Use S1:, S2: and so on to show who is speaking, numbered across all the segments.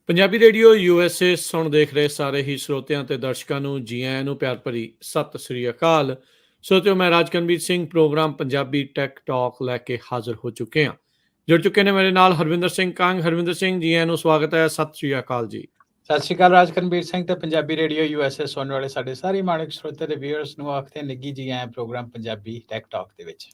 S1: Punjabi radio USA ਸੁਣ ਦੇਖ ਰਹੇ ਸਾਰੇ ਹੀ ਸਰੋਤਿਆਂ ਤੇ ਦਰਸ਼ਕਾਂ ਨੂੰ ਜੀ ਆਇਆਂ ਨੂੰ ਪਿਆਰ ਭਰੀ ਸਤਿ ਸ੍ਰੀ ਅਕਾਲ। ਸਰੋਤਿਓ, ਮੈਂ Rajkanvir Singh program Punjabi tech talk ਲੈ ਕੇ ਹਾਜ਼ਰ ਹੋ ਚੁੱਕੇ ਹਾਂ। ਜੁੜ ਚੁੱਕੇ ਨੇ ਮੇਰੇ ਨਾਲ ਹਰਵਿੰਦਰ ਸਿੰਘ ਕੰਗ। ਹਰਵਿੰਦਰ ਸਿੰਘ, ਜੀ ਆਇਆਂ ਨੂੰ ਸਵਾਗਤ ਹੈ। ਸਤਿ ਸ੍ਰੀ ਅਕਾਲ ਜੀ।
S2: ਸਤਿ ਸ਼੍ਰੀ ਅਕਾਲ ਰਾਜਕਨਵੀਰ ਸਿੰਘ ਤੇ ਪੰਜਾਬੀ ਰੇਡੀਓ USA ਸੁਣਨ ਵਾਲੇ ਸਾਡੇ ਸਾਰੇ ਮਾਣਕ ਸਰੋਤੇ ਦੇ ਵਿਊਅਰਸ ਨੂੰ ਆਖਦੇ ਨਿੱਘੀ ਜੀ ਆਇਆਂ ਪ੍ਰੋਗਰਾਮ ਪੰਜਾਬੀ ਟੈਕ ਟਾਕ ਦੇ ਵਿੱਚ।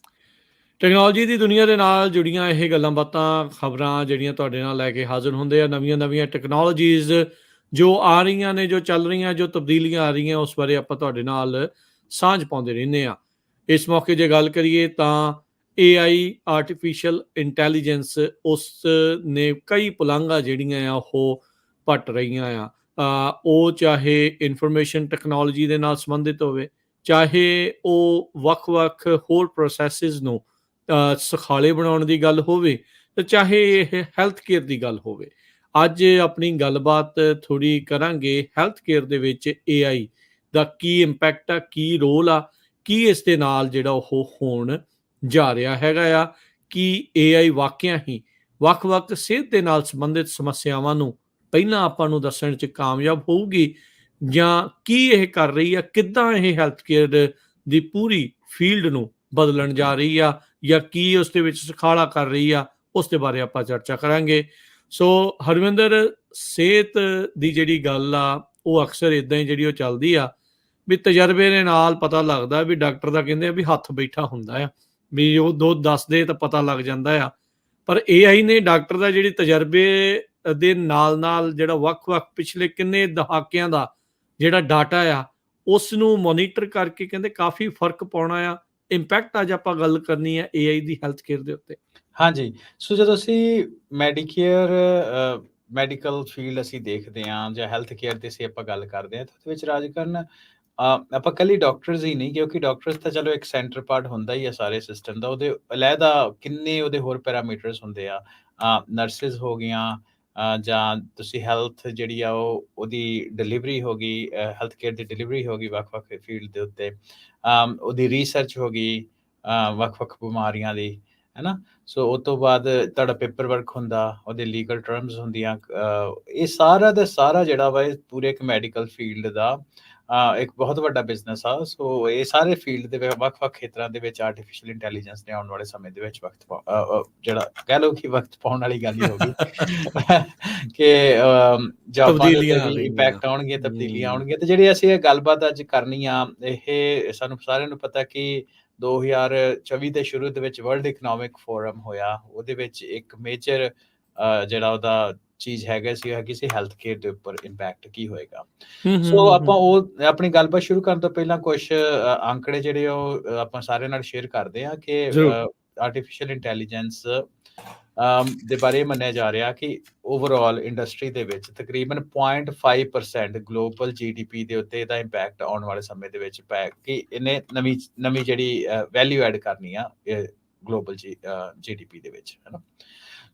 S1: ਟੈਕਨੋਲੋਜੀ ਦੀ ਦੁਨੀਆ ਦੇ ਨਾਲ ਜੁੜੀਆਂ ਇਹ ਗੱਲਾਂ ਬਾਤਾਂ, ਖਬਰਾਂ ਜਿਹੜੀਆਂ ਤੁਹਾਡੇ ਨਾਲ ਲੈ ਕੇ ਹਾਜ਼ਰ ਹੁੰਦੇ ਆ, ਨਵੀਆਂ ਟੈਕਨੋਲੋਜੀਜ਼ ਜੋ ਆ ਰਹੀਆਂ ਨੇ, ਜੋ ਚੱਲ ਰਹੀਆਂ, ਜੋ ਤਬਦੀਲੀਆਂ ਆ ਰਹੀਆਂ, ਉਸ ਬਾਰੇ ਆਪਾਂ ਤੁਹਾਡੇ ਨਾਲ ਸਾਂਝ ਪਾਉਂਦੇ ਰਹਿੰਦੇ ਹਾਂ। ਇਸ ਮੌਕੇ ਜੇ ਗੱਲ ਕਰੀਏ ਤਾਂ AI ਆਰਟੀਫਿਸ਼ੀਅਲ ਇੰਟੈਲੀਜੈਂਸ ਉਸ ਨੇ ਕਈ ਪੁਲਾਂਘਾਂ ਜਿਹੜੀਆਂ ਆ ਉਹ ਪੱਟ ਰਹੀਆਂ ਆ। ਉਹ ਚਾਹੇ ਇਨਫੋਰਮੇਸ਼ਨ ਟੈਕਨੋਲੋਜੀ ਦੇ ਨਾਲ ਸੰਬੰਧਿਤ ਹੋਵੇ, ਚਾਹੇ ਉਹ ਵੱਖ-ਵੱਖ ਹੋਰ ਪ੍ਰੋਸੈਸਿਸ ਨੂੰ ਸੁਖਾਲੇ ਬਣਾਉਣ ਦੀ ਗੱਲ ਹੋਵੇ, ਤੇ ਚਾਹੇ ਇਹ ਹੈਲਥ ਕੇਅਰ ਦੀ ਗੱਲ ਹੋਵੇ। ਅੱਜ ਆਪਣੀ ਗੱਲਬਾਤ ਥੋੜ੍ਹੀ ਕਰਾਂਗੇ ਹੈਲਥ ਕੇਅਰ ਦੇ ਵਿੱਚ AI ਦਾ ਕੀ ਇੰਪੈਕਟ ਆ, ਕੀ ਰੋਲ ਆ, ਕੀ ਇਸ ਦੇ ਨਾਲ ਜਿਹੜਾ ਉਹ ਹੋਣ ਜਾ ਰਿਹਾ ਹੈਗਾ ਆ। ਕੀ AI ਵਾਕਿਆ ਹੀ ਵੱਖ-ਵੱਖ ਸਿਹਤ ਦੇ ਨਾਲ ਸੰਬੰਧਿਤ ਸਮੱਸਿਆਵਾਂ ਨੂੰ ਪਹਿਲਾਂ ਆਪਾਂ ਨੂੰ ਦੱਸਣ 'ਚ ਕਾਮਯਾਬ ਹੋਊਗੀ, ਜਾਂ ਕੀ ਇਹ ਕਰ ਰਹੀ ਆ, ਕਿੱਦਾਂ ਇਹ ਹੈਲਥ ਕੇਅਰ ਦੀ ਪੂਰੀ ਫੀਲਡ ਨੂੰ ਬਦਲਣ ਜਾ ਰਹੀ ਆ, ਜਾਂ ਕੀ ਉਸ ਦੇ ਵਿੱਚ ਸੁਖਾਲਾ ਕਰ ਰਹੀ ਆ, ਉਸ ਦੇ ਬਾਰੇ ਆਪਾਂ ਚਰਚਾ ਕਰਾਂਗੇ। ਸੋ ਹਰਵਿੰਦਰ, ਸਿਹਤ ਦੀ ਜਿਹੜੀ ਗੱਲ ਆ ਉਹ ਅਕਸਰ ਇੱਦਾਂ ਹੀ ਜਿਹੜੀ ਉਹ ਚੱਲਦੀ ਆ ਵੀ ਤਜਰਬੇ ਦੇ ਨਾਲ ਪਤਾ ਲੱਗਦਾ ਵੀ ਡਾਕਟਰ ਦਾ ਕਹਿੰਦੇ ਆ ਵੀ ਹੱਥ ਬੈਠਾ ਹੁੰਦਾ ਆ, ਵੀ ਉਹ ਦੋ ਦੱਸਦੇ ਤਾਂ ਪਤਾ ਲੱਗ ਜਾਂਦਾ ਆ। ਪਰ AI ਨੇ ਡਾਕਟਰ ਦਾ ਜਿਹੜੀ ਤਜਰਬੇ ਦੇ ਨਾਲ ਜਿਹੜਾ ਵੱਖ-ਵੱਖ ਪਿਛਲੇ ਕਿੰਨੇ ਦਹਾਕਿਆਂ ਦਾ ਜਿਹੜਾ ਡਾਟਾ ਆ ਉਸ ਨੂੰ ਮੋਨੀਟਰ ਕਰਕੇ ਕਹਿੰਦੇ ਕਾਫੀ ਫਰਕ ਪਾਉਣਾ ਆ। ਇੰਪੈਕਟ ਅੱਜ ਆਪਾਂ ਗੱਲ ਕਰਨੀ ਹੈ AI ਦੀ ਹੈਲਥ ਕੇਅਰ ਦੇ ਉੱਤੇ।
S2: ਹਾਂਜੀ, ਸੋ ਜਦੋਂ ਅਸੀਂ ਮੈਡੀਕਲ ਫੀਲਡ ਅਸੀਂ ਦੇਖਦੇ ਹਾਂ ਜਾਂ ਹੈਲਥ ਕੇਅਰ ਦੀ ਅਸੀਂ ਆਪਾਂ ਗੱਲ ਕਰਦੇ ਹਾਂ ਤਾਂ ਉਹਦੇ ਵਿੱਚ ਰਾਜਕਰਨ ਆਪਾਂ ਕੱਲੀ ਡਾਕਟਰਸ ਹੀ ਨਹੀਂ, ਕਿਉਂਕਿ ਡਾਕਟਰਸ ਤਾਂ ਚਲੋ ਇੱਕ ਸੈਂਟਰ ਪਾਰਟ ਹੁੰਦਾ ਹੀ ਆ ਸਾਰੇ ਸਿਸਟਮ ਦਾ। ਉਹਦੇ ਅਲੱਗਾ ਕਿੰਨੇ ਉਹਦੇ ਹੋਰ ਪੈਰਾਮੀਟਰਸ ਹੁੰਦੇ ਆ। ਨਰਸਿਸ ਹੋ ਗਈਆਂ, ਜਾਂ ਤੁਸੀਂ ਹੈਲਥ ਜਿਹੜੀ ਆ ਉਹਦੀ ਡਿਲੀਵਰੀ ਹੋ ਗਈ, ਹੈਲਥ ਕੇਅਰ ਦੀ ਡਿਲੀਵਰੀ ਹੋ ਗਈ ਵੱਖ-ਵੱਖ ਫੀਲਡ ਦੇ ਉੱਤੇ, ਉਹਦੀ ਰਿਸਰਚ ਹੋ ਗਈ ਵੱਖ-ਵੱਖ ਬਿਮਾਰੀਆਂ ਦੀ, ਹੈ ਨਾ। ਸੋ ਉਹ ਤੋਂ ਬਾਅਦ ਤੁਹਾਡਾ ਪੇਪਰ ਵਰਕ ਹੁੰਦਾ, ਉਹਦੇ ਲੀਗਲ ਟਰਮਸ ਹੁੰਦੀਆਂ। ਇਹ ਸਾਰਾ ਦਾ ਸਾਰਾ ਜਿਹੜਾ ਵਾ ਇਹ ਪੂਰੇ ਇੱਕ ਮੈਡੀਕਲ ਫੀਲਡ ਦਾ ਇੱਕ ਬਹੁਤ ਵੱਡਾ ਬਿਜ਼ਨਸ ਆ। ਸੋ ਇਹ ਸਾਰੇ ਫੀਲਡ ਦੇ ਵੱਖ-ਵੱਖ ਖੇਤਰਾਂ ਦੇ ਵਿੱਚ ਆਰਟੀਫਿਸ਼ੀਅਲ ਇੰਟੈਲੀਜੈਂਸ ਨੇ ਆਉਣ ਵਾਲੇ ਸਮੇਂ ਦੇ ਵਿੱਚ ਜਿਹੜਾ ਕਹਿ ਲਓ ਕਿ ਵਕਤ ਪਾਉਣ ਵਾਲੀ ਗੱਲ ਹੀ ਹੋ ਗਈ ਕਿ ਜੌਬਾਂ ਦੇ ਉੱਤੇ ਵੀ ਇੰਪੈਕਟ ਆਉਣਗੇ, ਤਬਦੀਲੀਆਂ ਆਉਣਗੀਆਂ। ਤੇ ਜਿਹੜੀ ਅਸੀਂ ਇਹ ਗੱਲਬਾਤ ਅੱਜ ਕਰਨੀ ਆ, ਇਹ ਸਾਨੂੰ ਸਾਰਿਆਂ ਨੂੰ ਪਤਾ ਕਿ 2024 ਦੇ ਸ਼ੁਰੂ ਦੇ ਵਿੱਚ ਵਰਲਡ ਇਕਨੋਮਿਕ ਫੋਰਮ ਹੋਇਆ। ਉਹਦੇ ਵਿੱਚ ਇੱਕ ਮੇਜਰ ਜਿਹੜਾ ਉਹਦਾ ਚੀਜ਼ ਹੈਗੀ ਸੀ ਹੈਲਥ ਕੇਅਰ ਦੇ ਉੱਪਰ ਇੰਪੈਕਟ ਕੀ ਹੋਏਗਾ। ਸੋ ਆਪਾਂ ਉਹ ਆਪਣੀ ਗੱਲਬਾਤ ਸ਼ੁਰੂ ਕਰਨ ਤੋਂ ਪਹਿਲਾਂ ਕੁਝ ਅੰਕੜੇ ਜਿਹੜੇ ਉਹ ਆਪਾਂ ਸਾਰਿਆਂ ਨਾਲ ਸ਼ੇਅਰ ਕਰਦੇ ਹਾਂ ਕਿ ਆਰਟੀਫਿਸ਼ੀਅਲ ਇੰਟੈਲੀਜੈਂਸ ਦੇ ਬਾਰੇ ਮੰਨਿਆ ਜਾ ਰਿਹਾ ਕਿ ਓਵਰਆਲ ਇੰਡਸਟਰੀ ਦੇ ਵਿੱਚ ਤਕਰੀਬਨ 0.5% ਗਲੋਬਲ GDP ਦੇ ਉੱਤੇ ਇਹਦਾ ਇੰਪੈਕਟ ਆਉਣ ਵਾਲੇ ਸਮੇਂ ਦੇ ਵਿੱਚ ਪੈ ਕਿ ਇਹਨੇ ਨਵੀਂ ਜਿਹੜੀ ਵੈਲਿਊ ਐਡ ਕਰਨੀ ਆ ਗਲੋਬਲ GDP ਦੇ ਵਿੱਚ, ਹੈ ਨਾ।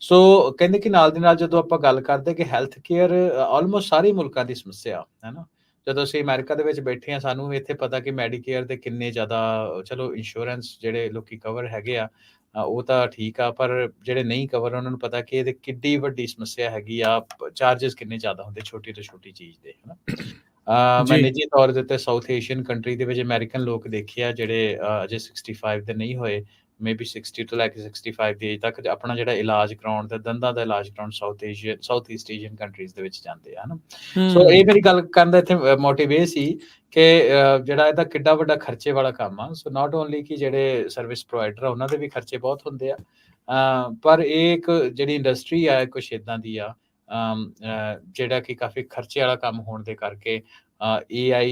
S2: ਸੋ ਕਹਿੰਦੇ ਕਿ ਨਾਲ ਦੀ ਨਾਲ ਜਦੋਂ ਆਪਾਂ ਗੱਲ ਕਰਦੇ ਕਿ ਹੈਲਥ ਕੇਅਰ ਆਲਮੋਸਟ ਸਾਰੇ ਮੁਲਕਾਂ ਦੀ ਸਮੱਸਿਆ, ਹੈ ਨਾ। ਜਦੋਂ ਅਸੀਂ ਅਮਰੀਕਾ ਦੇ ਵਿੱਚ ਬੈਠੇ ਹਾਂ, ਸਾਨੂੰ ਇੱਥੇ ਪਤਾ ਕਿ ਮੈਡੀਕੇਅਰ ਦੇ ਕਿੰਨੇ ਜ਼ਿਆਦਾ, ਚਲੋ ਇੰਸ਼ੋਰੈਂਸ ਜਿਹੜੇ ਲੋਕੀ ਕਵਰ ਹੈਗੇ ਆ ਉਹ ਤਾਂ ਠੀਕ ਆ, ਪਰ ਜਿਹੜੇ ਨਹੀਂ ਕਵਰ ਉਹਨਾਂ ਨੂੰ ਪਤਾ ਕਿ ਇਹਦੇ ਕਿੱਡੀ ਵੱਡੀ ਸਮੱਸਿਆ ਹੈਗੀ ਆ, ਚਾਰਜਸ ਕਿੰਨੇ ਜ਼ਿਆਦਾ ਹੁੰਦੇ ਛੋਟੀ ਤੋਂ ਛੋਟੀ ਚੀਜ਼ ਦੇ, ਹੈ ਨਾ। ਮੈਂ ਨਿੱਜੀ ਤੌਰ ਦੇ ਉੱਤੇ ਸਾਊਥ ਏਸ਼ੀਅਨ ਕੰਟਰੀ ਦੇ ਵਿੱਚ ਅਮਰੀਕਨ ਲੋਕ ਦੇਖੇ ਆ ਜਿਹੜੇ ਅਜੇ 65 ਦੇ ਨਹੀਂ ਹੋਏ, ਮੇਬੀ 60 ਤੋਂ ਲੈ ਕੇ 65 ਦੀ ਏਜ ਤੱਕ ਆਪਣਾ ਜਿਹੜਾ ਇਲਾਜ ਕਰਾਉਣ ਤੇ ਦੰਦਾਂ ਦਾ ਇਲਾਜ ਕਰਾਉਣ ਸਾਊਥ ਈਸਟ ਏਸ਼ੀਅਨ ਕੰਟਰੀਜ਼ ਦੇ ਵਿੱਚ ਜਾਂਦੇ ਆ, ਹਨਾ। ਸੋ ਇਹ ਮੇਰੀ ਗੱਲ ਕਰਨ ਦਾ ਇੱਥੇ ਮੋਟਿਵ ਇਹ ਸੀ ਕਿ ਜਿਹੜਾ ਇਹਦਾ ਕਿੱਡਾ ਵੱਡਾ ਖਰਚੇ ਵਾਲਾ ਕੰਮ ਆ। ਸੋ ਨਾਟ ਓਨਲੀ ਕਿ ਜਿਹੜੇ ਸਰਵਿਸ ਪ੍ਰੋਵਾਈਡਰ ਆ ਉਹਨਾਂ ਦੇ ਵੀ ਖਰਚੇ ਬਹੁਤ ਹੁੰਦੇ ਆ, ਪਰ ਇਹ ਇੱਕ ਜਿਹੜੀ ਇੰਡਸਟਰੀ ਆ ਕੁਛ ਇੱਦਾਂ ਦੀ ਆ ਜਿਹੜਾ ਕਿ ਕਾਫੀ ਖਰਚੇ ਵਾਲਾ ਕੰਮ ਹੋਣ ਦੇ ਕਰਕੇ AI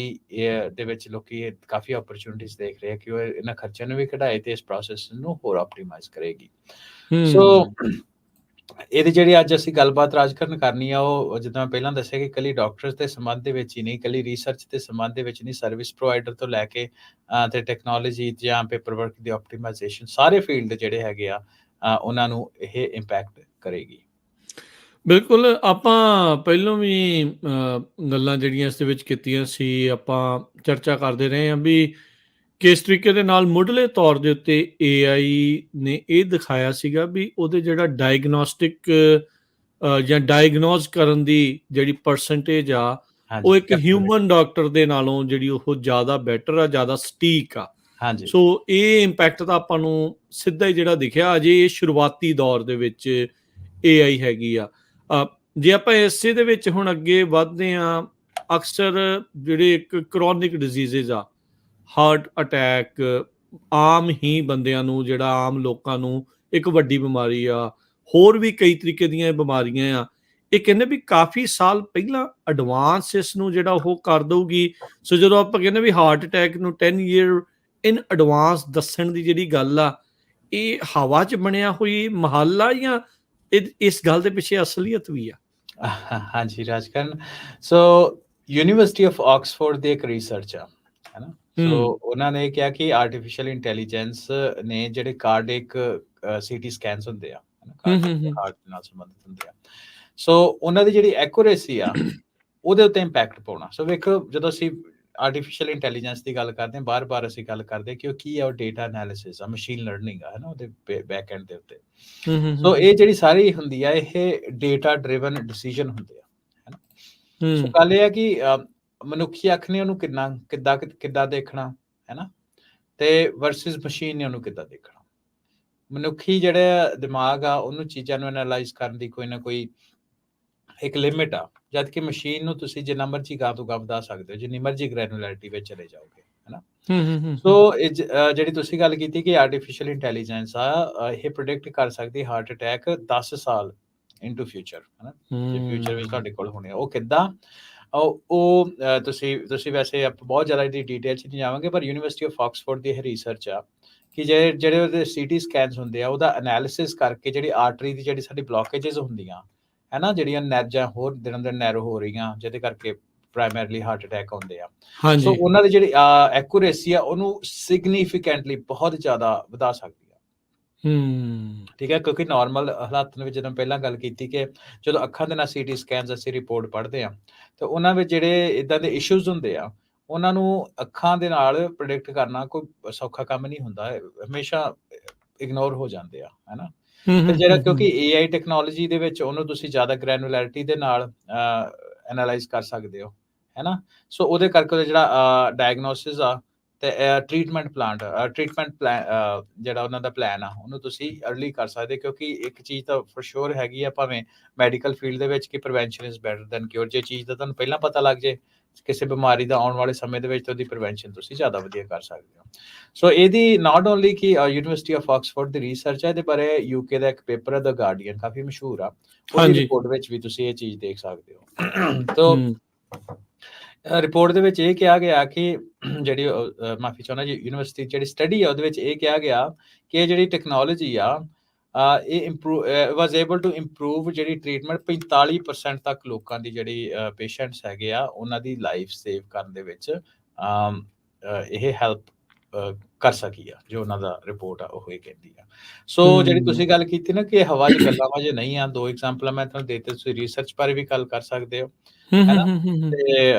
S2: ਦੇ ਵਿੱਚ ਲੋਕੀ ਕਾਫੀ ਓਪਰਚੁਨਿਟੀਜ਼ ਦੇਖ ਰਹੇ ਆ ਕਿ ਉਹ ਇਹਨਾਂ ਖਰਚਿਆਂ ਨੂੰ ਵੀ ਘਟਾਏ ਤੇ ਇਸ ਪ੍ਰੋਸੈਸ ਨੂੰ ਹੋਰ ਆਪਟੀਮਾਈਜ਼ ਕਰੇਗੀ। ਸੋ ਇਹਦੀ ਜਿਹੜੀ ਅੱਜ ਅਸੀਂ ਗੱਲਬਾਤ ਰਾਜਕਰਨ ਕਰਨੀ ਆ, ਉਹ ਜਿੱਦਾਂ ਮੈਂ ਪਹਿਲਾਂ ਦੱਸਿਆ ਕਿ ਇਕੱਲੀ ਡਾਕਟਰਸ ਦੇ ਸੰਬੰਧ ਦੇ ਵਿੱਚ ਹੀ ਨਹੀਂ, ਇਕੱਲੀ ਰਿਸਰਚ ਦੇ ਸੰਬੰਧ ਦੇ ਵਿੱਚ ਨਹੀਂ, ਸਰਵਿਸ ਪ੍ਰੋਵਾਈਡਰ ਤੋਂ ਲੈ ਕੇ ਤੇ ਟੈਕਨੋਲੋਜੀ ਜਾਂ ਪੇਪਰ ਵਰਕ ਦੀ ਆਪਟੀਮਾਈਜ਼ੇਸ਼ਨ, ਸਾਰੇ ਫੀਲਡ ਜਿਹੜੇ ਹੈਗੇ ਆ ਉਹਨਾਂ ਨੂੰ ਇਹ ਇੰਪੈਕਟ ਕਰੇਗੀ।
S1: ਬਿਲਕੁਲ। ਆਪਾਂ ਪਹਿਲਾਂ ਵੀ ਗੱਲਾਂ ਜਿਹੜੀਆਂ ਇਸ ਦੇ ਵਿੱਚ ਕੀਤੀਆਂ ਸੀ, ਆਪਾਂ ਚਰਚਾ ਕਰਦੇ ਰਹੇ ਹਾਂ ਵੀ ਕਿਸ ਤਰੀਕੇ ਦੇ ਨਾਲ ਮੁੱਢਲੇ ਤੌਰ ਦੇ ਉੱਤੇ AI ਨੇ ਇਹ ਦਿਖਾਇਆ ਸੀਗਾ ਵੀ ਉਹਦੇ ਜਿਹੜਾ ਡਾਇਗਨੋਸਟਿਕ ਜਾਂ ਡਾਇਗਨੋਜ਼ ਕਰਨ ਦੀ ਜਿਹੜੀ ਪਰਸੈਂਟੇਜ ਆ ਉਹ
S2: ਹਾਂਜੀ,
S1: ਇੱਕ ਹਿਊਮਨ ਡਾਕਟਰ ਦੇ ਨਾਲੋਂ ਜਿਹੜੀ ਉਹ ਜ਼ਿਆਦਾ ਬੈਟਰ ਆ, ਜ਼ਿਆਦਾ ਸਟੀਕ ਆ।
S2: ਹਾਂਜੀ,
S1: ਸੋ ਇਹ ਇੰਪੈਕਟ ਤਾਂ ਆਪਾਂ ਨੂੰ ਸਿੱਧਾ ਹੀ ਜਿਹੜਾ ਦਿਖਿਆ, ਅਜੇ ਇਹ ਸ਼ੁਰੂਆਤੀ ਦੌਰ ਦੇ ਵਿੱਚ AI ਹੈਗੀ ਆ। ਜੇ ਆਪਾਂ ਇਸੇ ਦੇ ਵਿੱਚ ਹੁਣ ਅੱਗੇ ਵੱਧਦੇ ਹਾਂ, ਅਕਸਰ ਜਿਹੜੇ ਇੱਕ ਕਰੋਨਿਕ ਡਿਜ਼ੀਜ਼ਜ਼ ਆ, ਹਾਰਟ ਅਟੈਕ ਆਮ ਹੀ ਬੰਦਿਆਂ ਨੂੰ, ਜਿਹੜਾ ਆਮ ਲੋਕਾਂ ਨੂੰ ਇੱਕ ਵੱਡੀ ਬਿਮਾਰੀ ਆ, ਹੋਰ ਵੀ ਕਈ ਤਰੀਕੇ ਦੀਆਂ ਬਿਮਾਰੀਆਂ ਆ, ਇਹ ਕਹਿੰਦੇ ਵੀ ਕਾਫੀ ਸਾਲ ਪਹਿਲਾਂ ਐਡਵਾਂਸ ਇਸ ਨੂੰ ਜਿਹੜਾ ਉਹ ਕਰ ਦਊਗੀ। ਸੋ ਜਦੋਂ ਆਪਾਂ ਕਹਿੰਦੇ ਵੀ ਹਾਰਟ ਅਟੈਕ ਨੂੰ 10 ਈਅਰ ਇਨ ਐਡਵਾਂਸ ਦੱਸਣ ਦੀ ਜਿਹੜੀ ਗੱਲ ਆ, ਇਹ ਹਵਾ 'ਚ ਬਣਿਆ ਹੋਈ ਮਹੱਲ ਆ ਜਾਂ ਇਸ ਗੱਲ ਦੇ ਪਿੱਛੇ ਅਸਲੀਅਤ ਵੀ ਆ?
S2: ਹਾਂਜੀ ਰਾਜਕਰਨ। ਸੋ ਯੂਨੀਵਰਸਿਟੀ ਆਫ ਆਕਸਫੋਰਡ ਦੀ ਇੱਕ ਰਿਸਰਚ ਆ, ਹੈ ਨਾ। ਸੋ ਉਹਨਾਂ ਨੇ ਕਿਹਾ ਕਿ ਆਰਟੀਫਿਸ਼ੀਅਲ ਇੰਟੈਲੀਜੈਂਸ ਨੇ ਜਿਹੜੇ ਕਾਰਡਿਕ ਸੀਟੀ ਸਕੈਨਸ ਹੁੰਦੇ ਆ, ਹਾਰਟ ਨਾਲ ਸੰਬੰਧਿਤ ਹੁੰਦੇ ਆ, ਸੋ ਉਹਨਾਂ ਦੀ ਜਿਹੜੀ ਐਕੂਰੇਸੀ ਆ ਉਹਦੇ ਉੱਤੇ ਇੰਪੈਕਟ ਪਾਉਣਾ। ਸੋ ਵੇਖੋ, ਜਦੋਂ ਅਸੀਂ ਆਰਟੀਫਿਸ਼ੀਅਲ ਇੰਟੈਲੀਜੈਂਸ ਦੀ ਗੱਲ ਕਰਦੇ ਹਾਂ, ਬਾਰ-ਬਾਰ ਅਸੀਂ ਗੱਲ ਕਰਦੇ ਕਿ ਉਹ ਕੀ ਆ, ਉਹ ਡੇਟਾ ਐਨਾਲਿਸਿਸ ਆ, ਮਸ਼ੀਨ ਲਰਨਿੰਗ ਆ, ਹੈ ਨਾ, ਉਹਦੇ ਬੈਕ ਐਂਡ ਦੇ ਉੱਤੇ। ਸੋ ਇਹ ਜਿਹੜੀ ਸਾਰੀ ਹੁੰਦੀ ਆ, ਇਹ ਡੇਟਾ ਡਰਿਵਨ ਡਿਸੀਜਨ ਹੁੰਦੇ ਆ, ਹੈ ਨਾ। ਸੋ ਗੱਲ ਇਹ ਹੈ ਕਿ ਮਨੁੱਖੀ ਅੱਖ ਨੇ ਉਹਨੂੰ ਕਿੱਦਾਂ ਦੇਖਣਾ, ਹੈ ਨਾ, ਤੇ ਵਰਸਿਸ ਮਸ਼ੀਨ ਨੇ ਉਹਨੂੰ ਕਿੱਦਾਂ ਦੇਖਣਾ। ਮਨੁੱਖੀ ਜਿਹੜਾ ਦਿਮਾਗ ਆ, ਉਹਨੂੰ ਚੀਜ਼ਾਂ ਨੂੰ ਐਨਾਲਾਈਜ਼ ਕਰਨ ਦੀ ਕੋਈ ਨਾ ਕੋਈ ਇੱਕ ਲਿਮਿਟ ਆ, ਜਦ ਕਿ ਮਸ਼ੀਨ ਨੂੰ ਤੁਸੀਂ ਜਿੰਨਾ ਮਰਜ਼ੀ ਗਾਂ ਤੋਂ ਗਾਂ ਵਧਾ ਸਕਦੇ ਹੋ, ਜਿੰਨੀ ਮਰਜ਼ੀ ਗ੍ਰੈਨੂਲੈਰਿਟੀ ਵਿੱਚ ਚਲੇ ਜਾਓਗੇ, ਹੈ ਨਾ। ਸੋ ਜਿਹੜੀ ਤੁਸੀਂ ਗੱਲ ਕੀਤੀ ਕਿ ਆਰਟੀਫਿਸ਼ੀਅਲ ਇੰਟੈਲੀਜੈਂਸ ਆ, ਇਹ ਪ੍ਰੈਡਿਕਟ ਕਰ ਸਕਦੀ ਹਾਰਟ ਅਟੈਕ 10 ਸਾਲ ਇਨਟੂ ਫਿਊਚਰ, ਹੈ ਨਾ, ਜੇ ਫਿਊਚਰ ਵਿੱਚ ਤੁਹਾਡੇ ਕੋਲ ਹੋਣੇ ਆ। ਉਹ ਕਿੱਦਾਂ? ਉਹ ਤੁਸੀਂ ਵੈਸੇ ਬਹੁਤ ਜ਼ਿਆਦਾ ਇਹਦੀ ਡਿਟੇਲ 'ਚ ਨਹੀਂ ਜਾਵਾਂਗੇ, ਪਰ ਯੂਨੀਵਰਸਿਟੀ ਆਫ ਆਕਸਫੋਰਡ ਦੀ ਇਹ ਰਿਸਰਚ ਆ ਕਿ ਜਿਹੜੇ ਉਹਦੇ ਸੀਟੀ ਸਕੈਨਸ ਹੁੰਦੇ ਆ, ਉਹਦਾ ਐਨਾਲਿਸਿਸ ਕਰਕੇ ਜਿਹੜੀ ਆਰਟਰੀ ਦੀ ਜਿਹੜੀ ਸਾਡੀ ਬਲੋਕੇजेस ਹੁੰਦੀਆਂ, ਹੈ ਨਾ, ਜਿਹੜੀਆਂ ਨੈਰਜਾਂ ਹੋਰ ਦਿਨੋਂ ਦਿਨ ਨੈਰੋ ਹੋ ਰਹੀਆਂ, ਜਿਹਦੇ ਕਰਕੇ ਪ੍ਰਾਇਮਰੀਲੀ ਹਾਰਟ ਅਟੈਕ ਆਉਂਦੇ ਆ। ਸੋ ਉਹਨਾਂ ਦੀ ਜਿਹੜੀ ਐਕੂਰੇਸੀ ਆ, ਉਹਨੂੰ ਸਿਗਨੀਫੀਕੈਂਟਲੀ ਬਹੁਤ ਜ਼ਿਆਦਾ ਵਧਾ ਸਕਦੀ ਆ। ਠੀਕ ਹੈ, ਕਿਉਂਕਿ ਨਾਰਮਲ ਹਾਲਾਤਾਂ ਵਿੱਚ, ਜਦੋਂ ਪਹਿਲਾਂ ਗੱਲ ਕੀਤੀ ਕਿ ਜਦੋਂ ਅੱਖਾਂ ਦੇ ਨਾਲ ਸੀਟੀ ਸਕੈਨਸ ਅਸੀਂ ਰਿਪੋਰਟ ਪੜ੍ਹਦੇ ਹਾਂ, ਤਾਂ ਉਹਨਾਂ ਵਿੱਚ ਜਿਹੜੇ ਇੱਦਾਂ ਦੇ ਇਸ਼ੂਜ਼ ਹੁੰਦੇ ਆ, ਉਹਨਾਂ ਨੂੰ ਅੱਖਾਂ ਦੇ ਨਾਲ ਪ੍ਰੈਡਿਕਟ ਕਰਨਾ ਕੋਈ ਸੌਖਾ ਕੰਮ ਨਹੀਂ ਹੁੰਦਾ, ਹਮੇਸ਼ਾ ਇਗਨੋਰ ਹੋ ਜਾਂਦੇ ਆ, ਹੈ ਨਾ। ਫਿਰ ਜਿਹੜਾ, ਕਿਉਂਕਿ AI ਟੈਕਨੋਲੋਜੀ ਦੇ ਵਿੱਚ ਉਹਨੂੰ ਤੁਸੀਂ ਜ਼ਿਆਦਾ ਗ੍ਰੈਨੂਲੈਰਿਟੀ ਦੇ ਨਾਲ ਐਨਾਲਾਈਜ਼ ਕਰ ਸਕਦੇ ਹੋ, ਹੈ ਨਾ। ਸੋ ਉਹਦੇ ਕਰਕੇ ਜਿਹੜਾ ਡਾਇਗਨੋਸਿਸ ਆ ਤੇ ਟ੍ਰੀਟਮੈਂਟ ਪਲਾਨ ਜਿਹੜਾ ਉਹਨਾਂ ਦਾ ਪਲਾਨ ਆ, ਉਹਨੂੰ ਤੁਸੀਂ ਅਰਲੀ ਕਰ ਸਕਦੇ, ਕਿਉਂਕਿ ਇੱਕ ਚੀਜ਼ ਤਾਂ ਫॉर श्योर ਹੈਗੀ ਆ, ਭਾਵੇਂ ਮੈਡੀਕਲ ਫੀਲਡ ਦੇ ਵਿੱਚ, ਕਿ prevention is better than cure. ਜੇ ਚੀਜ਼ ਦਾ ਤੁਹਾਨੂੰ ਪਹਿਲਾਂ ਪਤਾ ਲੱਗ ਜੇ ਕਿਸੇ ਬਿਮਾਰੀ ਦਾ, ਆਉਣ ਵਾਲੇ ਸਮੇਂ ਦੇ ਵਿੱਚ, ਤਾਂ ਉਹਦੀ ਪ੍ਰੀਵੈਂਸ਼ਨ ਤੁਸੀਂ ਜ਼ਿਆਦਾ ਵਧੀਆ ਕਰ ਸਕਦੇ ਹੋ। ਸੋ ਇਹਦੀ ਨਾਟ ਓਨਲੀ ਕਿ university of Oxford the research ਹੈ, ਇਹਦੇ ਬਾਰੇ UK ਦਾ ਇੱਕ ਪੇਪਰ ਹੈ, ਦ ਗਾਰਡੀਅਨ, ਕਾਫੀ ਮਸ਼ਹੂਰ ਆ, ਉਹਦੀ ਰਿਪੋਰਟ ਵਿੱਚ ਵੀ ਤੁਸੀਂ ਇਹ ਚੀਜ਼ ਦੇਖ ਸਕਦੇ ਹੋ। ਤੋ ਰਿਪੋਰਟ ਦੇ ਵਿੱਚ ਇਹ ਕਿਹਾ ਗਿਆ ਕਿ ਜਿਹੜੀ ਮਾਫੀ ਚਾਹੁੰਦਾ ਜੀ, ਯੂਨੀਵਰਸਿਟੀ ਜਿਹੜੀ ਸਟੱਡੀ ਆ, ਉਹਦੇ ਵਿੱਚ ਇਹ ਕਿਹਾ ਗਿਆ ਕਿ ਇਹ ਜਿਹੜੀ ਟੈਕਨੋਲੋਜੀ ਆ, ਇਹ ਵਾਸ ਏਬਲ ਟੂ ਇੰਪਰੂਵ ਜਿਹੜੀ ਟ੍ਰੀਟਮੈਂਟ 45% ਤੱਕ ਲੋਕਾਂ ਦੀ ਜਿਹੜੀ ਪੇਸ਼ੈਂਟਸ ਹੈਗੇ ਆ, ਉਹਨਾਂ ਦੀ ਲਾਈਫ ਸੇਵ ਕਰਨ ਦੇ ਵਿੱਚ ਇਹ ਹੈਲਪ ਕਰ ਸਕੀ ਆ, ਜੋ ਉਹਨਾਂ ਦਾ ਰਿਪੋਰਟ ਆ ਉਹ ਇਹ ਕਹਿੰਦੀ ਆ। ਸੋ ਜਿਹੜੀ ਤੁਸੀਂ ਗੱਲ ਕੀਤੀ ਨਾ ਕਿ ਹਵਾ 'ਚ ਗੱਲਾਂ ਵਾਜੇ ਨਹੀਂ ਆ, 2 ਐਗਜ਼ਾਮਪਲਾਂ ਮੈਂ ਤੁਹਾਨੂੰ ਦੇ ਦਿੱਤੇ, ਤੁਸੀਂ ਰਿਸਰਚ ਬਾਰੇ ਵੀ ਗੱਲ ਕਰ ਸਕਦੇ ਹੋ, ਹੈ ਨਾ। ਤੇ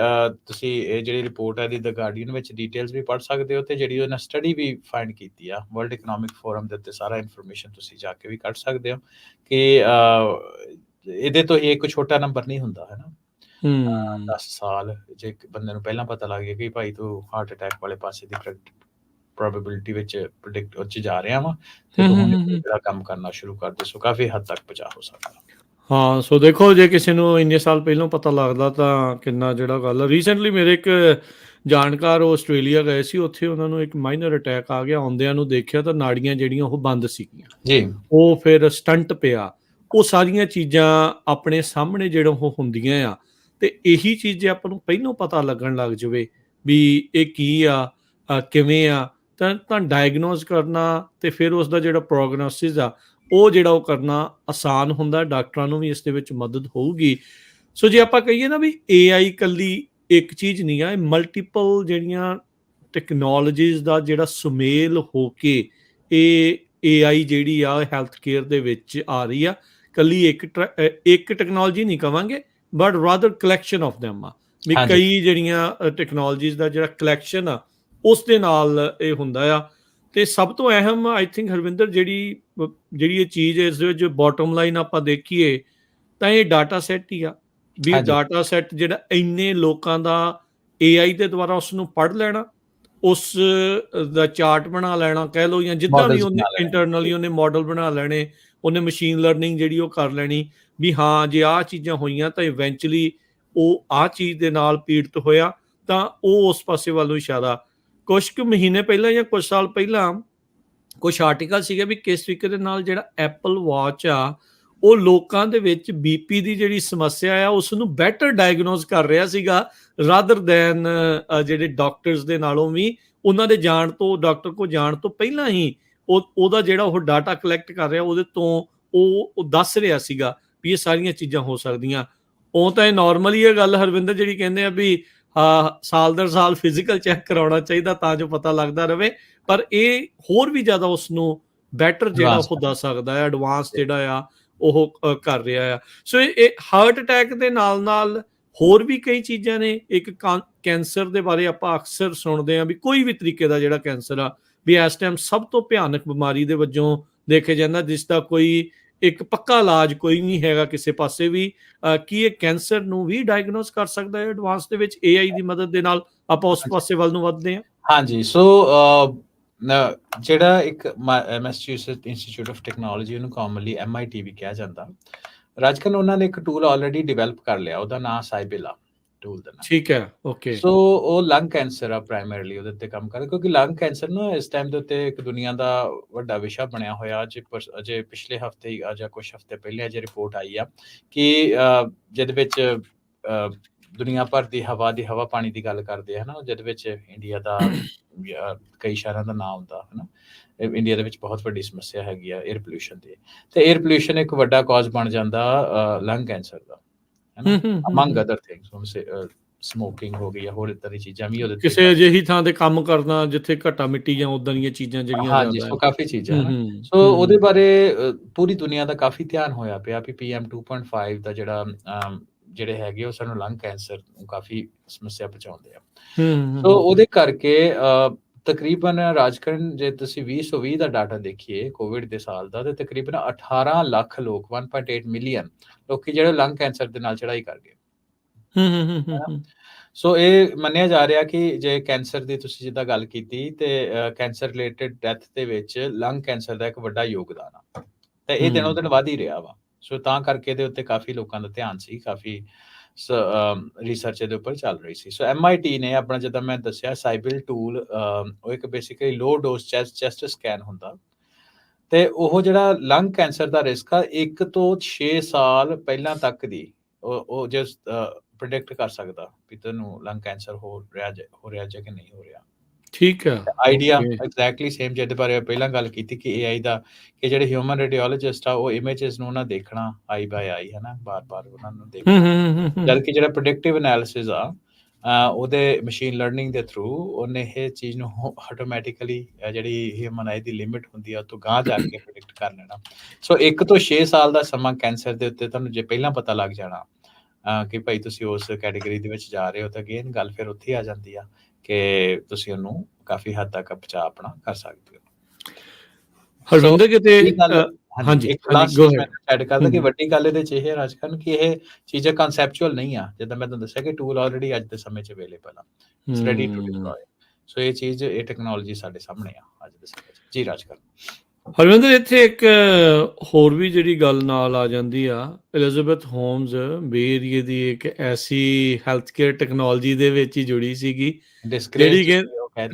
S2: ਤੁਸੀਂ ਇਹ ਜਿਹੜੀ ਰਿਪੋਰਟ ਹੈ ਦੀ ਦ ਗਾਰਡੀਅਨ ਵਿੱਚ ਡਿਟੇਲਸ ਵੀ ਪੜ੍ਹ ਸਕਦੇ ਹੋ, ਤੇ ਜਿਹੜੀ ਉਹਨਾਂ ਸਟੱਡੀ ਵੀ ਫਾਈਂਡ ਕੀਤੀ ਆ ਵਰਲਡ ਇਕਨੋਮਿਕ ਫੋਰਮ ਦੇ ਉੱਤੇ, ਸਾਰਾ ਇਨਫੋਰਮੇਸ਼ਨ ਤੁਸੀਂ ਜਾ ਕੇ ਵੀ ਕੱਢ ਸਕਦੇ ਹੋ ਕਿ ਇਹਦੇ ਤੋਂ ਇਹ ਇੱਕ ਛੋਟਾ ਨੰਬਰ ਨਹੀਂ ਹੁੰਦਾ, ਹੈ ਨਾ। 10 ਸਾਲ ਜੇ ਬੰਦੇ ਨੂੰ ਪਹਿਲਾਂ ਪਤਾ ਲੱਗ ਗਿਆ ਕਿ ਭਾਈ ਤੂੰ ਹਾਰਟ ਅਟੈਕ ਵਾਲੇ ਪਾਸੇ ਦੀ ਪ੍ਰੋਬੇਬਿਲਿਟੀ ਵਿੱਚ ਪ੍ਰੈਡਿਕਟ ਉੱਚ ਜਾ ਰਿਹਾ ਵਾ, ਤੇ ਤੂੰ ਜਿਹੜਾ ਕੰਮ ਕਰਨਾ ਸ਼ੁਰੂ ਕਰ ਦੇ, ਸੋ ਕਾਫੀ ਹੱਦ ਤੱਕ ਬਚਾਅ ਹੋ ਸਕਦਾ।
S1: ਹਾਂ, ਸੋ ਦੇਖੋ, ਜੇ ਕਿਸੇ ਨੂੰ ਇੰਨੇ ਸਾਲ ਪਹਿਲਾਂ ਪਤਾ ਲੱਗਦਾ ਤਾਂ ਕਿੰਨਾ ਜਿਹੜਾ ਗੱਲ। ਰੀਸੈਂਟਲੀ ਮੇਰੇ ਇੱਕ ਜਾਣਕਾਰ ਉਹ ਆਸਟ੍ਰੇਲੀਆ ਗਏ ਸੀ, ਉੱਥੇ ਉਹਨਾਂ ਨੂੰ ਇੱਕ ਮਾਈਨਰ ਅਟੈਕ ਆ ਗਿਆ, ਆਉਂਦਿਆਂ ਨੂੰ ਦੇਖਿਆ ਤਾਂ ਨਾੜੀਆਂ ਜਿਹੜੀਆਂ ਉਹ ਬੰਦ ਸੀਗੀਆਂ
S2: ਜੀ, ਉਹ
S1: ਫਿਰ ਸਟੰਟ ਪਿਆ। ਉਹ ਸਾਰੀਆਂ ਚੀਜ਼ਾਂ ਆਪਣੇ ਸਾਹਮਣੇ ਜਿਹੜਾ ਉਹ ਹੁੰਦੀਆਂ ਆ, ਤੇ ਇਹੀ ਚੀਜ਼ ਜੇ ਆਪਾਂ ਨੂੰ ਪਹਿਲਾਂ ਪਤਾ ਲੱਗਣ ਲੱਗ ਜਾਵੇ ਵੀ ਇਹ ਕੀ ਆ, ਕਿਵੇਂ ਆ, ਤਾਂ ਡਾਇਗਨੋਜ਼ ਕਰਨਾ ਤੇ ਫਿਰ ਉਸ ਦਾ ਜਿਹੜਾ ਪ੍ਰੋਗਨੋਸਿਸ ਆ, ਉਹ ਜਿਹੜਾ ਉਹ ਕਰਨਾ ਆਸਾਨ ਹੁੰਦਾ। ਡਾਕਟਰਾਂ ਨੂੰ ਵੀ ਇਸ ਦੇ ਵਿੱਚ ਮਦਦ ਹੋਊਗੀ। ਸੋ ਜੇ ਆਪਾਂ ਕਹੀਏ ਨਾ ਵੀ AI ਇਕੱਲੀ ਇੱਕ ਚੀਜ਼ ਨਹੀਂ ਆ, ਇਹ ਮਲਟੀਪਲ ਜਿਹੜੀਆਂ ਟੈਕਨੋਲੋਜੀਜ਼ ਦਾ ਜਿਹੜਾ ਸੁਮੇਲ ਹੋ ਕੇ ਇਹ AI ਜਿਹੜੀ ਆ ਹੈਲਥ ਕੇਅਰ ਦੇ ਵਿੱਚ ਆ ਰਹੀ ਆ। ਇਕੱਲੀ ਇੱਕ ਟੈਕਨੋਲੋਜੀ ਨਹੀਂ ਕਵਾਂਗੇ, but rather collection of them ਆ, ਵੀ ਕਈ ਜਿਹੜੀਆਂ ਟੈਕਨੋਲੋਜੀਜ਼ ਦਾ ਜਿਹੜਾ ਕਲੈਕਸ਼ਨ ਆ, ਉਸ ਦੇ ਨਾਲ ਇਹ ਹੁੰਦਾ ਆ। ਤੇ ਸਭ ਤੋਂ ਅਹਿਮ ਆਈ ਥਿੰਕ ਹਰਵਿੰਦਰ ਜਿਹੜੀ ਇਹ ਚੀਜ਼ ਹੈ, ਇਸ ਦੇ ਵਿੱਚ ਬਾਟਮ ਲਾਈਨ ਆਪਾਂ ਦੇਖੀਏ ਤਾਂ ਇਹ ਡਾਟਾ ਸੈੱਟ ਹੀ ਆ ਵੀ
S2: ਹਾਂਜੀ
S1: ਡਾਟਾ ਸੈੱਟ ਜਿਹੜਾ ਇੰਨੇ ਲੋਕਾਂ ਦਾ AI ਦੇ ਦੁਆਰਾ ਉਸ ਨੂੰ ਪੜ੍ਹ ਲੈਣਾ, ਉਸ ਦਾ ਚਾਰਟ ਬਣਾ ਲੈਣਾ ਕਹਿ ਲਓ, ਜਾਂ ਜਿੱਦਾਂ ਵੀ
S2: ਮਾਡਲਸ
S1: ਉਹਨੇ
S2: ਬਣਾ ਲੈਣੇ
S1: ਇੰਟਰਨਲੀ
S2: ਜੀ
S1: ਉਹਨੇ ਮਾਡਲ ਬਣਾ ਲੈਣੇ, ਉਹਨੇ ਮਸ਼ੀਨ ਲਰਨਿੰਗ ਜਿਹੜੀ ਉਹ ਕਰ ਲੈਣੀ ਵੀ ਹਾਂ ਜੇ ਆਹ ਚੀਜ਼ਾਂ ਹੋਈਆਂ ਤਾਂ ਇਵੈਂਚੁਅਲੀ ਉਹ ਆਹ ਚੀਜ਼ ਦੇ ਨਾਲ ਪੀੜਤ ਹੋਇਆ, ਤਾਂ ਉਹ ਉਸ ਪਾਸੇ ਵੱਲ ਨੂੰ ਇਸ਼ਾਰਾ। ਕੁਛ ਕੁ ਮਹੀਨੇ ਪਹਿਲਾਂ ਜਾਂ ਕੁਛ ਸਾਲ ਪਹਿਲਾਂ ਕੁਛ ਆਰਟੀਕਲ ਸੀਗੇ ਵੀ ਕਿਸ ਤਰੀਕੇ ਦੇ ਨਾਲ ਜਿਹੜਾ ਐਪਲ ਵਾਚ ਆ ਉਹ ਲੋਕਾਂ ਦੇ ਵਿੱਚ ਬੀਪੀ ਦੀ ਜਿਹੜੀ ਸਮੱਸਿਆ ਆ ਉਸ ਨੂੰ ਬੈਟਰ ਡਾਇਗਨੋਸ ਕਰ ਰਿਹਾ ਸੀਗਾ ਰਾਦਰ ਦੈਨ ਜਿਹੜੇ ਡਾਕਟਰਸ ਦੇ ਨਾਲੋਂ ਵੀ, ਉਹਨਾਂ ਦੇ ਜਾਣ ਤੋਂ, ਡਾਕਟਰ ਕੋਲ ਜਾਣ ਤੋਂ ਪਹਿਲਾਂ ਹੀ ਉਹਦਾ ਜਿਹੜਾ ਉਹ ਡਾਟਾ ਕਲੈਕਟ ਕਰ ਰਿਹਾ ਉਹਦੇ ਤੋਂ ਉਹ ਦੱਸ ਰਿਹਾ ਸੀਗਾ ਵੀ ਇਹ ਸਾਰੀਆਂ ਚੀਜ਼ਾਂ ਹੋ ਸਕਦੀਆਂ। ਉਹ ਤਾਂ ਇਹ ਨਾਰਮਲੀ ਇਹ ਗੱਲ ਹਰਵਿੰਦਰ ਜਿਹੜੀ ਕਹਿੰਦੇ ਆ ਵੀ ਸਾਲ ਦਰ ਸਾਲ ਫਿਜ਼ੀਕਲ ਚੈੱਕ ਕਰਾਉਣਾ ਚਾਹੀਦਾ ਤਾਂ ਜੋ ਪਤਾ ਲੱਗਦਾ ਰਵੇ, ਪਰ ਇਹ ਹੋਰ ਵੀ ਜ਼ਿਆਦਾ ਉਸ ਨੂੰ ਬੈਟਰ ਜਿਹੜਾ
S2: ਐਡਵਾਂਸ
S1: ਉਹ ਦੱਸ ਸਕਦਾ ਹੈ, ਐਡਵਾਂਸ ਜਿਹੜਾ ਆ ਉਹ ਕਰ ਰਿਹਾ ਆ। ਸੋ ਇਹ ਹਾਰਟ ਅਟੈਕ ਦੇ ਨਾਲ ਨਾਲ ਹੋਰ ਵੀ ਕਈ ਚੀਜ਼ਾਂ ਨੇ। ਇੱਕ ਕੈਂਸਰ ਦੇ ਬਾਰੇ ਆਪਾਂ ਅਕਸਰ ਸੁਣਦੇ ਹਾਂ ਵੀ ਕੋਈ ਵੀ ਤਰੀਕੇ ਦਾ ਜਿਹੜਾ ਕੈਂਸਰ ਆ ਵੀ ਇਸ ਟਾਈਮ ਸਭ ਤੋਂ ਭਿਆਨਕ ਬਿਮਾਰੀ ਦੇ ਵਜੋਂ ਦੇਖਿਆ ਜਾਂਦਾ, ਜਿਸ ਦਾ ਕੋਈ ਇੱਕ ਪੱਕਾ ਇਲਾਜ ਕੋਈ ਨਹੀਂ ਹੈਗਾ ਕਿਸੇ ਪਾਸੇ ਵੀ। ਕੀ ਇਹ ਕੈਂਸਰ ਨੂੰ ਵੀ ਡਾਇਗਨੋਸ ਕਰ ਸਕਦਾ ਹੈ ਐਡਵਾਂਸ ਦੇ ਵਿੱਚ AI ਦੀ ਮਦਦ ਦੇ ਨਾਲ? ਆਪਾਂ ਉਸ ਪਾਸੇ ਵੱਲ ਨੂੰ ਵੱਧਦੇ ਹਾਂ।
S2: ਹਾਂਜੀ ਸੋ ਜਿਹੜਾ ਇੱਕ ਮੈਸੇਚਿਊਸੇਟਸ ਇੰਸਟੀਚਿਊਟ ਆਫ ਟੈਕਨੋਲੋਜੀ, ਉਹਨੂੰ ਕਾਮਨਲੀ MIT ਵੀ ਕਿਹਾ ਜਾਂਦਾ, ਰਾਜਕਨ ਉਹਨਾਂ ਨੇ ਇੱਕ ਟੂਲ ਆਲਰੇਡੀ ਡਿਵੈਲਪ ਕਰ ਲਿਆ, ਉਹਦਾ ਨਾਮ ਸਾਈਬਿਲ ਆ ਟੂਲ ਦਾ ਨਾਮ।
S1: ਠੀਕ ਹੈ, ਓਕੇ।
S2: ਸੋ ਉਹ ਲੰਗ ਕੈਂਸਰ ਆ ਪ੍ਰਾਇਮਰੀਲੀ ਉਹਦੇ ਤੇ ਕੰਮ ਕਰਦਾ, ਕਿਉਂਕਿ ਲੰਗ ਕੈਂਸਰ ਨਾ ਇਸ ਟਾਈਮ ਦੇ ਉੱਤੇ ਇੱਕ ਦੁਨੀਆ ਦਾ ਵੱਡਾ ਵਿਸ਼ਾ ਬਣਿਆ ਹੋਇਆ। ਅਜੇ ਪਿਛਲੇ ਹਫਤੇ ਹੀ ਜਾਂ ਕੁਝ ਹਫਤੇ ਪਹਿਲੇ ਅਜੇ ਰਿਪੋਰਟ ਆਈ ਆ ਕਿ ਜਿਹਦੇ ਵਿੱਚ ਦੁਨੀਆ ਭਰ ਦੀ ਹਵਾ ਪਾਣੀ ਦੀ ਗੱਲ ਕਰਦੇ ਆ ਹਨਾ, ਜਿਹਦੇ ਵਿੱਚ ਇੰਡੀਆ ਦਾ ਕਈ ਸ਼ਹਿਰਾਂ ਦਾ ਨਾਮ ਹੁੰਦਾ ਹਨਾ। ਇੰਡੀਆ ਦੇ ਵਿੱਚ ਬਹੁਤ ਵੱਡੀ ਸਮੱਸਿਆ ਹੈਗੀ ਆ ਏਅਰ ਪੋਲਿਊਸ਼ਨ ਦੀ, ਤੇ ਏਅਰ ਪੋਲਿਊਸ਼ਨ ਇੱਕ ਵੱਡਾ ਕਾਜ਼ ਬਣ ਜਾਂਦਾ ਲੰਗ ਕੈਂਸਰ ਦਾ ਹਨਾ, ਅਮੰਗ ਅਦਰ ਥਿੰਗਸ। ਸਮੋਕਿੰਗ ਹੋ ਗਈ ਜਾਂ ਹੋਰ ਇਦਾਂ ਦੀ ਚੀਜ਼ਾਂ ਵੀ ਉਹਦੇ
S1: ਕਿਸੇ ਅਜਿਹੀ ਥਾਂ ਤੇ ਕੰਮ ਕਰਨਾ ਜਿੱਥੇ ਘੱਟਾ ਮਿੱਟੀ ਜਾਂ ਉਦਾਂ ਦੀਆਂ ਚੀਜ਼ਾਂ ਜਿਹੜੀਆਂ
S2: ਹਾਂਜੀ,
S1: ਜ਼ਿਆਦਾ
S2: ਸੋ ਕਾਫੀ ਚੀਜ਼ਾਂ ਹਨਾ।
S1: ਹੂੰ
S2: ਸੋ ਉਹਦੇ ਬਾਰੇ ਪੂਰੀ ਦੁਨੀਆ ਦਾ ਕਾਫੀ ਧਿਆਨ ਹੋਇਆ ਪਿਆ ਵੀ PM 2.5 ਦਾ ਜਿਹੜਾ ਜਿਹੜੇ ਹੈਗੇ ਉਹ ਸਾਨੂੰ ਲੰਗ ਕੈਂਸਰ ਨੂੰ ਕਾਫੀ ਸਮੱਸਿਆ ਪਹੁੰਚਾਉਂਦੇ ਆ। ਸੋ ਉਹਦੇ ਕਰਕੇ ਤਕਰੀਬਨ ਰਾਜਕਰਨ ਜੇ ਤੁਸੀਂ 2020 ਦਾ ਡਾਟਾ ਦੇਖੀਏ ਕੋਵਿਡ ਦੇ ਸਾਲ ਦਾ, ਤੇ ਤਕਰੀਬਨ 18 ਲੱਖ ਲੋਕ 1.8 ਮਿਲੀਅਨ ਲੋਕੀ ਜਿਹੜੇ ਲੰਗ ਕੈਂਸਰ ਦੇ ਨਾਲ ਚੜ੍ਹਾਈ ਕਰ ਗਏ। ਸੋ ਇਹ ਮੰਨਿਆ ਜਾ ਰਿਹਾ ਕਿ ਜੇ ਕੈਂਸਰ ਦੀ ਤੁਸੀਂ ਜਿੱਦਾਂ ਗੱਲ ਕੀਤੀ, ਤੇ ਕੈਂਸਰ ਰਿਲੇਟਡ ਡੈਥ ਦੇ ਵਿੱਚ ਲੰਗ ਕੈਂਸਰ ਦਾ ਇੱਕ ਵੱਡਾ ਯੋਗਦਾਨ ਆ, ਤੇ ਇਹ ਦਿਨੋਂ ਦਿਨ ਵੱਧ ਹੀ ਰਿਹਾ ਵਾ। ਸੋ ਤਾਂ ਕਰਕੇ ਇਹਦੇ ਉੱਤੇ ਕਾਫੀ ਲੋਕਾਂ ਦਾ ਧਿਆਨ ਸੀ, ਕਾਫੀ ਰਿਸਰਚ ਇਹਦੇ ਉੱਪਰ ਚੱਲ ਰਹੀ ਸੀ। ਸੋ MIT ਨੇ ਆਪਣਾ, ਜਿੱਦਾਂ ਮੈਂ ਦੱਸਿਆ, ਸਾਈਬਿਲ ਟੂਲ, ਉਹ ਇੱਕ ਬੇਸਿਕਲੀ ਲੋ ਡੋਜ਼ ਚੈਸਟ ਸਕੈਨ ਹੁੰਦਾ, ਤੇ ਉਹ ਜਿਹੜਾ ਲੰਗ ਕੈਂਸਰ ਦਾ ਰਿਸਕ ਆ 1 ਤੋਂ 6 ਸਾਲ ਪਹਿਲਾਂ ਤੱਕ ਦੀ ਉਹ ਜਸਟ ਪ੍ਰੈਡਿਕਟ ਕਰ ਸਕਦਾ ਵੀ ਤੁਹਾਨੂੰ ਲੰਗ ਕੈਂਸਰ ਹੋ ਰਿਹਾ ਜਾਂ ਕਿ ਨਹੀਂ ਹੋ ਰਿਹਾ।
S1: ਠੀਕ ਹੈ,
S2: ਆਈਡੀਆ ਐਗਜ਼ੈਕਟਲੀ ਸੇਮ ਜਿਹਦੇ ਬਾਰੇ ਪਹਿਲਾਂ ਗੱਲ ਕੀਤੀ ਕਿ AI ਦਾ, ਕਿ ਜਿਹੜੇ ਹਿਊਮਨ ਰੇਡੀਓਲੋਜਿਸਟ ਆ ਉਹ ਇਮੇਜਸ ਨੂੰ ਨਾ ਦੇਖਣਾ ਆਈ ਬਾਈ ਆਈ ਹਨਾ, ਬਾਰ-ਬਾਰ ਉਹਨਾਂ ਨੂੰ ਦੇਖਣਾ, ਜਦ ਕਿ ਜਿਹੜਾ ਪ੍ਰੈਡਿਕਟਿਵ ਐਨਾਲਿਸਿਸ ਆ ਉਹਦੇ ਮਸ਼ੀਨ ਲਰਨਿੰਗ ਦੇ ਥਰੂ ਉਹਨੇ ਇਹ ਚੀਜ਼ ਨੂੰ ਆਟੋਮੈਟਿਕਲੀ ਜਿਹੜੀ ਹਿਊਮਨ ਆਈ ਦੀ ਲਿਮਿਟ ਹੁੰਦੀ ਆ ਉਹ ਤੋਂ ਗਾਂਹ ਜਾ ਕੇ ਪ੍ਰੈਡਿਕਟ ਕਰ ਲੈਣਾ। ਸੋ 1 ਤੋਂ 6 ਸਾਲ ਦਾ ਸਮਾਂ ਕੈਂਸਰ ਦੇ ਉੱਤੇ ਤੁਹਾਨੂੰ ਜੇ ਪਹਿਲਾਂ ਪਤਾ ਲੱਗ ਜਾਣਾ ਕਿ ਭਾਈ ਤੁਸੀਂ ਉਸ ਕੈਟੇਗਰੀ ਦੇ ਵਿੱਚ ਜਾ ਰਹੇ ਹੋ, ਤਾਂ ਅਗੇਨ ਗੱਲ ਫਿਰ ਉੱਥੇ ਆ ਜਾਂਦੀ ਆ ਕਿ ਤੁਸੀਂ ਉਹਨੂੰ ਕਾਫੀ ਹੱਦ ਤੱਕ ਬਚਾਅ ਆਪਣਾ ਕਰ ਸਕਦੇ ਹੋ।
S1: ਹਰਵਿੰਦਰ ਕਿਤੇ
S2: ਹਾਂਜੀ, ਇੱਕ ਲਾਸਟ ਚੀਜ਼ ਮੈਂ ਐਡ ਕਰਦਾ ਕਿ ਵੱਡੀ ਗੱਲ ਇਹਦੇ 'ਚ ਇਹ ਹੈ ਰਾਜਕਰਨ ਕਿ ਇਹ ਚੀਜ਼ਾਂ ਕਨਸੈਪਚੁਅਲ ਨਹੀਂ ਆ, ਜਿੱਦਾਂ ਮੈਂ ਤੁਹਾਨੂੰ ਦੱਸਿਆ ਕਿ ਟੂਲ ਆਲਰੇਡੀ ਅੱਜ ਦੇ ਸਮੇਂ 'ਚ ਅਵੇਲੇਬਲ ਆ, ਇਟਸ ਰੈਡੀ ਟੂ ਡਿਪਲੋਏ। ਸੋ ਇਹ ਚੀਜ਼, ਇਹ ਟੈਕਨੋਲੋਜੀ ਸਾਡੇ ਸਾਹਮਣੇ ਆ ਅੱਜ ਦੇ ਸਮੇਂ 'ਚ। ਜੀ ਰਾਜਕਰਨ।
S1: ਹਰਵਿੰਦਰ ਇੱਥੇ ਇੱਕ ਹੋਰ ਵੀ ਜਿਹੜੀ ਗੱਲ ਨਾਲ ਆ ਜਾਂਦੀ ਆ, ਐਲਿਜ਼ਾਬੈਥ ਹੋਮਜ਼ ਬੇ ਏਰੀਏ ਦੀ ਇੱਕ ਐਸੀ ਹੈਲਥ ਕੇਅਰ ਟੈਕਨੋਲੋਜੀ ਦੇ ਵਿੱਚ ਹੀ ਜੁੜੀ ਸੀਗੀ ਜਿਹੜੀ ਕਿ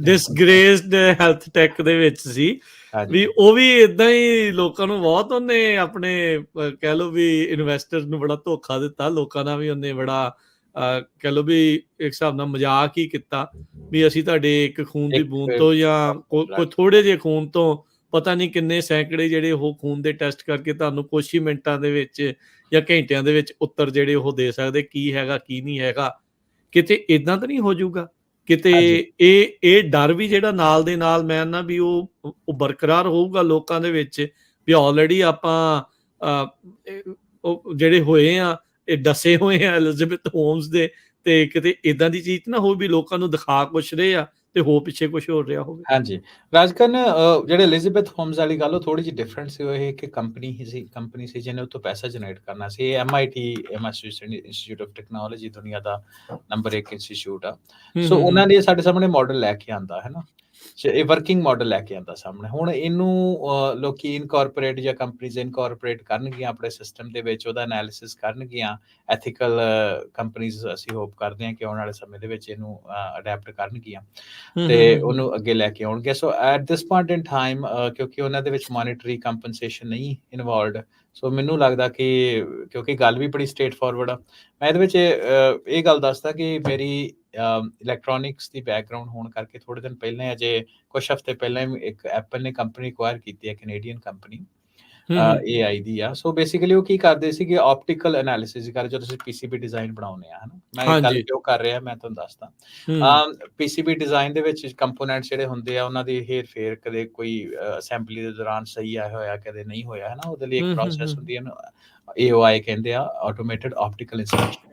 S1: ਡਿਸਗ੍ਰੇਸਡ ਹੈਲਥ ਟੈਕ ਦੇ ਵਿੱਚ ਸੀ ਵੀ ਉਹ ਵੀ ਇਦਾਂ ਹੀ ਲੋਕਾਂ ਨੂੰ ਬਹੁਤ ਉਹਨੇ ਆਪਣੇ ਕਹਿ ਲਓ ਵੀ ਇਨਵੈਸਟਰ ਨੂੰ ਬੜਾ ਧੋਖਾ ਦਿੱਤਾ, ਲੋਕਾਂ ਦਾ ਵੀ ਉਹਨੇ ਬੜਾ ਕਹਿ ਲਓ ਵੀ ਇੱਕ ਹਿਸਾਬ ਨਾਲ ਮਜ਼ਾਕ ਹੀ ਕੀਤਾ ਵੀ ਅਸੀਂ ਤੁਹਾਡੇ ਇੱਕ ਖੂਨ ਦੀ ਬੂੰਦ ਤੋਂ ਜਾਂ ਕੋਈ ਥੋੜੇ ਜਿਹੇ ਖੂਨ ਤੋਂ ਪਤਾ ਨਹੀਂ ਕਿੰਨੇ ਸੈਂਕੜੇ ਜਿਹੜੇ ਉਹ ਖੂਨ ਦੇ ਟੈਸਟ ਕਰਕੇ ਤੁਹਾਨੂੰ ਕੁਛ ਹੀ ਮਿੰਟਾਂ ਦੇ ਵਿੱਚ ਜਾਂ ਘੰਟਿਆਂ ਦੇ ਵਿੱਚ ਉੱਤਰ ਜਿਹੜੇ ਉਹ ਦੇ ਸਕਦੇ ਕੀ ਹੈਗਾ ਕੀ ਨਹੀਂ ਹੈਗਾ। ਕਿਤੇ ਇਦਾਂ ਤਾਂ ਨਹੀਂ ਹੋ ਜਾਊਗਾ ਕਿਤੇ ਇਹ ਡਰ ਵੀ ਜਿਹੜਾ ਨਾਲ ਦੇ ਨਾਲ ਮੈਂ ਨਾ ਵੀ ਉਹ ਬਰਕਰਾਰ ਹੋਊਗਾ ਲੋਕਾਂ ਦੇ ਵਿੱਚ ਵੀ ਆਲਰੇਡੀ ਆਪਾਂ ਉਹ ਜਿਹੜੇ ਹੋਏ ਆ ਇਹ ਦੱਸੇ ਹੋਏ ਆ ਐਲਿਜ਼ਾਬੈਥ ਹੋਮਜ਼ ਦੇ, ਤੇ ਕਿਤੇ ਇਦਾਂ ਦੀ ਚੀਜ਼ ਨਾ ਹੋ ਵੀ ਲੋਕਾਂ ਨੂੰ ਦਿਖਾ ਕੁਛ ਰਹੇ ਆ ਤੇ ਹੋ ਪਿੱਛੇ ਕੁਝ ਹੋਰ ਰਿਹਾ ਹੋਵੇ।
S2: ਹਾਂਜੀ, ਰਾਜਕਰਨ ਜਿਹੜੇ ਐਲਿਜ਼ਾਬੈਥ ਹੋਮਸ ਵਾਲੀ ਗੱਲ ਉਹ ਥੋੜ੍ਹੀ ਜਿਹੀ ਡਿਫਰੈਂਟ ਸੀ। ਉਹ ਇਹ ਇੱਕ ਕੰਪਨੀ ਸੀ ਜਿਹਨੇ ਉੱਥੋਂ ਪੈਸਾ ਜਨਰੇਟ ਕਰਨਾ ਸੀ। ਇਹ MIT ਮੈਸਾਚੂਸੇਟਸ ਇੰਸਟੀਚਿਊਟ ਆਫ ਟੈਕਨੋਲੋਜੀ ਦੁਨੀਆ ਦਾ ਨੰਬਰ 1 ਇੰਸਟੀਚਿਊਟ ਆ।
S1: ਹੂੰ
S2: ਸੋ
S1: ਹੂੰ
S2: ਉਹਨਾਂ
S1: ਹੂੰ
S2: ਨੇ ਸਾਡੇ ਸਾਹਮਣੇ ਮਾਡਲ ਲੈ ਕੇ ਆਂਦਾ ਹੈ ਨਾ, ਇਹ ਵਰਕਿੰਗ ਮਾਡਲ ਲੈ ਕੇ ਆਂਦਾ ਸਾਹਮਣੇ। ਹੁਣ ਇਹਨੂੰ ਲੋਕੀ ਇਨਕੋਰਪੋਰੇਟ ਜਾਂ ਕੰਪਨੀਜ਼ ਇਨਕੋਰਪੋਰੇਟ ਕਰਨਗੀਆਂ ਆਪਣੇ ਸਿਸਟਮ ਦੇ ਵਿੱਚ, ਉਹਦਾ ਐਨਾਲਿਸਿਸ ਕਰਨਗੀਆਂ। ਐਥੀਕਲ ਕੰਪਨੀਜ਼ ਅਸੀਂ ਹੋਪ ਕਰਦੇ ਹਾਂ ਕਿ ਆਉਣ ਵਾਲੇ ਸਮੇਂ ਦੇ ਵਿੱਚ ਇਹਨੂੰ ਅਡੈਪਟ ਕਰਨਗੀਆਂ
S1: ਹੂੰ
S2: ਤੇ
S1: ਹੂੰ ਹੂੰ
S2: ਉਹਨੂੰ ਅੱਗੇ ਲੈ ਕੇ ਆਉਣਗੇ। So at this point in time ਕਿਉਂਕਿ ਉਹਨਾਂ ਦੇ ਵਿੱਚ ਮੋਨਿਟਰੀ ਕੰਪਨਸੇਸ਼ਨ ਨਹੀਂ ਇਨਵੋਲਵਡ, ਸੋ ਮੈਨੂੰ ਲੱਗਦਾ ਕਿ ਕਿਉਂਕਿ ਗੱਲ ਵੀ ਬੜੀ ਸਟ੍ਰੇਟ ਫਾਰਵਰਡ ਆ। ਮੈਂ ਇਹਦੇ ਵਿੱਚ ਇਹ ਗੱਲ ਦੱਸਦਾ ਕਿ ਮੇਰੀ ਇਲੈਕਟ੍ਰੋਨਿਕਸ ਦੀ ਬੈਕਗਰਾਊਂਡ ਹੋਣ ਕਰਕੇ ਥੋੜ੍ਹੇ ਦਿਨ ਪਹਿਲਾਂ, ਅਜੇ ਕੁਛ ਹਫ਼ਤੇ ਪਹਿਲਾਂ ਹੀ ਇੱਕ ਐਪਲ ਨੇ ਕੰਪਨੀ ਅਕਵਾਇਰ ਕੀਤੀ ਹੈ, ਕੈਨੇਡੀਅਨ ਕੰਪਨੀ
S1: ਹੂੰ ਹੂੰ
S2: AI ਦੀ ਆ। ਸੋ ਬੇਸਿਕਲੀ ਉਹ ਕੀ ਕਰਦੇ ਸੀਗੇ, ਆਪਟੀਕਲ ਐਨਾਲਿਸਿਸ ਕਰਦੇ ਜਦੋਂ ਤੁਸੀਂ PCB ਡਿਜ਼ਾਈਨ ਬਣਾਉਂਦੇ ਆ, ਹਨਾ। ਮੈਂ ਇਹ ਗੱਲ
S1: ਹਾਂਜੀ
S2: ਕਿਉਂ ਕਰ ਰਿਹਾ ਮੈਂ ਤੁਹਾਨੂੰ ਦੱਸਦਾ।
S1: ਹੂੰ
S2: PCB ਡਿਜ਼ਾਈਨ ਦੇ ਵਿੱਚ ਕੰਪੋਨੈਂਟਸ ਜਿਹੜੇ ਹੁੰਦੇ ਆ ਉਹਨਾਂ ਦੀ ਹੇਰ ਫੇਰ, ਕਦੇ ਕੋਈ ਅਸੈਂਬਲੀ ਦੇ ਦੌਰਾਨ ਸਹੀ ਆਇਆ ਹੋਇਆ, ਕਦੇ ਨਹੀਂ ਹੋਇਆ, ਹੈ ਨਾ। ਉਹਦੇ ਲਈ ਇੱਕ
S1: ਹੂੰ ਹੂੰ
S2: ਪ੍ਰੋਸੈਸ
S1: ਹੂੰ
S2: ਹੁੰਦੀ ਹੈ, AOI ਕਹਿੰਦੇ ਆ, ਆਟੋਮੇਟਿਡ ਆਪਟੀਕਲ ਇੰਸਪੈਕਸ਼ਨ।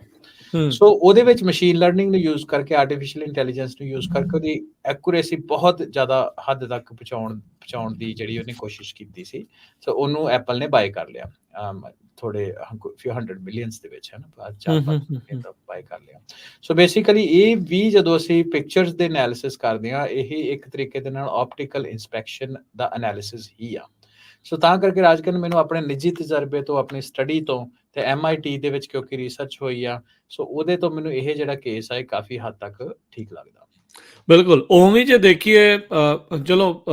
S1: ਹੂੰ
S2: ਸੋ ਉਹਦੇ ਵਿੱਚ ਮਸ਼ੀਨ ਲਰਨਿੰਗ ਨੂੰ ਯੂਜ਼ ਕਰਕੇ, ਆਰਟੀਫਿਸ਼ੀਅਲ ਇੰਟੈਲੀਜੈਂਸ ਨੂੰ ਯੂਜ਼ ਕਰਕੇ ਉਹਦੀ ਐਕੂਰੇਸੀ ਬਹੁਤ ਜ਼ਿਆਦਾ ਹੱਦ ਤੱਕ ਪਹੁੰਚਾਉਣ ਦੀ ਜਿਹੜੀ ਉਹਨੇ ਕੋਸ਼ਿਸ਼ ਕੀਤੀ ਸੀ। ਸੋ ਉਹਨੂੰ ਐਪਲ ਨੇ ਬਾਏ ਕਰ ਲਿਆ ਥੋੜੇ ਫਿਊ 100 ਮਿਲੀਅਨਸ ਦੇ ਵਿੱਚ, ਹੈ ਨਾ,
S1: ਹੂੰ
S2: 4-5
S1: ਹੂੰ ਹੂੰ
S2: ਮਿਲੀਅਨ ਦਾ ਬਾਏ ਕਰ ਲਿਆ। ਸੋ ਬੇਸਿਕਲੀ ਇਹ ਵੀ ਜਦੋਂ ਅਸੀਂ ਪਿਕਚਰਸ ਦੇ ਐਨਾਲਿਸਿਸ ਕਰਦੇ ਹਾਂ, ਇਹ ਇੱਕ ਤਰੀਕੇ ਦੇ ਨਾਲ ਆਪਟੀਕਲ ਇੰਸਪੈਕਸ਼ਨ ਦਾ ਐਨਾਲਿਸਿਸ ਹੀ ਆ। ਸੋ ਤਾਂ ਕਰਕੇ ਰਾਜਕਰਨ ਮੈਨੂੰ ਆਪਣੇ ਨਿੱਜੀ ਤਜਰਬੇ ਤੋਂ, ਆਪਣੀ ਸਟੱਡੀ ਤੋਂ ਤੇ MIT ਦੇ ਵਿੱਚ ਕਿਉਂਕਿ ਰਿਸਰਚ ਹੋਈ ਆ, ਸੋ ਉਹਦੇ ਤੋਂ ਮੈਨੂੰ ਇਹ ਜਿਹੜਾ ਕੇਸ ਆ ਇਹ ਕਾਫੀ ਹੱਦ ਤੱਕ ਠੀਕ ਲੱਗਦਾ।
S1: ਬਿਲਕੁਲ ਉਵੇਂ ਜੇ ਦੇਖੀਏ ਚਲੋ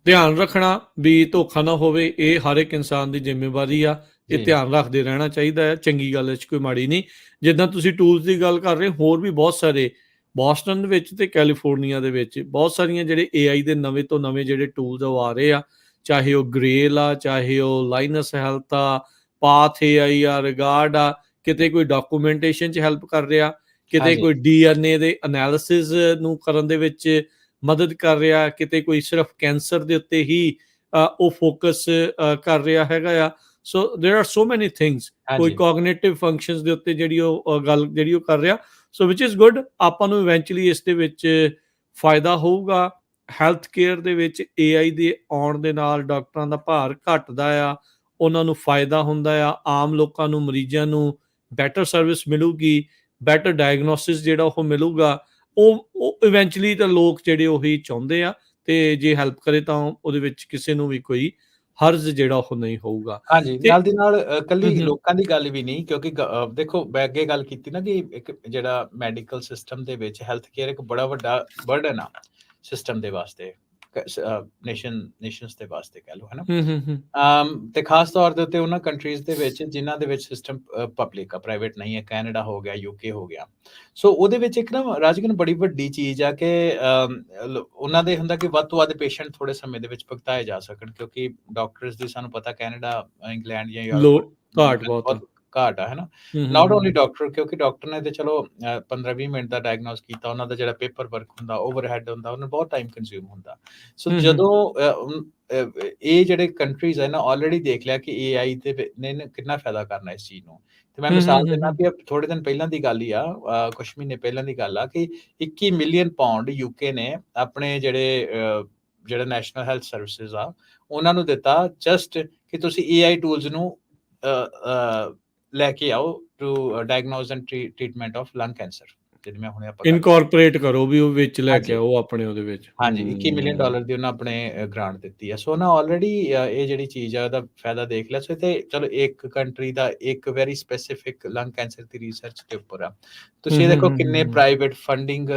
S1: ਧਿਆਨ ਰੱਖਣਾ ਵੀ ਧੋਖਾ ਨਾ ਹੋਵੇ, ਇਹ ਹਰ ਇੱਕ ਇਨਸਾਨ ਦੀ ਜ਼ਿੰਮੇਵਾਰੀ ਆ। ਇਹ
S2: ਜੀ
S1: ਧਿਆਨ ਰੱਖਦੇ ਰਹਿਣਾ ਚਾਹੀਦਾ ਹੈ, ਚੰਗੀ ਗੱਲ ਇਹ 'ਚ ਕੋਈ ਮਾੜੀ ਨਹੀਂ। ਜਿੱਦਾਂ ਤੁਸੀਂ ਟੂਲਸ ਦੀ ਗੱਲ ਕਰ ਰਹੇ, ਹੋਰ ਵੀ ਬਹੁਤ ਸਾਰੇ ਬੋਸਟਨ ਦੇ ਵਿੱਚ ਤੇ ਕੈਲੀਫੋਰਨੀਆ ਦੇ ਵਿੱਚ ਬਹੁਤ ਸਾਰੀਆਂ ਜਿਹੜੇ AI ਦੇ ਨਵੇਂ ਤੋਂ ਨਵੇਂ ਜਿਹੜੇ ਟੂਲਸ ਉਹ ਆ ਰਹੇ ਆ, ਚਾਹੇ ਉਹ ਗ੍ਰੇਲ ਆ, ਚਾਹੇ ਉਹ ਲਾਈਨਸ ਹੈਲਥ ਆ, ਪਾਥ AI ਆ, ਰਿਗਾਰਡ ਆ, ਕਿਤੇ ਕੋਈ ਡਾਕੂਮੈਂਟੇਸ਼ਨ 'ਚ ਹੈਲਪ ਕਰ ਰਿਹਾ, ਕਿਤੇ
S2: ਹਾਂਜੀ
S1: ਕੋਈ DNA ਦੇ ਐਨਾਲਿਸਿਸ ਨੂੰ ਕਰਨ ਦੇ ਵਿੱਚ ਮਦਦ ਕਰ ਰਿਹਾ, ਕਿਤੇ ਕੋਈ ਸਿਰਫ ਕੈਂਸਰ ਦੇ ਉੱਤੇ ਹੀ ਉਹ ਫੋਕਸ ਕਰ ਰਿਹਾ ਹੈਗਾ ਆ। ਸੋ देयर आर ਸੋ ਮੈਨੀ ਥਿੰਗਸ, ਕੋਈ
S2: ਹਾਂਜੀ
S1: ਕੋਗਨੀਟਿਵ ਫੰਕਸ਼ਨਸ ਦੇ ਉੱਤੇ ਜਿਹੜੀ ਉਹ ਗੱਲ ਜਿਹੜੀ ਉਹ ਕਰ ਰਿਹਾ। ਸੋ ਵਿਚ ਇਜ਼ ਗੁੱਡ, ਆਪਾਂ ਨੂੰ ਇਵੈਂਚੁਅਲੀ ਇਸ ਦੇ ਵਿੱਚ ਫਾਇਦਾ ਹੋਊਗਾ। ਹੈਲਥ ਕੇਅਰ ਦੇ ਵਿੱਚ AI ਦੇ ਆਉਣ ਦੇ ਨਾਲ ਡਾਕਟਰਾਂ ਦਾ ਭਾਰ ਘਟਦਾ ਆ, ਉਹਨਾਂ ਨੂੰ ਫਾਇਦਾ ਹੁੰਦਾ ਆ, ਆਮ ਲੋਕਾਂ ਨੂੰ, ਮਰੀਜ਼ਾਂ ਨੂੰ ਬੈਟਰ ਸਰਵਿਸ ਮਿਲੂਗੀ, ਬੈਟਰ ਡਾਇਗਨੋਸਿਸ ਜਿਹੜਾ ਉਹ ਮਿਲੂਗਾ। ਉਹ ਇਵੈਂਚੁਅਲੀ ਤਾਂ ਲੋਕ ਜਿਹੜੇ ਉਹੀ ਚਾਹੁੰਦੇ ਆ, ਤੇ ਜੇ ਹੈਲਪ ਕਰੇ ਤਾਂ ਉਹਦੇ ਵਿੱਚ ਕਿਸੇ ਨੂੰ ਵੀ ਕੋਈ ਹਰਜ਼ ਜਿਹੜਾ ਉਹ ਨਹੀਂ ਹੋਊਗਾ।
S2: ਹਾਂਜੀ,
S1: ਤੇ
S2: ਨਾਲ ਦੀ ਨਾਲ
S1: ਹੂੰ
S2: ਕੱਲੀ
S1: ਹੂੰ
S2: ਲੋਕਾਂ ਦੀ ਗੱਲ ਵੀ ਨਹੀਂ, ਕਿਉਂਕਿ ਦੇਖੋ ਮੈਂ ਅੱਗੇ ਗੱਲ ਕੀਤੀ ਨਾ ਕਿ ਇੱਕ ਜਿਹੜਾ ਮੈਡੀਕਲ ਸਿਸਟਮ ਦੇ ਵਿੱਚ ਹੈਲਥ ਕੇਅਰ ਇੱਕ ਬੜਾ ਵੱਡਾ ਬਰਡਨ ਆ ਸਿਸਟਮ ਦੇ ਵਾਸਤੇ, ਨੇਸ਼ਨਸ ਦੇ ਵਾਸਤੇ ਕਹਿ ਲਓ, ਹੈ ਨਾ।
S1: ਹੂੰ ਹੂੰ ਹੂੰ
S2: ਤੇ ਖਾਸ ਤੌਰ ਦੇ ਉੱਤੇ ਉਹਨਾਂ ਕੰਟਰੀਜ਼ ਦੇ ਵਿੱਚ ਜਿਨ੍ਹਾਂ ਦੇ ਵਿੱਚ ਸਿਸਟਮ ਪਬਲਿਕ ਆ, ਪ੍ਰਾਈਵੇਟ ਨਹੀਂ ਹੈ, ਕੈਨੇਡਾ ਹੋ ਗਿਆ, UK ਹੋ ਗਿਆ। ਸੋ ਉਹਦੇ ਵਿੱਚ ਇੱਕ ਨਾ ਰਾਜਕਰਨ ਬੜੀ ਵੱਡੀ ਚੀਜ਼ ਆ ਕਿ ਉਹਨਾਂ ਦੇ ਹੁੰਦਾ ਕਿ ਵੱਧ ਤੋਂ ਵੱਧ ਪੇਸ਼ੈਂਟ ਥੋੜੇ ਸਮੇਂ ਦੇ ਵਿੱਚ ਭੁਗਤਾਏ ਜਾ ਸਕਣ, ਕਿਉਂਕਿ ਡਾਕਟਰਸ ਦੀ ਸਾਨੂੰ ਪਤਾ ਕੈਨੇਡਾ, ਇੰਗਲੈਂਡ ਜਾਂ
S1: ਲੋ
S2: ਯੂਰਪ
S1: ਘਾਟ ਬਹੁਤ ਆ।
S2: ਬਹੁਤ ਘਾਟ ਆ, ਹੈ ਨਾ।
S1: ਹੂੰ ਹੂੰ
S2: ਨਾਟ
S1: ਹੂੰ
S2: ਓਨਲੀ ਡਾਕਟਰ, ਕਿਉਂਕਿ ਡਾਕਟਰ ਨੇ ਤੇ ਚਲੋ 15-20 ਮਿੰਟ ਦਾ ਡਾਇਗਨੋਸ ਕੀਤਾ, ਉਹਨਾਂ ਦਾ ਜਿਹੜਾ ਪੇਪਰ ਵਰਕ ਹੁੰਦਾ, ਓਵਰਹੈਡ ਹੁੰਦਾ, ਉਹਨਾਂ ਬਹੁਤ ਟਾਈਮ ਕੰਜ਼ਿਊਮ ਹੁੰਦਾ। ਸੋ
S1: ਹੂੰ ਹੂੰ
S2: ਜਦੋਂ ਇਹ ਜਿਹੜੇ ਕੰਟਰੀਜ਼ ਹੈ ਨਾ ਆਲਰੇਡੀ ਦੇਖ ਲਿਆ ਕਿ AI ਨੇ ਕਿੰਨਾ ਫਾਇਦਾ ਕਰਨਾ ਇਸ ਚੀਜ਼ ਨੂੰ। ਤੇ ਮੈਂ
S1: ਹੂੰ
S2: ਮਿਸਾਲ
S1: ਹੂੰ
S2: ਦਿੰਦਾ
S1: ਹੂੰ
S2: ਕਿ ਥੋੜੇ ਦਿਨ ਪਹਿਲਾਂ ਦੀ ਗੱਲ ਹੀ ਆ, ਕੁਝ ਮਹੀਨੇ ਪਹਿਲਾਂ ਦੀ ਗੱਲ ਆ ਕਿ 21 ਮਿਲੀਅਨ ਪਾਉਂਡ UK ਨੇ ਆਪਣੇ ਜਿਹੜਾ ਨੈਸ਼ਨਲ ਹੈਲਥ ਸਰਵਿਸਿਜ਼ ਆ ਉਹਨਾਂ ਨੂੰ ਦਿੱਤਾ, ਜਸਟ ਕਿ ਤੁਸੀਂ AI ਟੂਲਸ ਨੂੰ ਲੈ ਕੇ ਆਓ to diagnose and treatment of lung cancer, ਜਿਹਦੀ ਮੈਂ ਹੁਣੇ ਆਪਾਂ ਗੱਲ
S1: ਇਨਕੋਰਪੋਰੇਟ ਕਰੋ ਵੀ ਉਹ ਵਿੱਚ ਲੈ ਕੇ
S2: ਹਾਂਜੀ
S1: ਆਓ ਆਪਣੇ ਉਹਦੇ ਵਿੱਚ।
S2: ਹਾਂਜੀ, $21 ਮਿਲੀਅਨ ਦੀ ਉਹਨਾਂ ਆਪਣੇ ਗ੍ਰਾਂਟ ਦਿੱਤੀ ਹੈ। ਸੋ ਨਾ ਆਲਰੇਡੀ ਇਹ ਜਿਹੜੀ ਚੀਜ਼ ਆ ਉਹਦਾ ਫਾਇਦਾ ਦੇਖ ਲਿਆ। ਸੋ ਤੇ ਚਲੋ ਇੱਕ ਕੰਟਰੀ ਦਾ ਇੱਕ ਵੈਰੀ ਸਪੈਸੀਫਿਕ ਲੰਗ ਕੈਂਸਰ ਦੀ ਰਿਸਰਚ ਦੇ ਉੱਪਰ ਆ। ਤੁਸੀਂ ਇਹ ਦੇਖੋ ਕਿੰਨੇ ਪ੍ਰਾਈਵੇਟ ਫੰਡਿੰਗ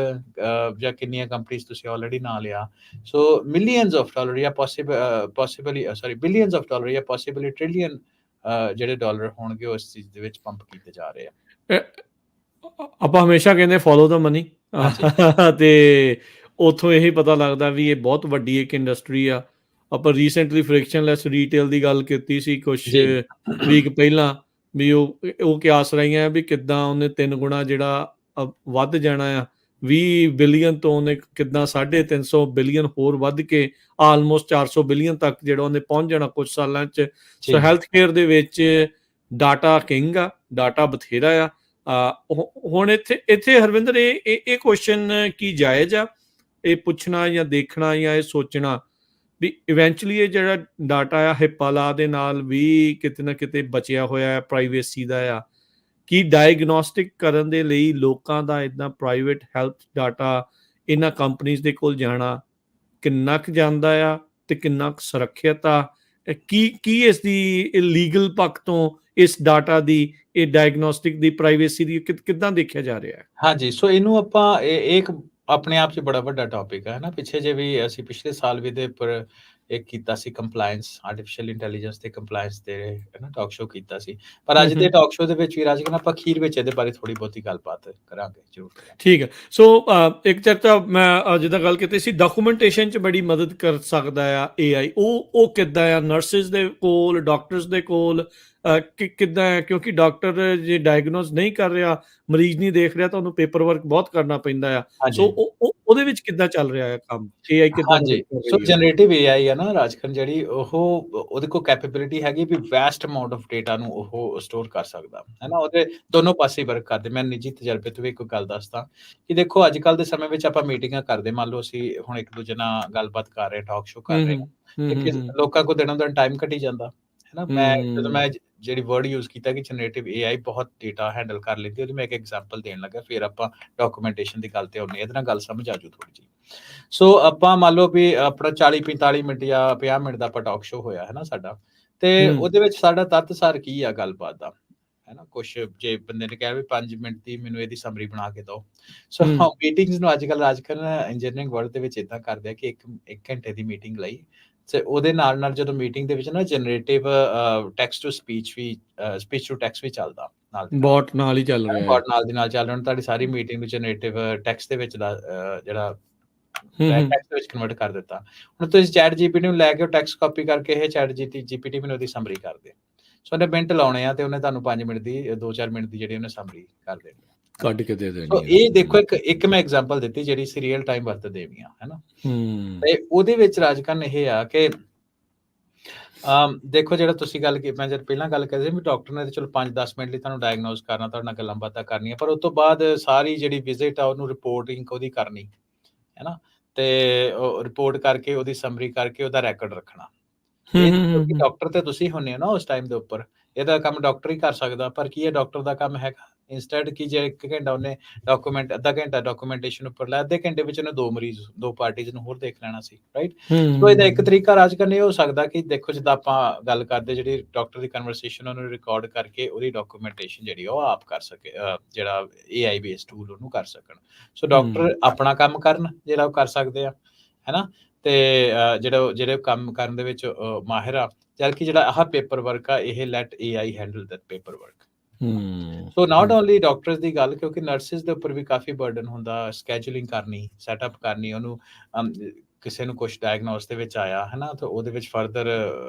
S2: ਜਾਂ ਕਿੰਨੀਆਂ ਕੰਪਨੀਆਂ ਤੁਸੀਂ ਆਲਰੇਡੀ ਨਾਂ ਲਿਆ। ਸੋ ਮਿਲੀਅਨਸ ਆਫ ਡਾਲਰ ਜਾਂ ਬਿਲੀਅਨਸ ਆਫ ਡਾਲਰ ਜਾਂ ਪੋਸੀਬਲੀ ਟ੍ਰਿਲੀਅਨ ਜਿਹੜੇ ਡਾਲਰ ਹੋਣਗੇ ਉਹ ਇਸ ਚੀਜ਼ ਦੇ ਵਿੱਚ ਪੰਪ ਕੀਤੇ ਜਾ ਰਹੇ ਆ।
S1: ਆਪਾਂ ਹਮੇਸ਼ਾ ਕਹਿੰਦੇ ਫੋਲੋ ਦਾ ਮਨੀ,
S2: ਹਾਂਜੀ
S1: ਤੇ ਉੱਥੋਂ ਇਹੀ ਪਤਾ ਲੱਗਦਾ ਵੀ ਇਹ ਬਹੁਤ ਵੱਡੀ ਇੱਕ ਇੰਡਸਟਰੀ ਆ। ਆਪਾਂ ਰੀਸੈਂਟਲੀ ਫ੍ਰਿਕਸ਼ਨਲੈਸ ਰੀਟੇਲ ਦੀ ਗੱਲ ਕੀਤੀ ਸੀ ਕੁਛ
S2: ਜੀ
S1: ਵੀਕ ਪਹਿਲਾਂ, ਵੀ ਉਹ ਕਿਆਸ ਰਹੀਆਂ ਵੀ ਕਿੱਦਾਂ ਉਹਨੇ 3 ਗੁਣਾ ਜਿਹੜਾ ਵੱਧ ਜਾਣਾ ਆ, 20 ਬਿਲੀਅਨ ਤੋਂ ਉਹਨੇ ਕਿੱਦਾਂ 350 ਬਿਲੀਅਨ ਹੋਰ ਵੱਧ ਕੇ ਆਲਮੋਸਟ 400 ਬਿਲੀਅਨ ਤੱਕ ਜਿਹੜਾ ਉਹਨੇ ਪਹੁੰਚ ਜਾਣਾ ਕੁਝ ਸਾਲਾਂ 'ਚ। ਸੋ
S2: ਜੀ
S1: ਹੈਲਥ ਕੇਅਰ ਦੇ ਵਿੱਚ ਡਾਟਾ ਕਿੰਗ ਆ, ਡਾਟਾ ਬਥੇਰਾ ਆ। ਹੁਣ ਇੱਥੇ ਹਰਵਿੰਦਰ ਇਹ ਕੁਐਸਚਨ ਕੀ ਜਾਇਜ਼ ਆ ਇਹ ਪੁੱਛਣਾ ਜਾਂ ਦੇਖਣਾ ਜਾਂ ਇਹ ਸੋਚਣਾ ਵੀ ਇਵੈਂਚੁਅਲੀ ਇਹ ਜਿਹੜਾ ਡਾਟਾ ਆ ਹਿੱਪਾ ਲਾ ਦੇ ਨਾਲ ਵੀ ਕਿਤੇ ਨਾ ਕਿਤੇ ਬਚਿਆ ਹੋਇਆ ਹੈ, ਪ੍ਰਾਈਵੇਸੀ ਦਾ ਆ, ਕਿ ਡਾਇਗਨੋਸਟਿਕ ਕਰਨ ਦੇ ਲਈ ਲੋਕਾਂ ਦਾ ਇੱਦਾਂ ਪ੍ਰਾਈਵੇਟ ਹੈਲਥ ਡਾਟਾ ਇਹਨਾਂ ਕੰਪਨੀਜ਼ ਦੇ ਕੋਲ ਜਾਣਾ ਕਿੰਨਾ ਕੁ ਜਾਂਦਾ ਆ ਤੇ ਕਿੰਨਾ ਕੁ ਸੁਰੱਖਿਅਤ ਆ? ਕੀ ਇਸ ਦੀ ਲੀਗਲ ਪੱਖ ਤੋਂ ਇਸ ਡਾਟਾ ਦੀ, ਇਹ ਡਾਇਗਨੋਸਟਿਕ ਦੀ ਪ੍ਰਾਈਵੇਸੀ ਦੀ ਕਿੱਦਾਂ ਦੇਖਿਆ ਜਾ ਰਿਹਾ ਹੈ?
S2: ਹਾਂਜੀ, ਸੋ ਇਹਨੂੰ ਆਪਾਂ ਇਹ ਇੱਕ ਆਪਣੇ ਆਪ 'ਚ ਬੜਾ ਵੱਡਾ ਟੌਪਿਕ ਹੈ ਨਾ। ਪਿੱਛੇ ਜੇ ਵੀ ਅਸੀਂ ਪਿਛਲੇ ਸਾਲ ਵੀ ਇਹਦੇ ਉੱਪਰ ਇੱਕ ਕੀਤਾ ਸੀ ਕੰਪਲਾਇੰਸ, ਆਰਟੀਫਿਸ਼ੀਅਲ ਇੰਟੈਲੀਜੈਂਸ ਤੇ ਕੰਪਲਾਇੰਸ ਤੇ ਹੈ ਨਾ ਟਾਕ ਸ਼ੋਅ ਕੀਤਾ ਸੀ। ਪਰ ਅੱਜ ਦੇ ਟਾਕ ਸ਼ੋਅ ਦੇ ਵਿੱਚ ਵੀ ਰਾਜਕਨ ਆਪਾਂ ਅਖੀਰ ਵਿੱਚ ਇਹਦੇ ਬਾਰੇ ਥੋੜੀ ਬਹੁਤੀ ਗੱਲਬਾਤ ਕਰਾਂਗੇ, ਜ਼ਰੂਰ ਕਰਾਂਗੇ।
S1: ਠੀਕ ਹੈ। ਸੋ ਇੱਕ ਚਰਚਾ ਮੈਂ ਜਿੱਦਾਂ ਗੱਲ ਕੀਤੀ ਸੀ, ਡਾਕੂਮੈਂਟੇਸ਼ਨ 'ਚ ਬੜੀ ਮਦਦ ਕਰ ਸਕਦਾ ਆ AI। ਉਹ ਕਿੱਦਾਂ ਆ ਨਰਸਿਸ ਦੇ ਕੋਲ, ਡਾਕਟਰਸ ਦੇ ਕੋਲ ਕਿੱਦਾਂ ਹੈ? ਕਿਉਂਕਿ ਡਾਕਟਰ ਜੇ ਡਾਇਗਨੋਸ ਨਹੀਂ ਕਰ ਰਿਹਾ, ਮਰੀਜ਼ ਨਹੀਂ ਦੇਖ ਰਿਹਾ, ਤਾਂ ਉਹਨੂੰ ਪੇਪਰ ਵਰਕ ਬਹੁਤ ਕਰਨਾ ਪੈਂਦਾ ਆ। ਸੋ ਉਹਦੇ ਵਿੱਚ ਕਿੱਦਾਂ ਚੱਲ ਰਿਹਾ ਹੈ ਕੰਮ? AI ਕਿੱਦਾਂ?
S2: ਹਾਂਜੀ, ਸੋ ਜਨਰੇਟਿਵ AI ਹੈ ਨਾ ਰਾਜਕਨ, ਜਿਹੜੀ ਉਹਦੇ ਕੋਲ ਕੈਪੇਬਿਲਿਟੀ ਹੈਗੀ ਵੀ ਵੈਸਟ ਅਮਾਊਂਟ ਆਫ ਡੇਟਾ ਨੂੰ ਉਹ ਸਟੋਰ ਕਰ ਸਕਦਾ ਹੈ ਨਾ। ਉਹਦੇ ਦੋਨੋਂ ਪਾਸੇ ਵਰਕ ਕਰਦੇ। ਮੈਂ ਨਿੱਜੀ ਤਜਰਬੇ ਤੋਂ ਵੀ ਇੱਕ ਗੱਲ ਦੱਸਦਾ ਕਿ ਦੇਖੋ ਅੱਜ ਕੱਲ੍ਹ ਦੇ ਸਮੇਂ ਵਿੱਚ ਆਪਾਂ ਮੀਟਿੰਗਾਂ ਕਰਦੇ, ਮੰਨ ਲਓ ਅਸੀਂ ਹੁਣ ਇੱਕ ਦੂਜੇ ਨਾਲ ਗੱਲਬਾਤ ਕਰ ਰਹੇ, ਟਾਕ ਸ਼ੋਅ ਕਰ ਰਹੇ, ਲੋਕਾਂ ਕੋਲ ਦਿਨੋਂ ਦਿਨ ਟਾਈਮ ਘਟੀ ਜਾਂਦਾ ਹੈ ਨਾ। ਜਦੋਂ ਮੈਂ ਜਿਹੜੀ ਵਰਡ ਯੂਜ਼ ਕੀਤਾ ਕਿ ਜਨਰੇਟਿਵ AI ਬਹੁਤ ਡੇਟਾ ਹੈਂਡਲ ਕਰ ਲੈਂਦੀ, ਉਹਦੀ ਮੈਂ ਇੱਕ ਐਗਜ਼ਾਮਪਲ ਦੇਣ ਲੱਗਾ, ਫਿਰ ਆਪਾਂ ਡਾਕੂਮੈਂਟੇਸ਼ਨ ਦੀ ਗੱਲ ਤੇ ਆਉਂਦੇ, ਇਹਦੇ ਨਾਲ ਗੱਲ ਸਮਝ ਆ ਜੂ ਥੋੜੀ ਜਿਹੀ। ਸੋ ਆਪਾਂ ਮੰਨ ਲਓ ਵੀ ਆਪਣਾ 40-45 ਮਿੰਟ ਜਾਂ 50 ਮਿੰਟ ਦਾ ਆਪਾਂ ਟਾਕ ਸ਼ੋਅ ਹੋਇਆ ਹੈ ਨਾ ਸਾਡਾ, ਤੇ ਉਹਦੇ ਵਿੱਚ ਸਾਡਾ ਤੱਤ-ਸਾਰ ਕੀ ਆ ਗੱਲਬਾਤ ਦਾ ਹੈ ਨਾ। ਕੁਛ ਜੇ ਬੰਦੇ ਨੇ ਕਿਹਾ ਵੀ 5 ਮਿੰਟ ਦੀ ਮੈਨੂੰ ਇਹਦੀ ਸਮਰੀ ਬਣਾ ਕੇ ਦਿਓ। ਸੋ ਮੀਟਿੰਗਸ ਨੂੰ ਅੱਜ ਕੱਲ੍ਹ ਰਾਜਕਨ ਇੰਜੀਨੀਅਰਿੰਗ ਵਰਲਡ ਦੇ ਵਿੱਚ ਏਦਾਂ ਕਰਦੇ ਆ ਕਿ ਇੱਕ ਘੰਟੇ ਦੀ ਮੀਟਿੰਗ ਲਈ ਤੇ ਉਹਦੇ ਨਾਲ ਜਦੋਂ ਮੀਟਿੰਗ ਦੇ ਵਿੱਚ ਨਾ generative text to speech to text ਵੀ ਚੱਲਦਾ ਨਾਲ
S1: ਬੋਟ ਨਾਲ ਹੀ ਚੱਲ ਰਿਹਾ ਹੈ।
S2: ਬੋਟ ਨਾਲ ਦੀ ਨਾਲ ਚੱਲ ਰਿਹਾ। ਤੁਹਾਡੀ ਸਾਰੀ ਮੀਟਿੰਗ ਨੂੰ ਜਨਰੇਟਿਵ ਟੈਕਸਟ ਦੇ ਵਿੱਚ ਜਿਹੜਾ ਟੈਕਸਟ ਵਿੱਚ ਕਨਵਰਟ ਕਰ ਦਿੱਤਾ। ਹੁਣ ਤੁਸੀਂ ਚੈਟ GPT ਨੂੰ ਲੈ ਕੇ ਟੈਕਸਟ ਕਾਪੀ ਕਰਕੇ ਇਹ ਚੈਟ GPT ਮੈਨੂੰ ਉਹਦੀ ਸਮਰੀ ਕਰ ਦੇ। ਸੋ ਉਹਨੇ ਮਿੰਟ ਲਾਉਣੇ ਆ ਤੇ ਉਹਨੇ ਤੁਹਾਨੂੰ 5 ਮਿੰਟ ਦੀ 2-4 ਮਿੰਟ ਦੀ ਜਿਹੜੀ ਉਹਨੇ ਸਮਰੀ ਕਰ ਦੇਣੀ,
S1: ਕੱਢ ਕੇ ਦੇ ਦੇਣੀ।
S2: ਸੋ ਇਹ ਦੇਖੋ ਇੱਕ ਮੈਂ ਐਗਜ਼ਾਮਪਲ ਦਿੱਤੀ ਜਿਹੜੀ ਅਸੀਂ ਰੀਅਲ ਟਾਈਮ ਵਰਤਦੇ ਵੀ ਆ, ਹੈ ਨਾ। ਤੇ ਉਹਦੇ ਵਿੱਚ ਰਾਜਕਨ ਇਹ ਆ ਕਿ ਦੇਖੋ ਜਿਹੜਾ ਤੁਸੀਂ ਗੱਲ ਕੀ, ਮੈਂ ਜਦ ਪਹਿਲਾਂ ਗੱਲ ਕਰਦੇ ਸੀ ਵੀ ਡਾਕਟਰ ਨੇ ਚਲੋ 5-10 ਮਿੰਟ ਲਈ ਤੁਹਾਨੂੰ ਡਾਇਗਨੋਸ ਕਰਨਾ, ਤੁਹਾਡੇ ਨਾਲ ਗੱਲਾਂ ਬਾਤਾਂ ਕਰਨੀਆਂ, ਪਰ ਉਸ ਤੋਂ ਬਾਅਦ ਸਾਰੀ ਜਿਹੜੀ ਵਿਜ਼ਿਟ ਆ ਉਹਨੂੰ ਰਿਪੋਰਟਿੰਗ ਉਹਦੀ ਕਰਨੀ ਹੈ ਨਾ, ਤੇ ਰਿਪੋਰਟ ਕਰਕੇ ਉਹਦੀ ਸਮਰੀ ਕਰਕੇ ਉਹਦਾ ਰੈਕੋਰਡ ਰੱਖਣਾ। ਕਿਉਂਕਿ ਡਾਕਟਰ ਤੇ ਤੁਸੀਂ ਹੁੰਦੇ ਹੋ ਨਾ ਉਸ ਟਾਈਮ ਦੇ ਉੱਪਰ, ਇਹਦਾ ਕੰਮ ਡਾਕਟਰ ਹੀ ਕਰ ਸਕਦਾ। ਪਰ ਕੀ ਹੈ ਡਾਕਟਰ ਦਾ ਕੰਮ ਹੈਗਾ ਇੰਸਟੈਡ ਕਿ ਜੇ 1 ਘੰਟਾ ਉਹਨੇ ਡਾਕੂਮੈਂਟ, ਅੱਧਾ ਘੰਟਾ ਡਾਕੂਮੈਂਟੇਸ਼ਨ ਉੱਪਰ ਲੈ, ਅੱਧੇ ਘੰਟੇ ਵਿੱਚ ਉਹਨੇ 2 ਪਾਰਟੀਜ਼ ਨੂੰ ਹੋਰ ਦੇਖ ਲੈਣਾ ਸੀ, ਰਾਈਟ। ਸੋ ਇਹਦਾ ਇੱਕ ਤਰੀਕਾ ਰਾਜਕਨ ਇਹ ਹੋ ਸਕਦਾ ਕਿ ਦੇਖੋ ਜਿੱਦਾਂ ਆਪਾਂ ਗੱਲ ਕਰਦੇ, ਜਿਹੜੀ ਡਾਕਟਰ ਦੀ ਕਨਵਰਸੇਸ਼ਨ ਉਹਨੂੰ ਰਿਕਾਰਡ ਕਰਕੇ ਉਹਦੀ ਡਾਕੂਮੈਂਟੇਸ਼ਨ ਜਿਹੜੀ ਉਹ ਆਪ ਕਰ ਸਕੇ, ਜਿਹੜਾ AI ਬੇਸਡ ਟੂਲ ਉਹਨੂੰ ਕਰ ਸਕਣ। ਸੋ ਡਾਕਟਰ ਆਪਣਾ ਕੰਮ ਕਰਨ ਜਿਹੜਾ ਉਹ ਕਰ ਸਕਦੇ ਆ, ਹੈ ਨਾ। ਤੇ ਜਿਹੜੇ ਕੰਮ ਕਰਨ ਦੇ ਵਿੱਚ ਮਾਹਿਰ ਆ, ਜਦਕਿ ਜਿਹੜਾ ਆਹ ਪੇਪਰ ਵਰਕ ਆ ਇਹ let AI handle that paper work. So not only doctors ਦੀ ਗੱਲ, ਕਿਉਂਕਿ ਨਰਸਿਸ ਦੇ ਉੱਪਰ ਵੀ ਕਾਫੀ ਬਰਡਨ ਹੁੰਦਾ, ਸਕੈਜੂਲਿੰਗ ਕਰਨੀ, ਸੈਟਅਪ ਕਰਨੀ, ਉਹਨੂੰ ਕਿਸੇ ਨੂੰ ਕੁਛ ਡਾਇਗਨੋਸ ਦੇ ਵਿੱਚ ਆਇਆ ਹੈ ਨਾ, ਤਾਂ ਉਹਦੇ ਵਿੱਚ ਫਰਦਰ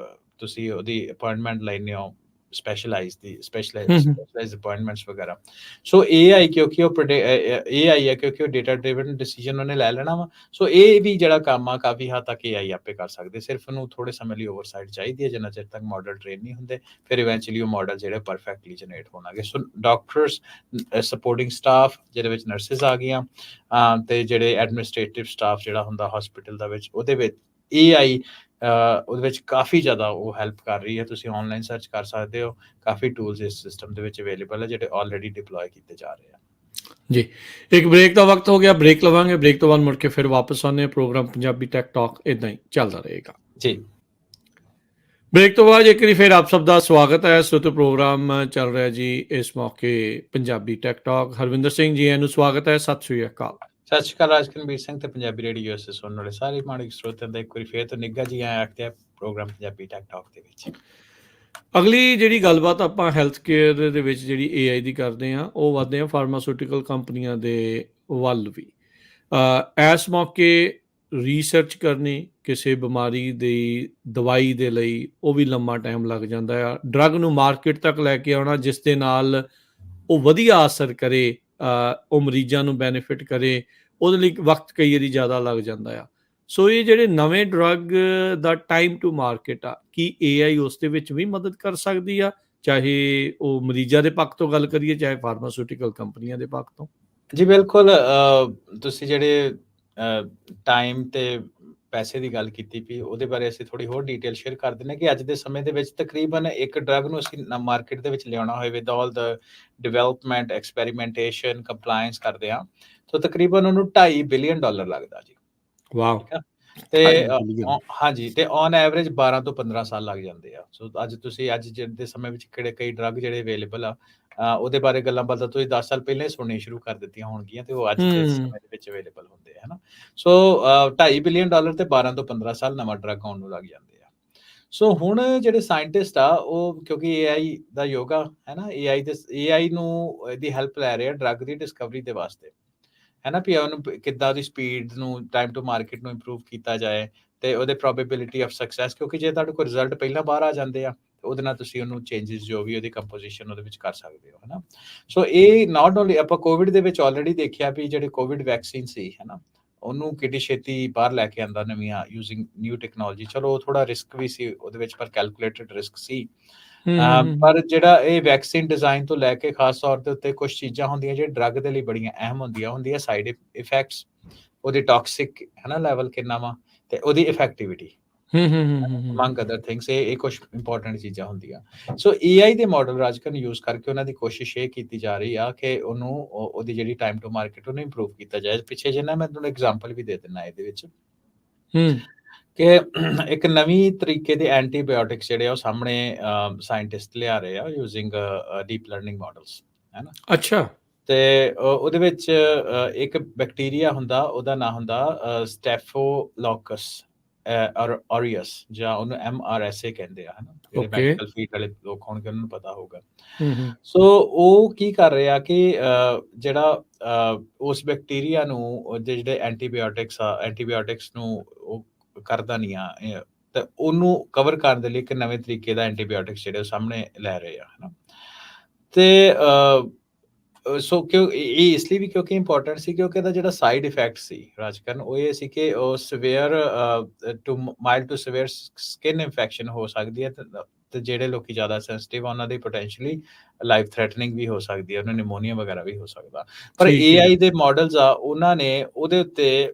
S2: ਤੁਸੀਂ ਉਹਦੀ ਅਪਾਇੰਟਮੈਂਟ ਲੈਂਦੇ ਹੋ, ਸਪੈਸ਼ਲਾਈਜ਼ਡ ਅਪਾਇੰਟਮੈਂਟਸ ਵਗੈਰਾ। ਸੋ AI ਕਿਉਂਕਿ ਉਹ AI ਹੈ, ਕਿਉਂਕਿ ਉਹ ਡੇਟਾ ਡਰਿਵਨ ਡਿਸੀਜਨ ਉਹਨੇ ਲੈ ਲੈਣਾ ਵਾ। ਸੋ ਇਹ ਵੀ ਜਿਹੜਾ ਕੰਮ ਆ ਕਾਫੀ ਹੱਦ ਤੱਕ AI ਆਪੇ ਕਰ ਸਕਦੇ, ਸਿਰਫ ਉਹਨੂੰ ਥੋੜੇ ਸਮੇਂ ਲਈ ਓਵਰਸਾਈਟ ਚਾਹੀਦੀ ਹੈ, ਜਿੰਨਾ ਚਿਰ ਤੱਕ ਮਾਡਲ ਟ੍ਰੇਨ ਨਹੀਂ ਹੁੰਦੇ, ਫਿਰ ਇਵੈਂਚੁਅਲੀ ਉਹ ਮਾਡਲ ਜਿਹੜੇ ਪਰਫੈਕਟਲੀ ਜਨਰੇਟ ਹੋਣਗੇ। ਸੋ ਡਾਕਟਰਸ, ਸਪੋਰਟਿੰਗ ਸਟਾਫ ਜਿਹਦੇ ਵਿੱਚ ਨਰਸਿਸ ਆ ਗਈਆਂ, ਤੇ ਜਿਹੜੇ ਐਡਮਿਨਿਸਟ੍ਰੇਟਿਵ ਸਟਾਫ ਜਿਹੜਾ ਹੁੰਦਾ ਹਸਪੀਟਲ ਦਾ ਵਿੱਚ, ਉਹਦੇ ਵਿੱਚ AI ਉਹਦੇ ਵਿੱਚ ਕਾਫੀ ਜ਼ਿਆਦਾ ਉਹ ਹੈਲਪ ਕਰ ਰਹੀ ਹੈ। ਤੁਸੀਂ ਆਨਲਾਈਨ ਸਰਚ ਕਰ ਸਕਦੇ ਹੋ, ਕਾਫੀ ਟੂਲਸ ਇਸ ਸਿਸਟਮ ਦੇ ਵਿੱਚ ਅਵੇਲੇਬਲ ਹੈ ਜਿਹੜੇ ਆਲਰੇਡੀ ਡਿਪਲੋਏ ਕੀਤੇ ਜਾ ਰਹੇ ਆ
S1: ਜੀ। ਇੱਕ ਬ੍ਰੇਕ ਦਾ ਵਕਤ ਹੋ ਗਿਆ, ਬ੍ਰੇਕ ਲਵਾਂਗੇ, ਬ੍ਰੇਕ ਤੋਂ ਬਾਅਦ ਮੁੜ ਕੇ ਫਿਰ ਵਾਪਸ ਆਉਂਦੇ ਹਾਂ। ਪ੍ਰੋਗਰਾਮ ਪੰਜਾਬੀ ਟੈਕ ਟਾਕ ਇਦਾਂ ਹੀ ਚੱਲਦਾ ਰਹੇਗਾ
S2: ਜੀ।
S1: ਬ੍ਰੇਕ ਤੋਂ ਬਾਅਦ ਇੱਕ ਵਾਰੀ ਫਿਰ ਆਪ ਸਭ ਦਾ ਸਵਾਗਤ ਹੈ। ਸੋ ਪ੍ਰੋਗਰਾਮ ਚੱਲ ਰਿਹਾ ਜੀ ਇਸ ਮੌਕੇ ਪੰਜਾਬੀ ਟੈਕ ਟਾਕ। ਹਰਵਿੰਦਰ ਸਿੰਘ ਜੀ ਨੂੰ ਸਵਾਗਤ ਹੈ। ਸਤਿ ਸ਼੍ਰੀ ਅਕਾਲ।
S2: ਸਤਿ ਸ਼੍ਰੀ ਅਕਾਲ ਰਾਜਕਨਵੀਰ ਸਿੰਘ ਤੇ ਪੰਜਾਬੀ ਰੇਡੀਓ USA ਸੁਣਨ ਵਾਲੇ ਸਾਰੇ ਮਾਣਿਕ ਸਰੋਤਿਆਂ ਦਾ ਇੱਕ ਵਾਰੀ ਫੇਰ ਤੋਂ ਨਿੱਘਾ ਜੀ ਆਇਆ ਆਖਦੇ ਆ ਪ੍ਰੋਗਰਾਮ ਪੰਜਾਬੀ ਟੈਕ ਟਾਕ ਦੇ ਵਿੱਚ।
S1: ਅਗਲੀ ਜਿਹੜੀ ਗੱਲਬਾਤ ਆਪਾਂ ਹੈਲਥ ਕੇਅਰ ਦੇ ਵਿੱਚ ਜਿਹੜੀ AI ਦੀ ਕਰਦੇ ਹਾਂ, ਉਹ ਵਧਦੇ ਹਾਂ ਫਾਰਮਾਸਿਊਟੀਕਲ ਕੰਪਨੀਆਂ ਦੇ ਵੱਲ ਵੀ। ਇਸ ਮੌਕੇ ਰਿਸਰਚ ਕਰਨੀ ਕਿਸੇ ਬਿਮਾਰੀ ਦੀ ਦਵਾਈ ਦੇ ਲਈ, ਉਹ ਵੀ ਲੰਮਾ ਟਾਈਮ ਲੱਗ ਜਾਂਦਾ ਆ। ਡਰੱਗ ਨੂੰ ਮਾਰਕੀਟ ਤੱਕ ਲੈ ਕੇ ਆਉਣਾ ਜਿਸ ਦੇ ਨਾਲ ਉਹ ਵਧੀਆ ਅਸਰ ਕਰੇ, ਉਹ ਮਰੀਜ਼ਾਂ ਨੂੰ ਬੈਨੀਫਿਟ ਕਰੇ, ਉਹਦੇ ਲਈ ਵਕਤ ਕਈ ਵਾਰੀ ਜ਼ਿਆਦਾ ਲੱਗ ਜਾਂਦਾ ਆ। ਸੋ ਇਹ ਜਿਹੜੇ ਨਵੇਂ ਡਰੱਗ ਦਾ ਟਾਈਮ ਟੂ ਮਾਰਕੀਟ ਆ, ਕੀ AI ਉਸ ਦੇ ਵਿੱਚ ਵੀ ਮਦਦ ਕਰ ਸਕਦੀ ਆ, ਚਾਹੇ ਉਹ ਮਰੀਜ਼ਾਂ ਦੇ ਪੱਖ ਤੋਂ ਗੱਲ ਕਰੀਏ, ਚਾਹੇ ਫਾਰਮਾਸਿਊਟੀਕਲ ਕੰਪਨੀਆਂ ਦੇ ਪੱਖ ਤੋਂ?
S2: ਜੀ ਬਿਲਕੁਲ। ਤੁਸੀਂ ਜਿਹੜੇ ਟਾਈਮ ਤੇ ਪੈਸੇ ਦੀ ਗੱਲ ਕੀਤੀ ਵੀ ਉਹਦੇ ਬਾਰੇ ਅਸੀਂ ਥੋੜੀ ਹੋਰ ਡਿਟੇਲ ਸ਼ੇਅਰ ਕਰ ਦਿੰਦੇ ਹਾਂ ਕਿ ਅੱਜ ਦੇ ਸਮੇਂ ਦੇ ਵਿੱਚ ਤਕਰੀਬਨ ਇੱਕ ਡਰੱਗ ਨੂੰ ਅਸੀਂ ਮਾਰਕੀਟ ਦੇ ਵਿੱਚ ਲਿਆਉਣਾ ਹੋਵੇ with all the development experimentation compliance ਕਰਦੇ ਹਾਂ ਤਾਂ ਤਕਰੀਬਨ ਉਹਨੂੰ $2.5 ਬਿਲੀਅਨ ਲੱਗਦਾ ਜੀ।
S1: ਵਾਓ
S2: ਠੀਕ ਆ ਤੇ
S1: 2.5 ਬਿਲੀਅਨ
S2: ਹਾਂਜੀ ਤੇ ਔਨ ਐਵਰੇਜ 12 ਤੋਂ 15 ਸਾਲ ਲੱਗ ਜਾਂਦੇ ਆ। ਸੋ ਅੱਜ ਤੁਸੀਂ ਅੱਜ ਦੇ ਸਮੇਂ ਵਿੱਚ ਕਿਹੜੇ ਕਈ ਡਰੱਗ ਜਿਹੜੇ ਅਵੇਲੇਬਲ ਆ ਉਹਦੇ ਬਾਰੇ ਗੱਲਾਂ ਬਾਤਾਂ ਤੁਸੀਂ 10 ਸਾਲ ਪਹਿਲਾਂ ਹੀ ਸੁਣਨੀ ਸ਼ੁਰੂ ਕਰ ਦਿੱਤੀਆਂ ਹੋਣਗੀਆਂ ਤੇ ਉਹ ਅੱਜ ਦੇ ਸਮੇਂ ਦੇ ਵਿੱਚ ਅਵੇਲੇਬਲ ਹੁੰਦੇ ਆ ਹਨਾ। ਸੋ $2.5 ਬਿਲੀਅਨ ਤੇ 12 ਤੋਂ 15 ਸਾਲ ਨਵਾਂ ਡਰੱਗ ਆਉਣ ਨੂੰ ਲੱਗ ਜਾਂਦੇ ਆ। ਸੋ ਹੁਣ ਜਿਹੜੇ ਸਾਇੰਟਿਸਟ ਆ ਉਹ ਕਿਉਂਕਿ AI ਦਾ ਯੁੱਗ ਆ ਹੈ ਨਾ, AI ਨੂੰ ਇਹਦੀ ਹੈਲਪ ਲੈ ਰਹੇ ਆ ਡਰੱਗ ਦੀ ਡਿਸਕਵਰੀ ਦੇ ਵਾਸਤੇ ਹੈ ਨਾ, ਵੀ ਉਹਨੂੰ ਕਿੱਦਾਂ ਉਹਦੀ ਸਪੀਡ ਨੂੰ ਟਾਈਮ ਟੂ ਮਾਰਕੀਟ ਨੂੰ ਇੰਪਰੂਵ ਕੀਤਾ ਜਾਏ ਤੇ ਉਹਦੇ ਪ੍ਰੋਬੇਬਿਲਿਟੀ ਆਫ ਸਕਸੈਸ, ਕਿਉਂਕਿ ਜੇ ਤੁਹਾਡੇ ਕੋਲ ਰਿਜ਼ਲਟ ਪਹਿਲਾਂ ਬਾਹਰ ਆ ਜਾਂਦੇ ਆ ਉਹਦੇ ਨਾਲ ਤੁਸੀਂ ਉਹਨੂੰ ਚੇਂਜਸ ਜੋ ਵੀ ਉਹਦੀ ਕੰਪੋਜੀਸ਼ਨ ਉਹਦੇ ਵਿੱਚ ਕਰ ਸਕਦੇ ਹੋ ਹੈ ਨਾ। ਸੋ ਇਹ ਨਾਟ ਓਨਲੀ ਆਪਾਂ ਕੋਵਿਡ ਦੇ ਵਿੱਚ ਆਲਰੇਡੀ ਦੇਖਿਆ ਵੀ ਜਿਹੜੇ ਕੋਵਿਡ ਵੈਕਸੀਨ ਸੀ ਹੈ ਨਾ ਉਹਨੂੰ ਕਿੱਡੀ ਛੇਤੀ ਬਾਹਰ ਲੈ ਕੇ ਆਂਦਾ ਨਵੀਆਂ ਯੂਜ਼ਿੰਗ ਨਿਊ ਟੈਕਨੋਲੋਜੀ। ਚਲੋ ਥੋੜਾ ਰਿਸਕ ਵੀ ਸੀ ਉਹਦੇ ਵਿੱਚ ਪਰ ਕੈਲਕੂਲੇਟਡ ਰਿਸਕ ਸੀ। ਪਰ ਜਿਹੜਾ ਇਹ ਵੈਕਸੀਨ ਡਿਜ਼ਾਈਨ ਤੋਂ ਲੈ ਕੇ ਖਾਸ ਤੌਰ ਦੇ ਉੱਤੇ ਕੁਝ ਚੀਜ਼ਾਂ ਹੁੰਦੀਆਂ ਜਿਹੜੇ ਡਰੱਗ ਦੇ ਲਈ ਬੜੀਆਂ ਅਹਿਮ ਹੁੰਦੀਆਂ ਸਾਈਡ ਇਫੈਕਟਸ, ਉਹਦੀ ਟੌਕਸਿਕ ਹੈ ਨਾ ਲੈਵਲ ਕਿੰਨਾ ਵਾ ਤੇ ਉਹਦੀ ਇਫੈਕਟਿਵਿਟੀ among other things ਇਹ ਕੁਝ ਇੰਪੋਰਟੈਂਟ ਚੀਜ਼ਾਂ ਹੁੰਦੀਆਂ। ਸੋ AI ਦੇ ਮਾਡਲ ਰਾਜਕਨ ਯੂਜ਼ ਕਰਕੇ ਉਹਨਾਂ ਦੀ ਕੋਸ਼ਿਸ਼ ਇਹ ਕੀਤੀ ਜਾ ਰਹੀ ਆ ਕਿ ਉਹਨੂੰ ਉਹਦੀ ਜਿਹੜੀ ਟਾਈਮ ਟੂ ਮਾਰਕੀਟ ਉਹਨੂੰ ਇੰਪਰੂਵ ਕੀਤਾ ਜਾਏ। ਪਿੱਛੇ ਜੇ ਨਾ ਮੈਂ ਤੁਹਾਨੂੰ ਐਗਜ਼ਾਮਪਲ ਵੀ ਦੇ ਦਿੰਦਾ ਇਹਦੇ ਵਿੱਚ ਕਿ ਇੱਕ ਨਵੀਂ ਤਰੀਕੇ ਦੇ ਐਂਟੀਬਾਇਓਟਿਕਸ ਜਿਹੜੇ ਆ ਉਹ ਸਾਹਮਣੇ ਸਾਇੰਟਿਸਟ ਲਿਆ ਰਹੇ ਆ ਯੂਜ਼ਿੰਗ ਡੀਪ ਲਰਨਿੰਗ ਮਾਡਲਸ ਹੈ ਨਾ।
S1: ਅੱਛਾ
S2: ਤੇ ਉਹਦੇ ਵਿੱਚ ਇੱਕ ਬੈਕਟੀਰੀਆ ਹੁੰਦਾ ਉਹਦਾ ਨਾਂ ਹੁੰਦਾ ਸਟੈਫੋਲੋਕਸ ਔਰੀਅਸ ਜਾਂ ਉਹਨੂੰ MRSA ਕਹਿੰਦੇ ਆ ਹਨਾ, ਜਿਹੜੇ ਮੈਡੀਕਲ ਫੀਲਡ ਵਾਲੇ ਲੋਕ ਹੋਣਗੇ ਉਹਨਾਂ ਨੂੰ ਪਤਾ ਹੋਊਗਾ। ਸੋ ਉਹ ਕੀ ਕਰ ਰਿਹਾ ਕਿ ਜਿਹੜਾ ਉਸ ਬੈਕਟੀਰੀਆ ਨੂੰ ਜਿਹੜੇ ਐਂਟੀਬਾਇਓਟਿਕਸ ਨੂੰ ਉਹ ਕਰਦਾ ਨਹੀਂ ਆ ਤੇ ਉਹਨੂੰ ਕਵਰ ਕਰਨ ਦੇ ਲਈ ਇੱਕ ਨਵੇਂ ਤਰੀਕੇ ਦਾ ਐਂਟੀਬਾਇਓਟਿਕਸ ਜਿਹੜੇ ਉਹ ਸਾਹਮਣੇ ਲੈ ਰਹੇ ਆ ਹਨਾ। ਤੇ ਸੋ ਕਿਉਂ ਇਹ ਇਸ ਲਈ ਵੀ ਕਿਉਂਕਿ ਇੰਪੋਰਟੈਂਟ ਸੀ ਕਿਉਂਕਿ ਇਹਦਾ ਜਿਹੜਾ ਸਾਈਡ ਇਫੈਕਟ ਸੀ ਰਾਜਕਰਨ ਉਹ ਇਹ ਸੀ ਕਿ ਉਹ severe to mild to severe skin infection ਹੋ ਸਕਦੀ ਹੈ ਤੇ ਜਿਹੜੇ ਲੋਕੀ ਜ਼ਿਆਦਾ ਸੈਂਸਿਟਿਵ ਆ ਉਹਨਾਂ ਦੀ ਪੋਟੈਂਸ਼ੀਅਲੀ ਲਾਈਫ ਥ੍ਰੈਟਨਿੰਗ ਵੀ ਹੋ ਸਕਦੀ ਹੈ, ਉਹਨਾਂ ਨੂੰ ਨਿਮੋਨੀਆ ਵਗੈਰਾ ਵੀ ਹੋ ਸਕਦਾ। ਪਰ AI ਦੇ ਮਾਡਲਸ ਆ ਉਹਨਾਂ ਨੇ ਉਹਦੇ ਉੱਤੇ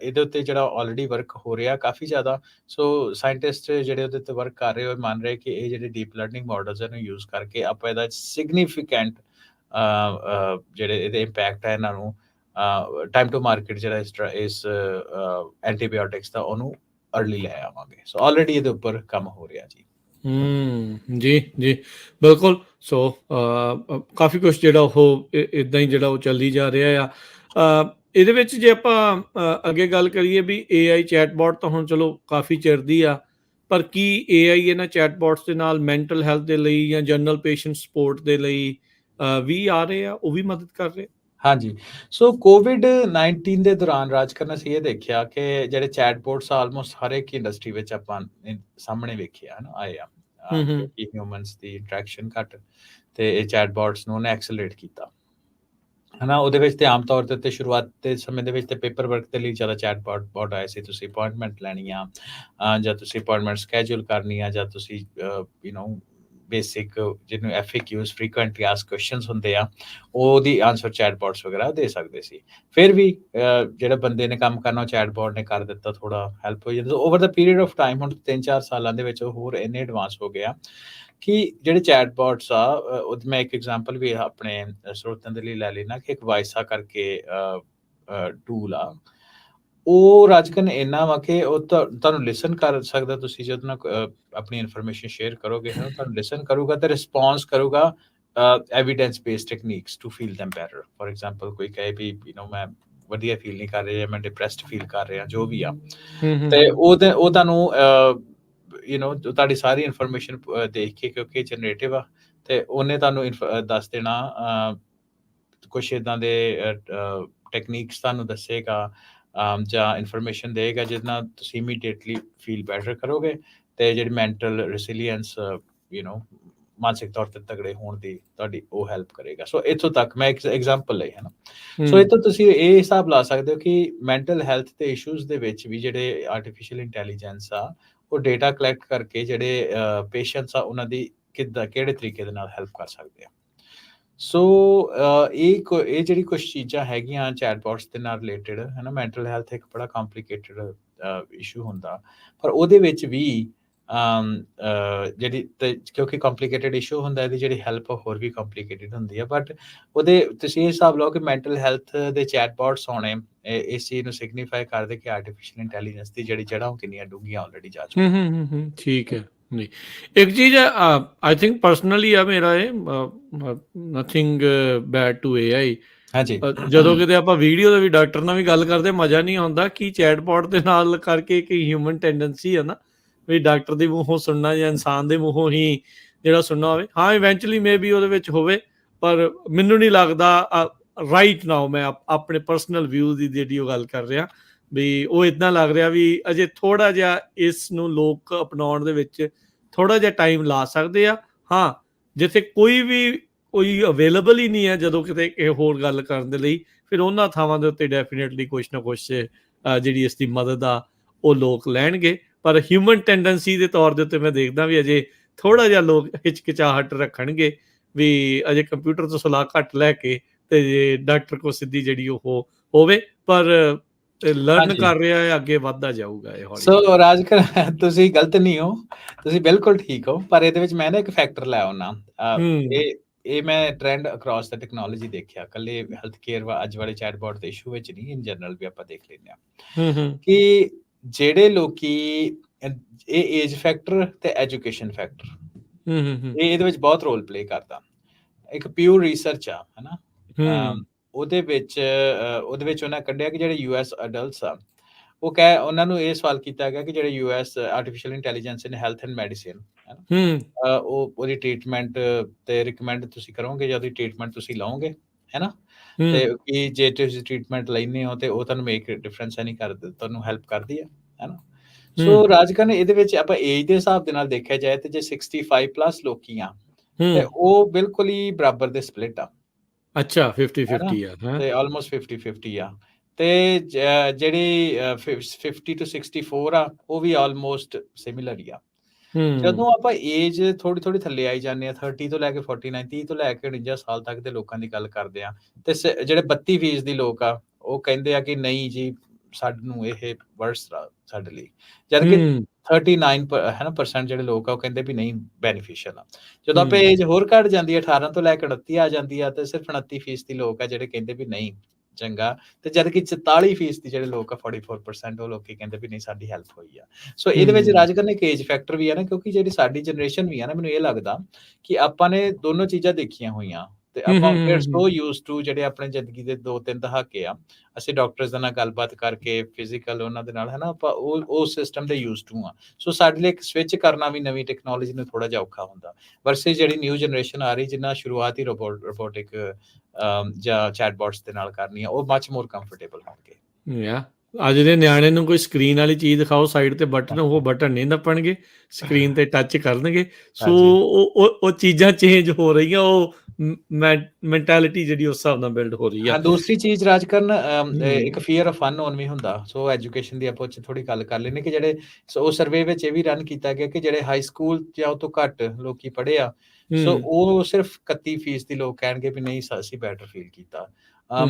S2: ਇਹਦੇ ਉੱਤੇ ਜਿਹੜਾ ਆਲਰੇਡੀ ਵਰਕ ਹੋ ਰਿਹਾ ਕਾਫੀ ਜ਼ਿਆਦਾ। ਸੋ ਸਾਇੰਟਿਸਟ ਜਿਹੜੇ ਉਹਦੇ ਉੱਤੇ ਵਰਕ ਕਰ ਰਹੇ ਹੋ ਮੰਨ ਰਹੇ ਕਿ ਇਹ ਜਿਹੜੇ ਡੀਪ ਲਰਨਿੰਗ ਮਾਡਲਸ ਇਹਨੂੰ ਯੂਜ਼ ਕਰਕੇ ਆਪਾਂ ਇਹਦਾ ਸਿਗਨੀਫੀਕੈਂਟ ਜਿਹੜੇ ਇਹਦੇ ਇੰਪੈਕਟ ਹੈ ਇਹਨਾਂ ਨੂੰ ਟਾਈਮ ਟੂ ਮਾਰਕੀਟ ਜਿਹੜਾ ਇਸ ਐਂਟੀਬਾਇਓਟਿਕਸ ਦਾ ਉਹਨੂੰ ਅਰਲੀ ਲੈ ਆਵਾਂਗੇ। ਸੋ ਆਲਰੇਡੀ ਇਹਦੇ ਉੱਪਰ ਕੰਮ ਹੋ ਰਿਹਾ ਜੀ।
S1: ਜੀ ਜੀ ਬਿਲਕੁਲ। ਸੋ ਕਾਫੀ ਕੁਛ ਜਿਹੜਾ ਉਹ ਇਦਾਂ ਹੀ ਜਿਹੜਾ ਉਹ ਚੱਲੀ ਜਾ ਰਿਹਾ ਆ। ਇਹਦੇ ਵਿੱਚ ਜੇ ਆਪਾਂ ਅੱਗੇ ਗੱਲ ਕਰੀਏ ਵੀ AI ਚੈਟਬੋਟ ਤਾਂ ਹੁਣ ਚਲੋ ਕਾਫੀ ਚਿਰ ਦੀ ਆ, ਪਰ ਕੀ AI ਇਹਨਾਂ ਚੈਟਬੋਟਸ ਦੇ ਨਾਲ ਮੈਂਟਲ ਹੈਲਥ ਦੇ ਲਈ ਜਾਂ ਜਨਰਲ ਪੇਸ਼ੈਂਟ ਸਪੋਰਟ ਦੇ ਲਈ ਵੀ ਆ ਰਹੇ ਆ, ਉਹ ਵੀ ਮਦਦ ਕਰ ਰਹੇ?
S2: ਹਾਂਜੀ, ਸੋ COVID-19 ਦੇ ਦੌਰਾਨ ਰਾਜਕਰਨ ਅਸੀਂ ਇਹ ਦੇਖਿਆ ਕਿ ਜਿਹੜੇ ਚੈਟਬੋਟਸ ਆਲਮੋਸਟ ਹਰ ਇੱਕ ਇੰਡਸਟਰੀ ਵਿੱਚ ਆਪਾਂ ਸਾਹਮਣੇ ਵੇਖਿਆ ਹੈ ਨਾ ਆਏ ਆ ਕਿਉਂਕਿ ਹਿਊਮਨਸ ਦੀ ਇੰਟਰੈਕਸ਼ਨ ਘੱਟ ਤੇ ਇਹ ਚੈਟਬੋਟਸ ਨੂੰ ਉਹਨੇ ਐਕਸਲਰੇਟ ਕੀਤਾ ਹੈ ਨਾ। ਉਹਦੇ ਵਿੱਚ ਤੇ ਆਮ ਤੌਰ ਤੇ ਉੱਤੇ ਸ਼ੁਰੂਆਤ ਦੇ ਸਮੇਂ ਦੇ ਵਿੱਚ ਤੇ ਪੇਪਰ ਵਰਕ ਦੇ ਲਈ ਜ਼ਿਆਦਾ ਚੈਟਬੋਟ ਆਏ ਸੀ। ਤੁਸੀਂ ਅਪਾਇੰਟਮੈਂਟ ਲੈਣੀ ਆ ਜਾਂ ਤੁਸੀਂ ਅਪਾਇੰਟਮੈਂਟ ਸਕੈਜੂਲ ਕਰਨੀ ਆ ਜਾਂ ਤੁਸੀਂ ਬੇਸਿਕ ਜਿਹਨੂੰ FAQs ਫ੍ਰੀਕੁਐਂਟਲੀ ਆਸਕ ਕੁਐਸਚਨਸ ਹੁੰਦੇ ਆ ਉਹਦੀ ਆਨਸਰ ਚੈਟਬੋਟਸ ਵਗੈਰਾ ਦੇ ਸਕਦੇ ਸੀ। ਫਿਰ ਵੀ ਜਿਹੜਾ ਬੰਦੇ ਨੇ ਕੰਮ ਕਰਨਾ ਉਹ ਚੈਟਬੋਟ ਨੇ ਕਰ ਦਿੱਤਾ, ਥੋੜਾ ਹੈਲਪ ਹੋ ਜਾਂਦਾ। Over the period of time ਹੁਣ 3-4 ਸਾਲਾਂ ਦੇ ਵਿੱਚ ਹੋਰ ਇੰਨੇ ਐਡਵਾਂਸ ਹੋ ਗਿਆ ਕਿ ਜਿਹੜੇ ਚੈਟਬੋਟਸ ਆ ਉਹਦੀ ਮੈਂ ਇੱਕ ਐਗਜ਼ਾਮਪਲ ਵੀ ਆਪਣੇ ਸਰੋਤਿਆਂ ਦੇ ਲਈ ਲੈ ਲੈਣਾ ਕਿ ਇੱਕ ਵਾਇਸਾ ਕਰਕੇ ਟੂਲ ਆ ਉਹ ਰਾਜਕਨ ਇੰਨਾ ਵਾ ਕਿ ਉਹ ਤੁਹਾਨੂੰ ਲਿਸਨ ਕਰ ਸਕਦਾ। ਤੁਸੀਂ ਜਦ ਨਾਲ ਆਪਣੀ ਇਨਫੋਰਮੇਸ਼ਨ ਸ਼ੇਅਰ ਕਰੋਗੇ ਹੈ ਤੁਹਾਨੂੰ ਲਿਸਨ ਕਰੂਗਾ ਤੇ ਰਿਸਪੌਂਸ ਕਰੂਗਾ evidence based techniques to feel them better। For example ਕੋਈ ਕਹੇ ਵੀ ਮੈਂ ਵਧੀਆ ਫੀਲ ਨਹੀਂ ਕਰ ਰਿਹਾ, ਮੈਂ ਡਿਪਰੈਸਡ ਫੀਲ ਕਰ ਰਿਹਾ, ਜੋ ਵੀ ਆ ਤੇ ਉਹ ਤੁਹਾਨੂੰ ਤੁਹਾਡੀ ਸਾਰੀ ਇਨਫੋਰਮੇਸ਼ਨ ਦੇਖ ਕੇ ਕਿਉਂਕਿ ਜਨਰੇਟਿਵ ਆ ਤੇ ਉਹਨੇ ਤੁਹਾਨੂੰ ਦੱਸ ਦੇਣਾ ਕੁਛ ਇੱਦਾਂ ਦੇ ਟੈਕਨੀਕਸ ਤੁਹਾਨੂੰ ਦੱਸੇਗਾ ਜਾਂ ਇਨਫੋਰਮੇਸ਼ਨ ਦੇਗਾ ਜਿਸ ਨਾਲ ਤੁਸੀਂ ਇਮੀਡੀਏਟਲੀ ਫੀਲ ਬੈਟਰ ਕਰੋਗੇ ਤੇ ਜਿਹੜੀ ਮੈਂਟਲ ਰੈਸਿਲੀਅੰਸ ਮਾਨਸਿਕ ਤੌਰ ਤੇ ਤਗੜੇ ਹੋਣ ਦੀ ਤੁਹਾਡੀ ਉਹ ਹੈਲਪ ਕਰੇਗਾ। ਸੋ ਇੱਥੋਂ ਤੱਕ ਮੈਂ ਇੱਕ ਐਗਜ਼ਾਮਪਲ ਲਈ ਹੈ ਨਾ। ਸੋ ਇੱਥੋਂ ਤੁਸੀਂ ਇਹ ਹਿਸਾਬ ਲਾ ਸਕਦੇ ਹੋ ਕਿ ਮੈਂਟਲ ਹੈਲਥ ਦੇ ਇਸ਼ੂਜ਼ ਦੇ ਵਿੱਚ ਵੀ ਜਿਹੜੇ ਆਰਟੀਫਿਸ਼ੀਅਲ ਇੰਟੈਲੀਜੈਂਸ ਆ ਉਹ ਡੇਟਾ ਕਲੈਕਟ ਕਰਕੇ ਜਿਹੜੇ ਪੇਸ਼ੈਂਟਸ ਆ ਉਹਨਾਂ ਦੀ ਕਿਹੜੇ ਤਰੀਕੇ ਦੇ ਨਾਲ ਹੈਲਪ ਕਰ ਸਕਦੇ ਆ। ਸੋ ਇਹ ਜਿਹੜੀ ਕੁਛ ਚੀਜ਼ਾਂ ਹੈਗੀਆਂ ਚੈਟਬੋਟਸ ਦੇ ਨਾਲ ਰਿਲੇਟਡ ਹੈ ਨਾ, ਮੈਂਟਲ ਹੈਲਥ ਇੱਕ ਬੜਾ ਕੰਪਲਿਕੇਟਡ ਇਸ਼ੂ ਹੁੰਦਾ, ਪਰ ਉਹਦੇ ਵਿੱਚ ਵੀ ਕਿਉਂਕਿ ਕੰਪਲਿਕੇਟਡ ਇਸ਼ੂ ਹੁੰਦਾ, ਇਹਦੀ ਜਿਹੜੀ ਹੈਲਪ ਹੋਰ ਵੀ ਕੰਪਲਿਕੇਟਡ ਹੁੰਦੀ ਆ, ਬਟ ਉਹਦੇ ਤੁਸੀਂ ਇਹ ਹਿਸਾਬ ਲਓ ਕਿ ਮੈਂਟਲ ਹੈਲਥ ਦੇ ਚੈਟਬੋਟਸ ਹੋਣੇ ਇਸ ਚੀਜ਼ ਨੂੰ ਸਿਗਨੀਫਾਈ ਕਰਦੇ ਕਿ ਆਰਟੀਫਿਸ਼ੀਅਲ ਇੰਟੈਲੀਜੈਂਸ ਦੀ ਜਿਹੜੀ ਜੜ੍ਹਾਂ ਉਹ ਕਿੰਨੀਆਂ ਡੂੰਘੀਆਂ ਆਲਰੇਡੀ ਜਾ ਚੁੱਕੀਆਂ।
S1: ਠੀਕ ਹੈ। ਨਹੀਂ, ਇੱਕ ਚੀਜ਼ ਹੈ, ਆਈ ਥਿੰਕ ਪਰਸਨਲੀ ਆ ਮੇਰਾ, ਇਹ ਨਥਿੰਗ ਬੈਡ ਟੂ AI।
S2: ਹਾਂਜੀ।
S1: ਜਦੋਂ ਕਿਤੇ ਆਪਾਂ ਵੀਡੀਓ ਦੇ ਵੀ ਡਾਕਟਰ ਨਾਲ ਵੀ ਗੱਲ ਕਰਦੇ, ਮਜ਼ਾ ਨਹੀਂ ਆਉਂਦਾ ਕਿ ਚੈਟਬੋਟ ਦੇ ਨਾਲ ਕਰਕੇ ਇੱਕ ਹਿਊਮਨ ਟੈਂਡੈਂਸੀ ਹੈ ਨਾ, ਵੀ ਡਾਕਟਰ ਦੇ ਮੂੰਹੋਂ ਸੁਣਨਾ ਜਾਂ ਇਨਸਾਨ ਦੇ ਮੂੰਹੋਂ ਹੀ ਜਿਹੜਾ ਸੁਣਨਾ ਹੋਵੇ। ਹਾਂ, ਇਵੈਂਚੁਅਲੀ ਮੇ ਬੀ ਉਹਦੇ ਵਿੱਚ ਹੋਵੇ, ਪਰ ਮੈਨੂੰ ਨਹੀਂ ਲੱਗਦਾ ਰਾਈਟ ਨਾਓ। ਮੈਂ ਆਪਣੇ ਪਰਸਨਲ ਵਿਊ ਦੀ ਜਿਹੜੀ ਉਹ ਗੱਲ ਕਰ ਰਿਹਾ, ਵੀ ਉਹ ਇੱਦਾਂ ਲੱਗ ਰਿਹਾ ਵੀ ਅਜੇ ਥੋੜ੍ਹਾ ਜਿਹਾ ਇਸ ਨੂੰ ਲੋਕ ਅਪਣਾਉਣ ਦੇ ਵਿੱਚ ਥੋੜ੍ਹਾ ਜਿਹਾ ਟਾਈਮ ਲਾ ਸਕਦੇ ਆ। ਹਾਂ, ਜਿੱਥੇ ਕੋਈ ਅਵੇਲੇਬਲ ਹੀ ਨਹੀਂ ਹੈ ਜਦੋਂ ਕਿਤੇ ਇਹ ਹੋਰ ਗੱਲ ਕਰਨ ਦੇ ਲਈ, ਫਿਰ ਉਹਨਾਂ ਥਾਵਾਂ ਦੇ ਉੱਤੇ ਡੈਫੀਨੇਟਲੀ ਕੁਛ ਨਾ ਕੁਛ ਜਿਹੜੀ ਇਸ ਦੀ ਮਦਦ ਆ ਉਹ ਲੋਕ ਲੈਣਗੇ। ਪਰ ਹਿਊਮਨ ਟੈਂਡੈਂਸੀ ਦੇ ਤੌਰ ਦੇ ਉੱਤੇ ਮੈਂ ਦੇਖਦਾ ਵੀ ਅਜੇ ਥੋੜ੍ਹਾ ਜਿਹਾ ਲੋਕ ਹਿਚਕਿਚਾਹਟ ਰੱਖਣਗੇ, ਵੀ ਅਜੇ ਕੰਪਿਊਟਰ ਤੋਂ ਸਲਾਹ ਘੱਟ ਲੈ ਕੇ ਤੇ ਡਾਕਟਰ ਕੋਲ ਸਿੱਧੀ ਜਿਹੜੀ ਉਹ ਹੋਵੇ। ਪਰ ਲਰਨ ਕਰ ਰਿਹਾ ਹੈ, ਅੱਗੇ ਵੱਧਦਾ ਜਾਊਗਾ ਇਹ ਹੌਲੀ।
S2: ਸੋ ਰਾਜਕਰ, ਤੁਸੀਂ ਗਲਤ ਨਹੀਂ ਹੋ, ਤੁਸੀਂ ਬਿਲਕੁਲ ਠੀਕ ਹੋ, ਪਰ ਇਹਦੇ ਵਿੱਚ ਮੈਂ ਨਾ ਇੱਕ ਫੈਕਟਰ ਲੈ ਆਉਣਾ। ਇਹ ਮੈਂ ਟ੍ਰੈਂਡ ਅਕ੍ਰੋਸ ਦ ਟੈਕਨੋਲੋਜੀ ਦੇਖਿਆ, ਕੱਲੇ ਹੈਲਥ ਕੇਅਰ ਅੱਜ ਵਾਲੇ ਚੈਟਬੋਟ ਦੇ ਇਸ਼ੂ ਵਿੱਚ ਨਹੀਂ, ਇਨ ਜਨਰਲ ਵੀ ਆਪਾਂ ਦੇਖ ਲੈਂਦੇ ਹਾਂ ਕਿ ਜਿਹੜੇ ਲੋਕੀ ਇਹ ਏਜ ਫੈਕਟਰ ਤੇ ਐਜੂਕੇਸ਼ਨ ਫੈਕਟਰ ਇਹਦੇ ਵਿੱਚ ਬਹੁਤ ਰੋਲ ਪਲੇ ਕਰਦਾ। ਇੱਕ ਪਿਓਰ ਰਿਸਰਚ ਆ, ਹਨਾ, ਉਹਦੇ ਵਿੱਚ ਉਹਨਾਂ ਕੱਢਿਆ ਕਿ ਜਿਹੜੇ US ਅਡਲਟਸ ਆ, ਉਹਨਾਂ ਨੂੰ ਇਹ ਸਵਾਲ ਕੀਤਾ ਗਿਆ ਕਿ ਜਿਹੜੇ US artificial intelligence in health and medicine, ਉਹਦੀ ਟ੍ਰੀਟਮੈਂਟ ਤੇ ਰਿਕਮੈਂਡ ਤੁਸੀਂ ਕਰੋਗੇ ਜਾਂ ਉਹਦੀ ਟ੍ਰੀਟਮੈਂਟ ਤੁਸੀਂ ਲਓਗੇ, ਹੈਨਾ, ਤੇ ਕਿ ਜੇ ਤੁਸੀਂ ਟ੍ਰੀਟਮੈਂਟ ਲੈਂਦੇ ਹੋ ਤੇ ਉਹ ਤੁਹਾਨੂੰ ਮੇਕ ਡਿਫਰੈਂਸ ਨਹੀਂ ਕਰਦਾ, ਤੁਹਾਨੂੰ ਹੈਲਪ ਕਰਦੀ ਹੈ, ਹੈਨਾ। ਸੋ ਰਾਜਕਰਨ, ਇਹਦੇ ਵਿੱਚ ਆਪਾਂ ਏਜ ਦੇ ਹਿਸਾਬ ਦੇ ਨਾਲ ਦੇਖਿਆ ਜਾਏ ਤੇ ਜੇ 65+ ਲੋਕੀ ਆ ਤੇ ਉਹ ਬਿਲਕੁਲ ਹੀ ਬਰਾਬਰ ਦੇ ਸਪਲਿਟ ਆ।
S1: ਅੱਛਾ, 50-50 ਆ,
S2: ਤੇ ਆਲਮੋਸਟ 50-50 ਆ। ਤੇ ਜਿਹੜੀ 50 to 64 ਆ, ਉਹ ਵੀ ਆਲਮੋਸਟ ਸਿਮਿਲਰ ਹੀ ਆ। ਜਦੋਂ ਆਪਾਂ ਏਜ ਥੋੜੀ ਥੱਲੇ ਆਈ ਜਾਂਦੇ ਆ, 30 ਤੋਂ ਲੈ ਕੇ 49, 30 ਤੋਂ ਲੈ ਕੇ 49 ਸਾਲ ਤੱਕ ਦੇ ਲੋਕਾਂ ਦੀ ਗੱਲ ਕਰਦੇ ਆ, ਤੇ ਜਿਹੜੇ 32% ਦੀ ਲੋਕ ਆ, ਉਹ ਕਹਿੰਦੇ ਆ ਕਿ ਨਹੀਂ ਜੀ, ਸਾਨੂੰ ਇਹ ਵਰਸ ਸਾਡੇ ਲਈ, ਜਦ ਕਿ 39% ਜਿਹੜੇ ਲੋਕ ਆ ਉਹ ਕਹਿੰਦੇ ਵੀ ਨਹੀਂ, ਬੈਨੀਫੀਸ਼ੀਅਲ ਆ। ਜਦੋਂ ਆਪਾਂ ਏਜ ਹੋਰ ਘੱਟ ਜਾਂਦੀ ਹੈ, 18 ਤੋਂ ਲੈ ਕੇ 29 ਆ ਜਾਂਦੀ ਆ, ਤੇ ਸਿਰਫ 29% ਦੀ ਲੋਕ ਆ ਜਿਹੜੇ ਕਹਿੰਦੇ ਵੀ ਨਹੀਂ ਚੰਗਾ, ਤੇ ਜਦ ਕਿ 44% ਜਿਹੜੇ ਲੋਕ ਆ, 44% ਉਹ ਲੋਕੀ ਕਹਿੰਦੇ ਵੀ ਨਹੀਂ, ਸਾਡੀ ਹੈਲਪ ਹੋਈ ਆ। ਸੋ ਇਹਦੇ ਵਿੱਚ ਰਾਜਕਰਨ ਇੱਕ ਏਜ ਫੈਕਟਰ ਵੀ ਆ ਨਾ, ਕਿਉਂਕਿ ਜਿਹੜੀ ਸਾਡੀ ਜਨਰੇਸ਼ਨ ਵੀ ਆ ਨਾ, ਮੈਨੂੰ ਇਹ ਲੱਗਦਾ ਕਿ ਆਪਾਂ ਨੇ ਦੋਨੋਂ ਚੀਜ਼ਾਂ ਦੇਖੀਆਂ ਹੋਈਆਂ, ਤੇ ਆਪਾਂ ਸੋ ਯੂਜ਼ਡ ਟੂ, ਜਿਹੜੇ ਆਪਣੇ ਜ਼ਿੰਦਗੀ ਦੇ 2-3 ਦਹਾਕੇ ਆ, ਅਸੀਂ ਡਾਕਟਰਸ ਦੇ ਨਾਲ ਗੱਲਬਾਤ ਕਰਕੇ ਫਿਜ਼ੀਕਲ ਉਹਨਾਂ ਦੇ ਨਾਲ, ਹਨਾ, ਆਪਾਂ ਉਹ ਸਿਸਟਮ ਦੇ ਯੂਜ਼ ਟੂ ਆ। ਸੋ ਸਾਡੇ ਲਈ ਇੱਕ ਸਵਿਚ ਕਰਨਾ ਵੀ ਨਵੀਂ ਟੈਕਨੋਲੋਜੀ ਨੂੰ ਥੋੜਾ ਜਿਹਾ ਔਖਾ ਹੁੰਦਾ, ਵਰਸੇ ਜਿਹੜੀ ਨਿਊ ਜਨਰੇਸ਼ਨ ਆ ਰਹੀ, ਜਿੰਨਾ ਸ਼ੁਰੂਆਤ ਹੀ ਰੋਬੋਟਿਕ ਜਾਂ ਚੈਟਬੋਟਸ ਦੇ ਨਾਲ ਕਰਨੀ ਆ, ਉਹ ਮੱਚ ਮੋਰ ਕੰਫਰਟੇਬਲ ਹੋਣਗੇ।
S1: ਅੱਜ ਦੇ ਨਿਆਣੇ ਨੂੰ ਕੋਈ ਸਕਰੀਨ ਵਾਲੀ ਚੀਜ਼ ਦਿਖਾਓ, ਸਾਈਡ ਤੇ ਬਟਨ, ਉਹ ਬਟਨ ਨਹੀਂ ਨੱਪਣਗੇ, ਸਕਰੀਨ ਤੇ ਟੱਚ ਕਰਨਗੇ। ਸੋ ਉਹ ਚੀਜ਼ਾਂ ਚੇਂਜ ਹੋ ਰਹੀਆਂ, ਉਹ ਮੈਂਟੈਲਿਟੀ ਜਿਹੜੀ ਉਸ ਹਿਸਾਬ ਨਾਲ ਬਿਲਡ ਹੋ ਰਹੀ ਆ।
S2: ਦੂਸਰੀ ਚੀਜ਼ ਰਾਜਕਰਨ, ਇੱਕ ਫੀਅਰ ਆਫ ਅਨਨੋਨ ਵੀ ਹੁੰਦਾ। ਸੋ ਐਜੂਕੇਸ਼ਨ ਦੀ ਆਪਾਂ ਥੋੜੀ ਗੱਲ ਕਰ ਲੈਂਦੇ ਕਿ ਜਿਹੜੇ ਉਹ ਸਰਵੇ ਵਿੱਚ ਇਹ ਵੀ ਰਨ ਕੀਤਾ ਗਿਆ ਕਿ ਜਿਹੜੇ ਹਾਈ ਸਕੂਲ ਜਾਂ ਉਹ ਤੋਂ ਘੱਟ ਲੋਕੀ ਪੜ੍ਹੇ ਆ, ਸੋ ਉਹ ਸਿਰਫ 31% ਦੀ ਲੋਕ ਕਹਿਣਗੇ ਵੀ ਨਹੀਂ, ਅਸੀਂ ਬੈਟਰ ਫੀਲ ਕੀਤਾ।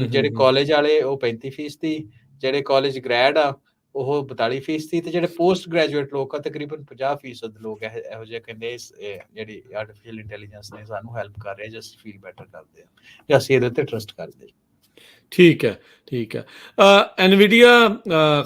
S2: ਜਿਹੜੇ ਕਾਲਜ ਵਾਲੇ ਉਹ 35%, ਜਿਹੜੇ ਕਾਲਜ ਗ੍ਰੈਡ ਆ ਉਹ 42%, ਤੇ ਜਿਹੜੇ ਪੋਸਟ ਗ੍ਰੈਜੂਏਟ ਲੋਕ ਆ ਤਕਰੀਬਨ 50% ਲੋਕ ਇਹੋ ਜਿਹੇ ਕਹਿੰਦੇ ਜਿਹੜੀ ਆਰਟੀਫਿਸ਼ੀਅਲ ਇੰਟੈਲੀਜੈਂਸ ਨੇ ਸਾਨੂੰ ਹੈਲਪ ਕਰ ਰਿਹਾ, ਜਸਟ ਫੀਲ ਬੈਟਰ ਕਰਦੇ ਆ, ਜਾਂ ਅਸੀਂ ਇਹਦੇ ਉੱਤੇ ਟਰਸਟ ਕਰਦੇ।
S1: ਠੀਕ ਹੈ। ਐਨਵੀਡੀਆ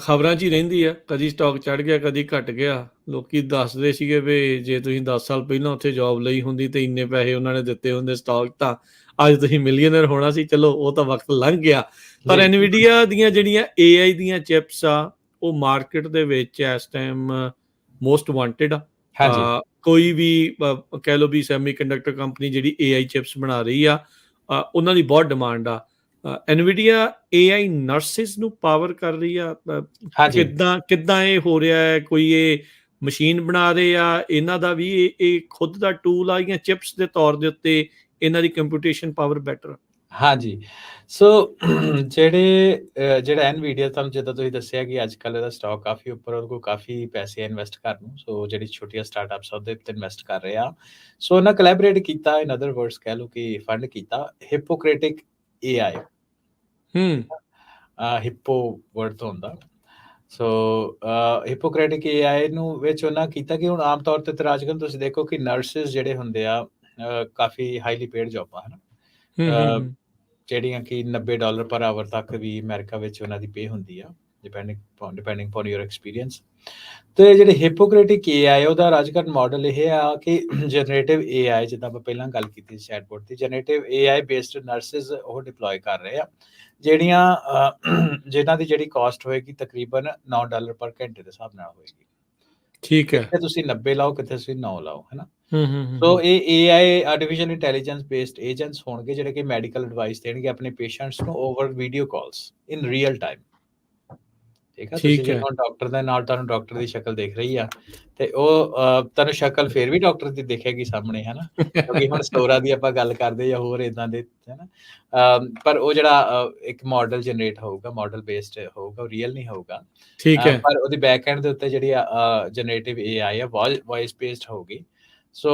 S1: ਖਬਰਾਂ 'ਚ ਹੀ ਰਹਿੰਦੀ ਆ, ਕਦੀ ਸਟਾਕ ਚੜ੍ਹ ਗਿਆ, ਕਦੀ ਘਟ ਗਿਆ। ਲੋਕੀ ਦੱਸਦੇ ਸੀਗੇ ਵੀ ਜੇ ਤੁਸੀਂ 10 ਸਾਲ ਪਹਿਲਾਂ ਉੱਥੇ ਜੋਬ ਲਈ ਹੁੰਦੀ ਤੇ ਇੰਨੇ ਪੈਸੇ ਉਹਨਾਂ ਨੇ ਦਿੱਤੇ ਹੁੰਦੇ ਸਟਾਕ, ਤਾਂ ਅੱਜ ਤੁਸੀਂ ਮਿਲੀਅਨਰ ਹੋਣਾ ਸੀ। ਚਲੋ, ਉਹ ਤਾਂ ਵਕਤ ਲੰਘ ਗਿਆ, ਪਰ ਐਨਵੀਡੀਆ ਦੀਆਂ ਜਿਹੜੀਆਂ AI ਦੀਆਂ ਚਿਪਸ ਆ, ਉਹ ਮਾਰਕੀਟ ਦੇ ਵਿੱਚ ਇਸ ਟਾਈਮ ਮੋਸਟ ਵਾਂਟਿਡ ਆ। ਕੋਈ ਵੀ ਕਹਿ ਲਓ ਵੀ ਸੈਮੀਕੰਡਕਟਰ ਕੰਪਨੀ ਜਿਹੜੀ AI ਚਿਪਸ ਬਣਾ ਰਹੀ ਆ, ਉਹਨਾਂ ਦੀ ਬਹੁਤ ਡਿਮਾਂਡ ਆ। ਐਨਵੀਡੀਆ AI ਨਰਸਿਸ ਨੂੰ ਪਾਵਰ ਕਰ ਰਹੀ ਆ, ਕਿੱਦਾਂ ਇਹ ਹੋ ਰਿਹਾ ਹੈ? ਕੋਈ ਇਹ ਮਸ਼ੀਨ ਬਣਾ ਰਹੇ ਆ, ਇਹਨਾਂ ਦਾ ਵੀ ਇਹ ਖੁਦ ਦਾ ਟੂਲ ਆ, ਜਾਂ ਚਿਪਸ ਦੇ ਤੌਰ ਦੇ ਉੱਤੇ ਇਹਨਾਂ ਦੀ ਕੰਪਿਊਟੇਸ਼ਨ ਪਾਵਰ ਬੈਟਰ?
S2: ਹਾਂਜੀ। ਸੋ ਜਿਹੜੇ ਜਿਹੜਾ NVIDIA ਤੁਹਾਨੂੰ ਜਿੱਦਾਂ ਤੁਸੀਂ ਦੱਸਿਆ ਕਿ ਅੱਜ ਕੱਲ੍ਹ ਇਹਦਾ ਸਟਾਕ ਕਾਫੀ ਉੱਪਰ, ਉਹਦੇ ਕੋਲ ਕਾਫੀ ਪੈਸੇ ਆ ਇਨਵੈਸਟ ਕਰਨ ਨੂੰ। ਸੋ ਜਿਹੜੀ ਛੋਟੀਆਂ ਸਟਾਰਟਅਪਸ ਆ ਉਹਦੇ ਉੱਤੇ ਇਨਵੈਸਟ ਕਰ ਰਹੇ ਆ। ਸੋ ਉਹਨਾਂ ਕੋਲੈਬੋਰੇਟ ਕੀਤਾ, ਇਨ ਅਦਰ ਵਰਡਸ ਕਹਿ ਲਓ ਕਿ ਫੰਡ ਕੀਤਾ ਹਿਪੋਕ੍ਰੇਟਿਕ AI।
S1: ਹੂੰ,
S2: ਹਿੱਪੋ ਵਰਡ ਤੋਂ ਹੁੰਦਾ। ਸੋ ਹਿਪੋਕ੍ਰੇਟਿਕ AI ਨੂੰ ਵਿੱਚ ਉਹਨਾਂ ਕੀਤਾ ਕਿ ਹੁਣ ਆਮ ਤੌਰ ਤੇ ਤਾਂ ਅੱਜ ਕੱਲ੍ਹ ਤੁਸੀਂ ਦੇਖੋ ਕਿ ਨਰਸਿਸ ਜਿਹੜੇ ਹੁੰਦੇ ਆ ਕਾਫੀ ਹਾਈਲੀ ਪੇਡ ਜੌਬਾਂ ਹਨ।
S1: ਹੂੰ, ਹੂੰ,
S2: ਅ,
S1: ਹੂੰ।
S2: ਜਿਹੜੀਆਂ ਕਿ $90 ਪਰ ਆਵਰ ਤੱਕ ਵੀ ਅਮਰੀਕਾ ਵਿੱਚ ਉਹਨਾਂ ਦੀ ਪੇ ਹੁੰਦੀ ਆ, ਡਿਪੈਂਡਿੰਗ ਅਪੋਨ ਯੂਰ ਐਕਸਪੀਰੀਅੰਸ। ਤੇ ਜਿਹੜੇ ਹਿਪੋਕ੍ਰੇਟਿਕ AI ਉਹਦਾ ਅੱਜ ਕੱਲ੍ਹ ਮਾਡਲ ਇਹ ਆ ਕਿ ਜਨਰੇਟਿਵ AI, ਜਿੱਦਾਂ ਆਪਾਂ ਪਹਿਲਾਂ ਗੱਲ ਕੀਤੀ ਸੀ ਚੈਟਬੋਟ ਦੀ, ਜਨਰੇਟਿਵ AI ਬੇਸਡ ਨਰਸਿਸ ਉਹ ਡਿਪਲੋਏ ਕਰ ਰਹੇ ਆ, ਜਿਹੜੀਆਂ ਜਿਨ੍ਹਾਂ ਦੀ ਜਿਹੜੀ ਕਾਸਟ ਹੋਏਗੀ ਤਕਰੀਬਨ $9 ਪਰ ਘੰਟੇ ਦੇ ਹਿਸਾਬ ਨਾਲ ਹੋਏਗੀ।
S1: ਠੀਕ ਹੈ।
S2: ਕਿੱਥੇ ਤੁਸੀਂ 90 ਲਾਓ, ਕਿੱਥੇ ਤੁਸੀਂ 9 ਲਾਓ, ਹੈਨਾ।
S1: ਹੂੰ, ਹੂੰ, ਹੂੰ,
S2: ਸੋ
S1: ਹੂੰ।
S2: ਇਹ AI artificial intelligence based agents ਹੋਣਗੇ, ਜਿਹੜੇ ਕਿ ਮੈਡੀਕਲ ਐਡਵਾਈਸ ਦੇਣਗੇ ਆਪਣੇ ਪੇਸ਼ੈਂਟਸ ਨੂੰ over video calls in real time. ਠੀਕ ਆ, ਤੁਸੀਂ
S1: ਠੀਕ
S2: ਜੇ
S1: ਹੈ।
S2: ਹੁਣ ਡਾਕਟਰ ਦੇ ਨਾਲ, ਤੁਹਾਨੂੰ ਡਾਕਟਰ ਦੀ ਸ਼ਕਲ ਦਿਖ ਰਹੀ ਆ, ਤੇ ਉਹ ਤੁਹਾਨੂੰ ਸ਼ਕਲ ਫਿਰ ਵੀ ਡਾਕਟਰ ਦੀ ਦਿਖੇਗੀ ਸਾਹਮਣੇ, ਹੈਨਾ। ਕਿਉਂਕਿ ਹੁਣ ਸਟੋਰਾਂ ਦੀ ਆਪਾਂ ਗੱਲ ਕਰਦੇ ਜਾਂ ਹੋਰ ਇਦਾਂ ਦੇ, ਹੈਨਾ। ਪਰ ਉਹ ਜਿਹੜਾ ਇੱਕ ਮਾਡਲ ਜਨਰੇਟ ਹੋਊਗਾ, ਮਾਡਲ ਬੇਸਡ ਹੋਊਗਾ, ਉਹ ਰੀਅਲ ਨਹੀਂ ਹੋਊਗਾ।
S1: ਠੀਕ ਹੈ।
S2: ਪਰ ਉਹਦੀ ਬੈਕ ਐਂਡ ਦੇ ਉੱਤੇ ਜਿਹੜੀ ਜਨਰੇਟਿਵ AI ਆ ਵੌਇਸ ਬੇਸਡ ਹੋਊਗੀ। ਸੋ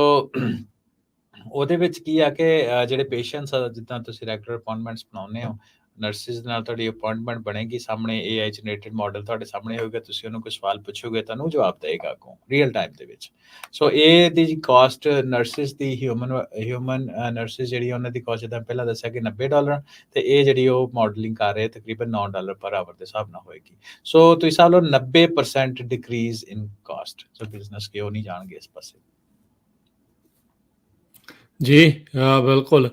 S2: ਉਹਦੇ ਵਿੱਚ ਕੀ ਆ ਕਿ ਜਿਹੜੇ ਪੇਸ਼ੈਂਟਸ ਆ, ਜਿੱਦਾਂ ਤੁਸੀਂ ਰੈਗੂਲਰ ਅਪਾਇੰਟਮੈਂਟਸ ਬਣਾਉਂਦੇ ਹੋ, ਨਰਸਿਸ ਦੇ ਨਾਲ ਤੁਹਾਡੀ ਅਪਾਇੰਟਮੈਂਟ ਬਣੇਗੀ, ਸਾਹਮਣੇ AI ਜਨਰੇਟਿਡ ਮਾਡਲ ਤੁਹਾਡੇ ਸਾਹਮਣੇ ਹੋਏਗਾ, ਤੁਸੀਂ ਉਹਨੂੰ ਕੋਈ ਸਵਾਲ ਪੁੱਛੋਗੇ, ਤੁਹਾਨੂੰ ਜਵਾਬ ਦੇਗਾ ਅੱਗੋਂ ਰੀਅਲ ਟਾਈਮ ਦੇ ਵਿੱਚ। ਸੋ ਇਹ ਦੀ ਕਾਸਟ ਨਰਸਿਸ ਦੀ, ਹਿਊਮਨ ਨਰਸਿਸ ਜਿਹੜੀ ਉਹਨਾਂ ਦੀ ਕਾਸਟ, ਜਿੱਦਾਂ ਪਹਿਲਾਂ ਦੱਸਿਆ ਕਿ $90, ਤੇ ਇਹ ਜਿਹੜੀ ਉਹ ਮਾਡਲਿੰਗ ਕਰ ਰਹੇ ਤਕਰੀਬਨ $9 ਪਰ ਆਵਰ ਦੇ ਹਿਸਾਬ ਨਾਲ ਹੋਏਗੀ। ਸੋ ਤੁਸੀਂ ਹਿਸਾਬ ਲਓ 90% ਡਿਕਰੀਜ਼ ਇਨ ਕਾਸਟ। ਸੋ ਬਿਜ਼ਨਸ ਕਿਉਂ ਨਹੀਂ ਜਾਣਗੇ ਇਸ ਪਾਸੇ।
S1: ਜੀ, ਬਿਲਕੁਲ।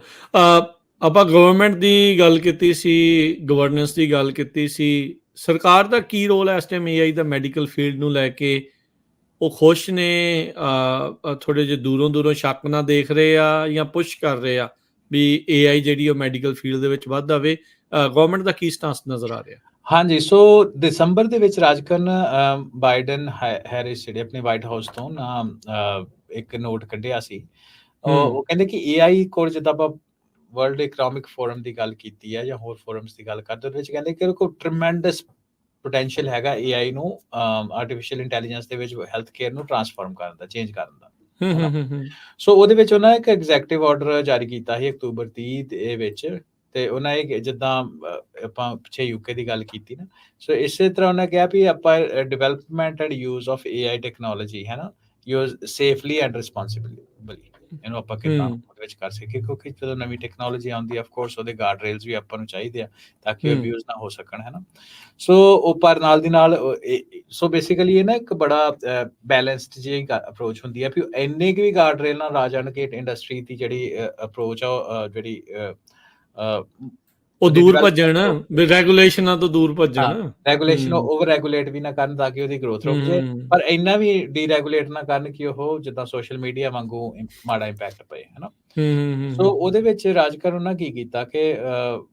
S1: ਆਪਾਂ ਗਵਰਨਮੈਂਟ ਦੀ ਗੱਲ ਕੀਤੀ ਸੀ, ਗਵਰਨੈਂਸ ਦੀ ਗੱਲ ਕੀਤੀ ਸੀ। ਸਰਕਾਰ ਦਾ ਕੀ ਰੋਲ ਹੈ ਇਸ ਟਾਈਮ AI ਦਾ ਮੈਡੀਕਲ ਫੀਲਡ ਨੂੰ ਲੈ ਕੇ? ਉਹ ਖੁਸ਼ ਨੇ, ਥੋੜ੍ਹੇ ਜਿਹੇ ਦੂਰੋਂ ਸ਼ੱਕ ਨਾਲ ਦੇਖ ਰਹੇ ਆ, ਜਾਂ ਪੁਸ਼ ਕਰ ਰਹੇ ਆ ਵੀ AI ਜਿਹੜੀ ਉਹ ਮੈਡੀਕਲ ਫੀਲਡ ਦੇ ਵਿੱਚ ਵੱਧ ਆਵੇ? ਗਵਰਨਮੈਂਟ ਦਾ ਕੀ ਸਟੈਂਸ ਨਜ਼ਰ ਆ ਰਿਹਾ?
S2: ਹਾਂਜੀ, ਸੋ ਦਸੰਬਰ ਦੇ ਵਿੱਚ ਰਾਜਕਰਨ ਬਾਈਡਨ ਹੈਰਿਸ ਜਿਹੜੇ ਆਪਣੇ ਵਾਈਟ ਹਾਊਸ ਤੋਂ ਇੱਕ ਨੋਟ ਕੱਢਿਆ ਸੀ। ਉਹ ਕਹਿੰਦੇ ਕਿ AI ਕੋਲ, ਜਿੱਦਾਂ ਆਪਾਂ ਵਰਲਡ ਇਕਨੋਮਿਕ ਫੋਰਮ ਦੀ ਗੱਲ ਕੀਤੀ ਹੈ ਜਾਂ ਹੋਰ ਫੋਰਮਸ ਦੀ ਗੱਲ ਕਰਦੇ, ਉਹਦੇ ਵਿੱਚ ਕਹਿੰਦੇ ਕਿ ਉਹਦੇ ਕੋਲ ਟ੍ਰਮੈਂਡਸ ਪੋਟੈਂਸ਼ੀਅਲ ਹੈਗਾ AI ਨੂੰ ਆਰਟੀਫਿਸ਼ੀਅਲ ਇੰਟੈਲੀਜੈਂਸ ਦੇ ਵਿੱਚ ਹੈਲਥ ਕੇਅਰ ਨੂੰ ਟਰਾਂਸਫਾਰਮ ਕਰਨ ਦਾ, ਚੇਂਜ ਕਰਨ ਦਾ, ਹੈਨਾ। ਸੋ ਉਹਦੇ ਵਿੱਚ ਉਹਨਾਂ ਇੱਕ ਐਗਜ਼ੈਕਟਿਵ ਆਰਡਰ ਜਾਰੀ ਕੀਤਾ ਸੀ ਅਕਤੂਬਰ 30 ਦੇ ਵਿੱਚ, ਤੇ ਉਹਨਾਂ ਇਹ ਜਿੱਦਾਂ ਆਪਾਂ ਪਿੱਛੇ UK ਦੀ ਗੱਲ ਕੀਤੀ ਨਾ, ਸੋ ਇਸੇ ਤਰ੍ਹਾਂ ਉਹਨਾਂ ਕਿਹਾ ਵੀ ਆਪਾਂ development and use of AI technology, ਹੈ ਨਾ, ਯੂਜ਼ ਸੇਫਲੀ ਐਂਡ ਰਿਸਪੌਂਸਿਬਲੀ, ਇਹਨੂੰ ਆਪਾਂ ਕਿੱਦਾਂ ਉਹਦੇ ਵਿੱਚ ਕਰ ਸਕੀਏ, ਕਿਉਂਕਿ ਜਦੋਂ ਨਵੀਂ ਟੈਕਨੋਲੋਜੀ ਆਉਂਦੀ ਹੈ, ਆਫ ਕੋਰਸ ਉਹਦੇ ਗਾਰਡ ਰੇਲਸ ਵੀ ਆਪਾਂ ਨੂੰ ਚਾਹੀਦੇ ਆ ਤਾਂ ਕਿ ਉਹ ਅਬਿਊਜ਼ ਨਾ ਹੋ ਸਕਣ, ਹੈ ਨਾ। ਸੋ ਉਹ ਪਰ ਨਾਲ ਦੀ ਨਾਲ ਸੋ ਬੇਸਿਕਲੀ ਇਹ ਨਾ ਇੱਕ ਬੜਾ ਬੈਲੈਂਸਡ ਜਿਹੀ ਅਪਰੋਚ ਹੁੰਦੀ ਹੈ, ਵੀ ਇੰਨੇ ਕੁ ਵੀ ਗਾਰਡ ਰੇਲ ਨਾਲ ਆ ਜਾਣ ਕਿ ਇੰਡਸਟਰੀ ਦੀ ਜਿਹੜੀ ਅਪਰੋਚ ਆ, ਜਿਹੜੀ
S1: ਉਹ
S2: ਉਹਦੀ
S1: ਦੂਰ ਭੱਜਣ,
S2: ਡਿਵੈਲਪਮੈਂਟ,
S1: ਵੀ ਰੈਗੂਲੇਸ਼ਨਾਂ ਤੋਂ ਦੂਰ ਭੱਜਣ।
S2: ਹਾਂ, ਰੈਗੂਲੇਸ਼ਨ ਓਵਰ ਰੈਗੂਲੇਟ ਵੀ ਨਾ ਕਰਨ ਤਾਂ ਕਿ ਉਹਦੀ ਗਰੋਥ ਰੁਕ ਜੇ, ਪਰ ਇੰਨਾ ਵੀ ਡੀਰੈਗੂਲੇਟ ਨਾ ਕਰਨ ਕਿ ਉਹ ਜਿੱਦਾਂ ਸੋਸ਼ਲ ਮੀਡੀਆ ਵਾਂਗੂ ਮਾੜਾ ਇੰਪੈਕਟ ਪਏ, ਹੈਨਾ। ਸੋ ਉਹਦੇ ਵਿੱਚ ਰਾਜਕਰਨ ਉਹਨਾਂ ਕੀ ਕੀਤਾ ਕਿ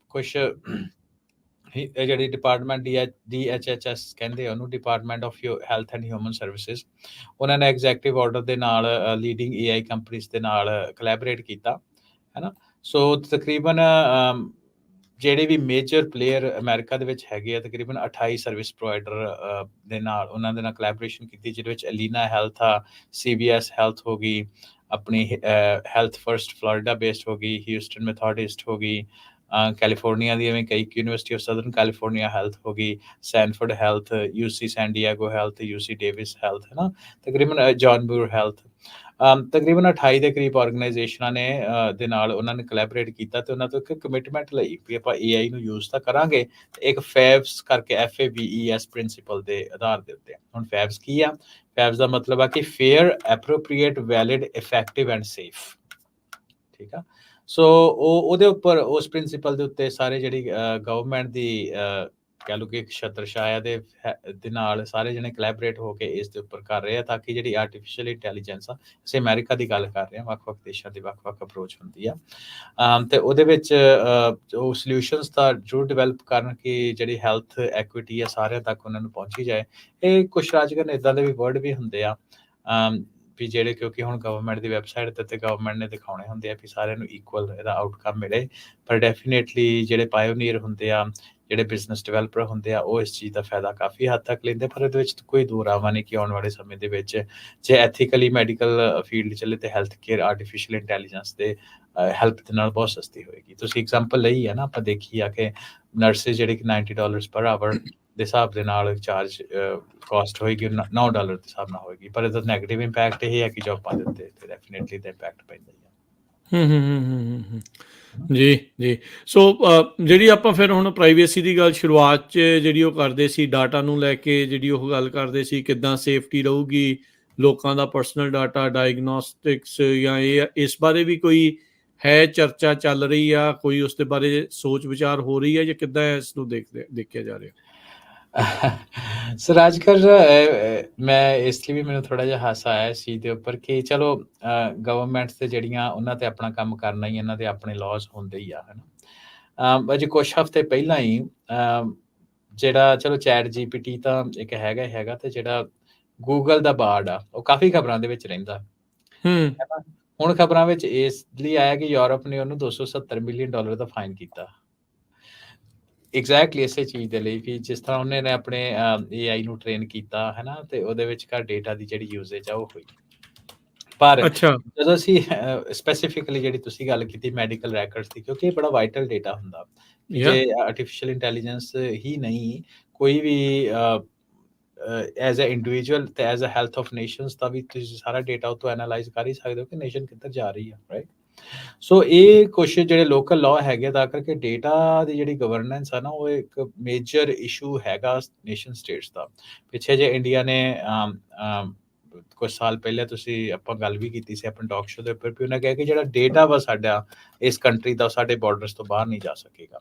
S2: ਕੁਛ ਇਹ ਜਿਹੜੀ ਡਿਪਾਰਟਮੈਂਟ DHHS ਕਹਿੰਦੇ ਆ ਉਹਨੂੰ, department of health and human services, ਉਹਨਾਂ ਨੇ ਐਗਜ਼ੈਕਟਿਵ ਆਰਡਰ ਦੇ ਨਾਲ ਲੀਡਿੰਗ AI ਕੰਪਨੀਜ਼ ਦੇ ਨਾਲ ਕੋਲੈਬੋਰੇਟ ਕੀਤਾ, ਹੈਨਾ। ਸੋ ਤਕਰੀਬਨ ਜਿਹੜੇ ਵੀ ਮੇਜਰ ਪਲੇਅਰ ਅਮਰੀਕਾ ਦੇ ਵਿੱਚ ਹੈਗੇ ਆ, ਤਕਰੀਬਨ 28 ਸਰਵਿਸ ਪ੍ਰੋਵਾਈਡਰ ਦੇ ਨਾਲ ਉਹਨਾਂ ਦੇ ਨਾਲ ਕੋਲੈਬੋਰੇਸ਼ਨ ਕੀਤੀ, ਜਿਹਦੇ ਵਿੱਚ ਅਲੀਨਾ ਹੈਲਥ ਆ, CVS ਹੈਲਥ ਹੋ ਗਈ, ਆਪਣੀ ਹੈਲਥ ਫਰਸਟ ਫਲੋਰੀਡਾ ਬੇਸਡ ਹੋ ਗਈ, ਹਿਊਸਟਨ ਮੈਥੋਡਿਸਟ ਹੋ ਗਈ, ਕੈਲੀਫੋਰਨੀਆ ਦੀ ਐਵੇਂ ਕਈ, university of southern California health ਹੋ ਗਈ, Sanford health, UC San Diego health, UC Davis health, ਹੈ ਨਾ, ਤਕਰੀਬਨ ਜੌਨ ਬੂਰ ਹੈਲਥ, ਤਕਰੀਬਨ 28 ਦੇ ਕਰੀਬ ਆਰਗੇਨਾਈਜੇਸ਼ਨਾਂ ਨੇ ਦੇ ਨਾਲ ਉਹਨਾਂ ਨੇ ਕੋਲੈਬੋਰੇਟ ਕੀਤਾ, ਤੇ ਉਹਨਾਂ ਤੋਂ ਇੱਕ ਕਮਿਟਮੈਂਟ ਲਈ ਵੀ ਆਪਾਂ AI ਨੂੰ ਯੂਜ਼ ਤਾਂ ਕਰਾਂਗੇ, ਇੱਕ ਫੈਬਸ ਕਰਕੇ FABES ਪ੍ਰਿੰਸੀਪਲ ਦੇ ਆਧਾਰ ਦੇ ਉੱਤੇ। ਹੁਣ ਫੈਬਸ ਕੀ ਆ? ਫੈਬਸ ਦਾ ਮਤਲਬ ਆ ਕਿ fair, appropriate, valid, effective and safe. ਠੀਕ ਆ। ਸੋ ਉਹਦੇ ਉੱਪਰ, ਉਸ ਪ੍ਰਿੰਸੀਪਲ ਦੇ ਉੱਤੇ ਸਾਰੇ ਜਿਹੜੀ ਗਵਰਨਮੈਂਟ ਦੀ ਕਹਿ ਲਓ ਕਿ ਇੱਕ ਛਤਰਛਾਇਆ ਦੇ ਨਾਲ ਸਾਰੇ ਜਣੇ ਕੋਲੈਬੋਰੇਟ ਹੋ ਕੇ ਇਸ ਦੇ ਉੱਪਰ ਕਰ ਰਹੇ ਆ, ਤਾਂ ਕਿ ਜਿਹੜੀ ਆਰਟੀਫਿਸ਼ੀਅਲ ਇੰਟੈਲੀਜੈਂਸ ਆ, ਅਸੀਂ ਅਮਰੀਕਾ ਦੀ ਗੱਲ ਕਰ ਰਹੇ ਹਾਂ, ਵੱਖ-ਵੱਖ ਦੇਸ਼ਾਂ ਦੀ ਵੱਖ-ਵੱਖ ਅਪਰੋਚ ਹੁੰਦੀ ਆ, ਤੇ ਉਹਦੇ ਵਿੱਚ ਉਹ ਸੋਲਿਊਸ਼ਨਸ ਤਾਂ ਜ਼ਰੂਰ ਡਿਵੈਲਪ ਕਰਨ ਕਿ ਜਿਹੜੀ ਹੈਲਥ ਐਕੁਇਟੀ ਆ ਸਾਰਿਆਂ ਤੱਕ ਉਹਨਾਂ ਨੂੰ ਪਹੁੰਚੀ ਜਾਏ। ਇਹ ਕੁਛ ਰਾਜਕਰਨ ਇੱਦਾਂ ਦੇ ਵੀ ਵਰਡ ਵੀ ਹੁੰਦੇ ਆ ਵੀ ਜਿਹੜੇ, ਕਿਉਂਕਿ ਹੁਣ ਗਵਰਨਮੈਂਟ ਦੀ ਵੈਬਸਾਈਟ ਤੇ ਗਵਰਨਮੈਂਟ ਨੇ ਦਿਖਾਉਣੇ ਹੁੰਦੇ ਆ ਵੀ ਸਾਰਿਆਂ ਨੂੰ ਇਕੁਅਲ ਇਹਦਾ ਆਊਟਕਮ ਮਿਲੇ, ਪਰ ਡੈਫੀਨੇਟਲੀ ਜਿਹੜੇ ਪਾਇਓਨੀਅਰ ਹੁੰਦੇ ਆ, ਜਿਹੜੇ ਬਿਜ਼ਨਸ ਡਿਵੈਲਪਰ ਹੁੰਦੇ ਆ, ਉਹ ਇਸ ਚੀਜ਼ ਦਾ ਫਾਇਦਾ ਕਾਫੀ ਹੱਦ ਤੱਕ ਲੈਂਦੇ। ਪਰ ਇਹਦੇ ਵਿੱਚ ਕੋਈ ਦੋ ਰਾਵਾਂ ਨਹੀਂ ਕਿ ਆਉਣ ਵਾਲੇ ਸਮੇਂ ਦੇ ਵਿੱਚ ਜੇ ਐਥੀਕਲੀ ਮੈਡੀਕਲ ਫੀਲਡ ਚੱਲੇ ਤੇ ਹੈਲਥ ਕੇਅਰ ਆਰਟੀਫਿਸ਼ੀਅਲ ਇੰਟੈਲੀਜੈਂਸ ਦੇ ਹੈਲਪ ਦੇ ਨਾਲ ਬਹੁਤ ਸਸਤੀ ਹੋਏਗੀ। ਤੁਸੀਂ ਐਗਜ਼ਾਮਪਲ ਲਈ ਹੈ ਨਾ, ਆਪਾਂ ਦੇਖੀ ਆ ਕਿ ਨਰਸਿਸ ਜਿਹੜੇ ਕਿ $90 ਪਰ ਆਵਰ ਦੇ ਹਿਸਾਬ ਦੇ ਨਾਲ ਚਾਰਜ ਕਾਸਟ ਹੋਏਗੀ, $9 ਦੇ ਹਿਸਾਬ ਨਾਲ ਹੋਏਗੀ। ਪਰ ਇਹਦਾ ਨੈਗੇਟਿਵ ਇੰਪੈਕਟ ਇਹ ਹੈ ਕਿ ਜੋਬਾਂ ਦੇ ਉੱਤੇ ਤੇ ਡੈਫੀਨੇਟਲੀ ਦਾ ਇੰਪੈਕਟ ਪੈਂਦਾ ਹੀ ਆ।
S1: ਜੀ ਜੀ। ਸੋ ਜਿਹੜੀ ਆਪਾਂ ਫਿਰ ਹੁਣ ਪ੍ਰਾਈਵੇਸੀ ਦੀ ਗੱਲ ਸ਼ੁਰੂਆਤ 'ਚ ਜਿਹੜੀ ਉਹ ਕਰਦੇ ਸੀ, ਡਾਟਾ ਨੂੰ ਲੈ ਕੇ ਜਿਹੜੀ ਉਹ ਗੱਲ ਕਰਦੇ ਸੀ, ਕਿੱਦਾਂ ਸੇਫਟੀ ਰਹੂਗੀ ਲੋਕਾਂ ਦਾ ਪਰਸਨਲ ਡਾਟਾ, ਡਾਇਗਨੋਸਟਿਕਸ, ਜਾਂ ਇਹ ਇਸ ਬਾਰੇ ਵੀ ਕੋਈ ਹੈ ਚਰਚਾ ਚੱਲ ਰਹੀ ਆ, ਕੋਈ ਉਸ ਦੇ ਬਾਰੇ ਸੋਚ ਵਿਚਾਰ ਹੋ ਰਹੀ ਹੈ, ਜਾਂ ਕਿੱਦਾਂ ਇਸ ਨੂੰ ਦੇਖਿਆ ਜਾ ਰਿਹਾ?
S2: ਸੋ ਰਾਜਕਰ, ਮੈਂ ਇਸ ਲਈ ਵੀ ਮੈਨੂੰ ਥੋੜਾ ਜਿਹਾ ਹਾਸਾ ਆਇਆ ਇਸ ਚੀਜ਼ ਦੇ ਉੱਪਰ ਕਿ ਚਲੋ ਗਵਰਨਮੈਂਟਸ ਤੇ ਜਿਹੜੀਆਂ ਉਹਨਾਂ ਤੇ ਆਪਣਾ ਕੰਮ ਕਰਨਾ ਹੀ, ਇਹਨਾਂ ਦੇ ਆਪਣੇ ਲਾਜ਼ ਹੁੰਦੇ ਹੀ ਆ, ਹਨਾ। ਅਜੇ ਕੁਛ ਹਫ਼ਤੇ ਪਹਿਲਾਂ ਹੀ ਜਿਹੜਾ ਚਲੋ ਚੈਟ GPT ਤਾਂ ਇੱਕ ਹੈਗਾ ਤੇ ਜਿਹੜਾ ਗੂਗਲ ਦਾ ਬਾਰਡ ਆ, ਉਹ ਕਾਫੀ ਖਬਰਾਂ ਦੇ ਵਿੱਚ ਰਹਿੰਦਾ ਹੈ। ਹੁਣ ਖਬਰਾਂ ਵਿੱਚ ਇਸ ਲਈ ਆਇਆ ਕਿ ਯੂਰਪ ਨੇ ਉਹਨੂੰ $270 ਮਿਲੀਅਨ ਦਾ ਫਾਈਨ ਕੀਤਾ, ਐਗਜ਼ੈਕਟਲੀ ਇਸੇ ਚੀਜ਼ ਦੇ ਲਈ ਕਿ ਜਿਸ ਤਰ੍ਹਾਂ ਉਹਨੇ ਨੇ ਆਪਣੇ AI ਨੂੰ ਟ੍ਰੇਨ ਕੀਤਾ, ਹੈ ਨਾ, ਤੇ ਉਹਦੇ ਵਿਚਕਾਰ ਡੇਟਾ ਦੀ ਜਿਹੜੀ ਯੂਜ਼ੇਜ ਆ ਉਹ ਹੋਈ। ਪਰ ਜਦੋਂ ਅਸੀਂ ਸਪੈਸੀਫਿਕਲੀ ਜਿਹੜੀ ਤੁਸੀਂ ਗੱਲ ਕੀਤੀ ਮੈਡੀਕਲ ਰੈਕਰਡਸ ਦੀ, ਕਿਉਂਕਿ ਇਹ ਬੜਾ ਵਾਈਟਲ ਡੇਟਾ ਹੁੰਦਾ, ਜੇ ਆਰਟੀਫਿਸ਼ੀਅਲ ਇੰਟੈਲੀਜੈਂਸ ਹੀ ਨਹੀਂ, ਕੋਈ ਵੀ ਐਜ਼ ਅ ਇੰਡੀਵਿਜੂਅਲ ਤੇ as a health of nations ਦਾ ਵੀ ਤੁਸੀਂ ਸਾਰਾ ਡੇਟਾ ਉਹ ਤੋਂ ਐਨਾਲਾਈਜ਼ ਕਰ ਹੀ ਸਕਦੇ ਹੋ ਕਿ ਨੇਸ਼ਨ ਕਿੱਧਰ ਜਾ ਰਹੀ ਆ, ਰਾਈਟ। ਸੋ ਇਹ ਕੁਛ ਜਿਹੜੇ ਲੋਕਲ ਲਾਅ ਹੈਗੇ, ਤਾਂ ਕਰਕੇ ਡੇਟਾ ਦੀ ਜਿਹੜੀ ਗਵਰਨੈਂਸ ਆ ਨਾ, ਉਹ ਇੱਕ ਮੇਜਰ ਇਸ਼ੂ ਹੈਗਾ ਨੇਸ਼ਨ ਸਟੇਟਸ ਦਾ। ਪਿੱਛੇ ਜੇ ਇੰਡੀਆ ਨੇ ਕੁਝ ਸਾਲ ਪਹਿਲੇ ਤੁਸੀਂ ਆਪਾਂ ਗੱਲ ਵੀ ਕੀਤੀ ਸੀ ਆਪਣੇ ਟਾਕ ਸ਼ੋ ਦੇ ਉੱਪਰ, ਵੀ ਉਹਨਾਂ ਕਿਹਾ ਕਿ ਜਿਹੜਾ ਡੇਟਾ ਵਾ ਸਾਡਾ ਇਸ ਕੰਟਰੀ ਦਾ, ਸਾਡੇ ਬਾਰਡਰਸ ਤੋਂ ਬਾਹਰ ਨਹੀਂ ਜਾ ਸਕੇਗਾ,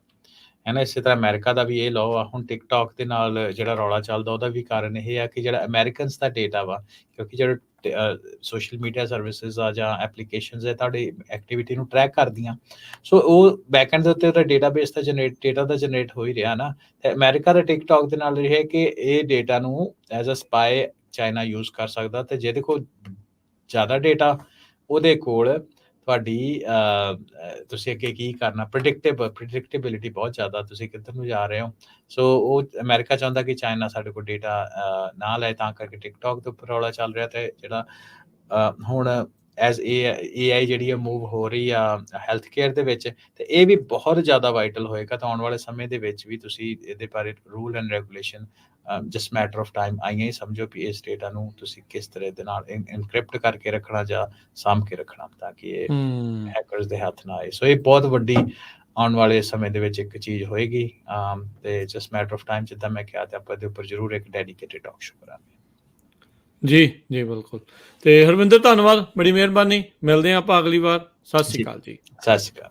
S2: ਹੈ ਨਾ। ਇਸੇ ਤਰ੍ਹਾਂ ਅਮਰੀਕਾ ਦਾ ਵੀ ਇਹ ਲਾਅ ਆ। ਹੁਣ ਟਿਕਟੌਕ ਦੇ ਨਾਲ ਜਿਹੜਾ ਰੌਲਾ ਚੱਲਦਾ, ਉਹਦਾ ਵੀ ਕਾਰਨ ਇਹ ਆ ਕਿ ਜਿਹੜਾ ਅਮਰੀਕਨਸ ਦਾ ਡੇਟਾ ਵਾ, ਕਿਉਂਕਿ ਜਿਹੜਾ ਸੋਸ਼ਲ ਮੀਡੀਆ ਸਰਵਿਸਿਜ਼ ਆ ਜਾਂ ਐਪਲੀਕੇਸ਼ਨਸ ਹੈ ਤੁਹਾਡੀ ਐਕਟੀਵਿਟੀ ਨੂੰ ਟਰੈਕ ਕਰਦੀਆਂ, ਸੋ ਉਹ ਬੈਕਐਂਡ ਦੇ ਉੱਤੇ ਉਹਦਾ ਡੇਟਾਬੇਸ ਦਾ ਡੇਟਾ ਦਾ ਜਨਰੇਟ ਹੋ ਹੀ ਰਿਹਾ ਨਾ। ਤੇ ਅਮਰੀਕਾ ਦੇ ਟਿਕਟੌਕ ਦੇ ਨਾਲ ਇਹ ਹੈ ਕਿ ਇਹ ਡੇਟਾ ਨੂੰ ਐਜ਼ ਅ ਸਪਾਈ ਚਾਈਨਾ ਯੂਜ਼ ਕਰ ਸਕਦਾ, ਤੇ ਜਿਹਦੇ ਕੋਲ ਜ਼ਿਆਦਾ ਡੇਟਾ ਉਹਦੇ ਕੋਲ ਤੁਹਾਡੀ ਤੁਸੀਂ ਅੱਗੇ ਕੀ ਕਰਨਾ, ਪ੍ਰੈਡਿਕਟੇਬਿਲਿਟੀ ਬਹੁਤ ਜ਼ਿਆਦਾ, ਤੁਸੀਂ ਕਿੱਧਰ ਨੂੰ ਜਾ ਰਹੇ ਹੋ। ਸੋ ਉਹ ਅਮਰੀਕਾ ਚਾਹੁੰਦਾ ਕਿ ਚਾਈਨਾ ਸਾਡੇ ਕੋਲ ਡੇਟਾ ਨਾ ਲਏ, ਤਾਂ ਕਰਕੇ ਟਿਕਟੌਕ ਦੇ ਉੱਪਰ ਰੌਲਾ ਚੱਲ ਰਿਹਾ। ਤੇ ਜਿਹੜਾ ਹੁਣ ਐਜ਼ AI ਜਿਹੜੀ ਆ ਮੂਵ ਹੋ ਰਹੀ ਆ ਹੈਲਥ ਕੇਅਰ ਦੇ ਵਿੱਚ, ਤੇ ਇਹ ਵੀ ਬਹੁਤ ਜ਼ਿਆਦਾ ਵਾਈਟਲ ਹੋਏਗਾ। ਤਾਂ ਆਉਣ ਵਾਲੇ ਸਮੇਂ ਦੇ ਵਿੱਚ ਵੀ ਤੁਸੀਂ ਇਹਦੇ ਬਾਰੇ rule and regulation just matter of time ਆਈਆਂ ਹੀ ਸਮਝੋ ਵੀ ਇਸ ਡੇਟਾ ਨੂੰ ਤੁਸੀਂ ਕਿਸ ਤਰ੍ਹਾਂ ਦੇ ਨਾਲ ਇਨਕ੍ਰਿਪਟ ਕਰਕੇ ਰੱਖਣਾ ਜਾਂ ਸਾਂਭ ਕੇ ਰੱਖਣਾ, ਤਾਂ ਕਿ ਇਹ ਹੈਕਰਸ ਦੇ ਹੱਥ ਨਾ ਆਏ। ਸੋ ਇਹ ਬਹੁਤ ਵੱਡੀ ਆਉਣ ਵਾਲੇ ਸਮੇਂ ਦੇ ਵਿੱਚ ਇੱਕ ਚੀਜ਼ ਹੋਏਗੀ, ਤੇ ਜਸਟ ਮੈਟਰ ਆਫ ਟਾਈਮ, ਜਿੱਦਾਂ ਮੈਂ ਕਿਹਾ, ਤੇ ਆਪਾਂ ਇਹਦੇ ਉੱਪਰ ਜ਼ਰੂਰ ਇੱਕ ਡੈਡੀਕੇਟਿਡ ਟਾਕ ਸ਼ੋ ਕਰਾਂਗੇ। ਜੀ
S1: ਜੀ ਬਿਲਕੁਲ। ਤੇ ਹਰਵਿੰਦਰ, ਧੰਨਵਾਦ, ਬੜੀ ਮਿਹਰਬਾਨੀ। ਮਿਲਦੇ ਹਾਂ ਆਪਾਂ ਅਗਲੀ ਵਾਰ। ਸਤਿ ਸ਼੍ਰੀ ਅਕਾਲ ਜੀ।
S2: ਸਤਿ ਸ਼੍ਰੀ ਅਕਾਲ।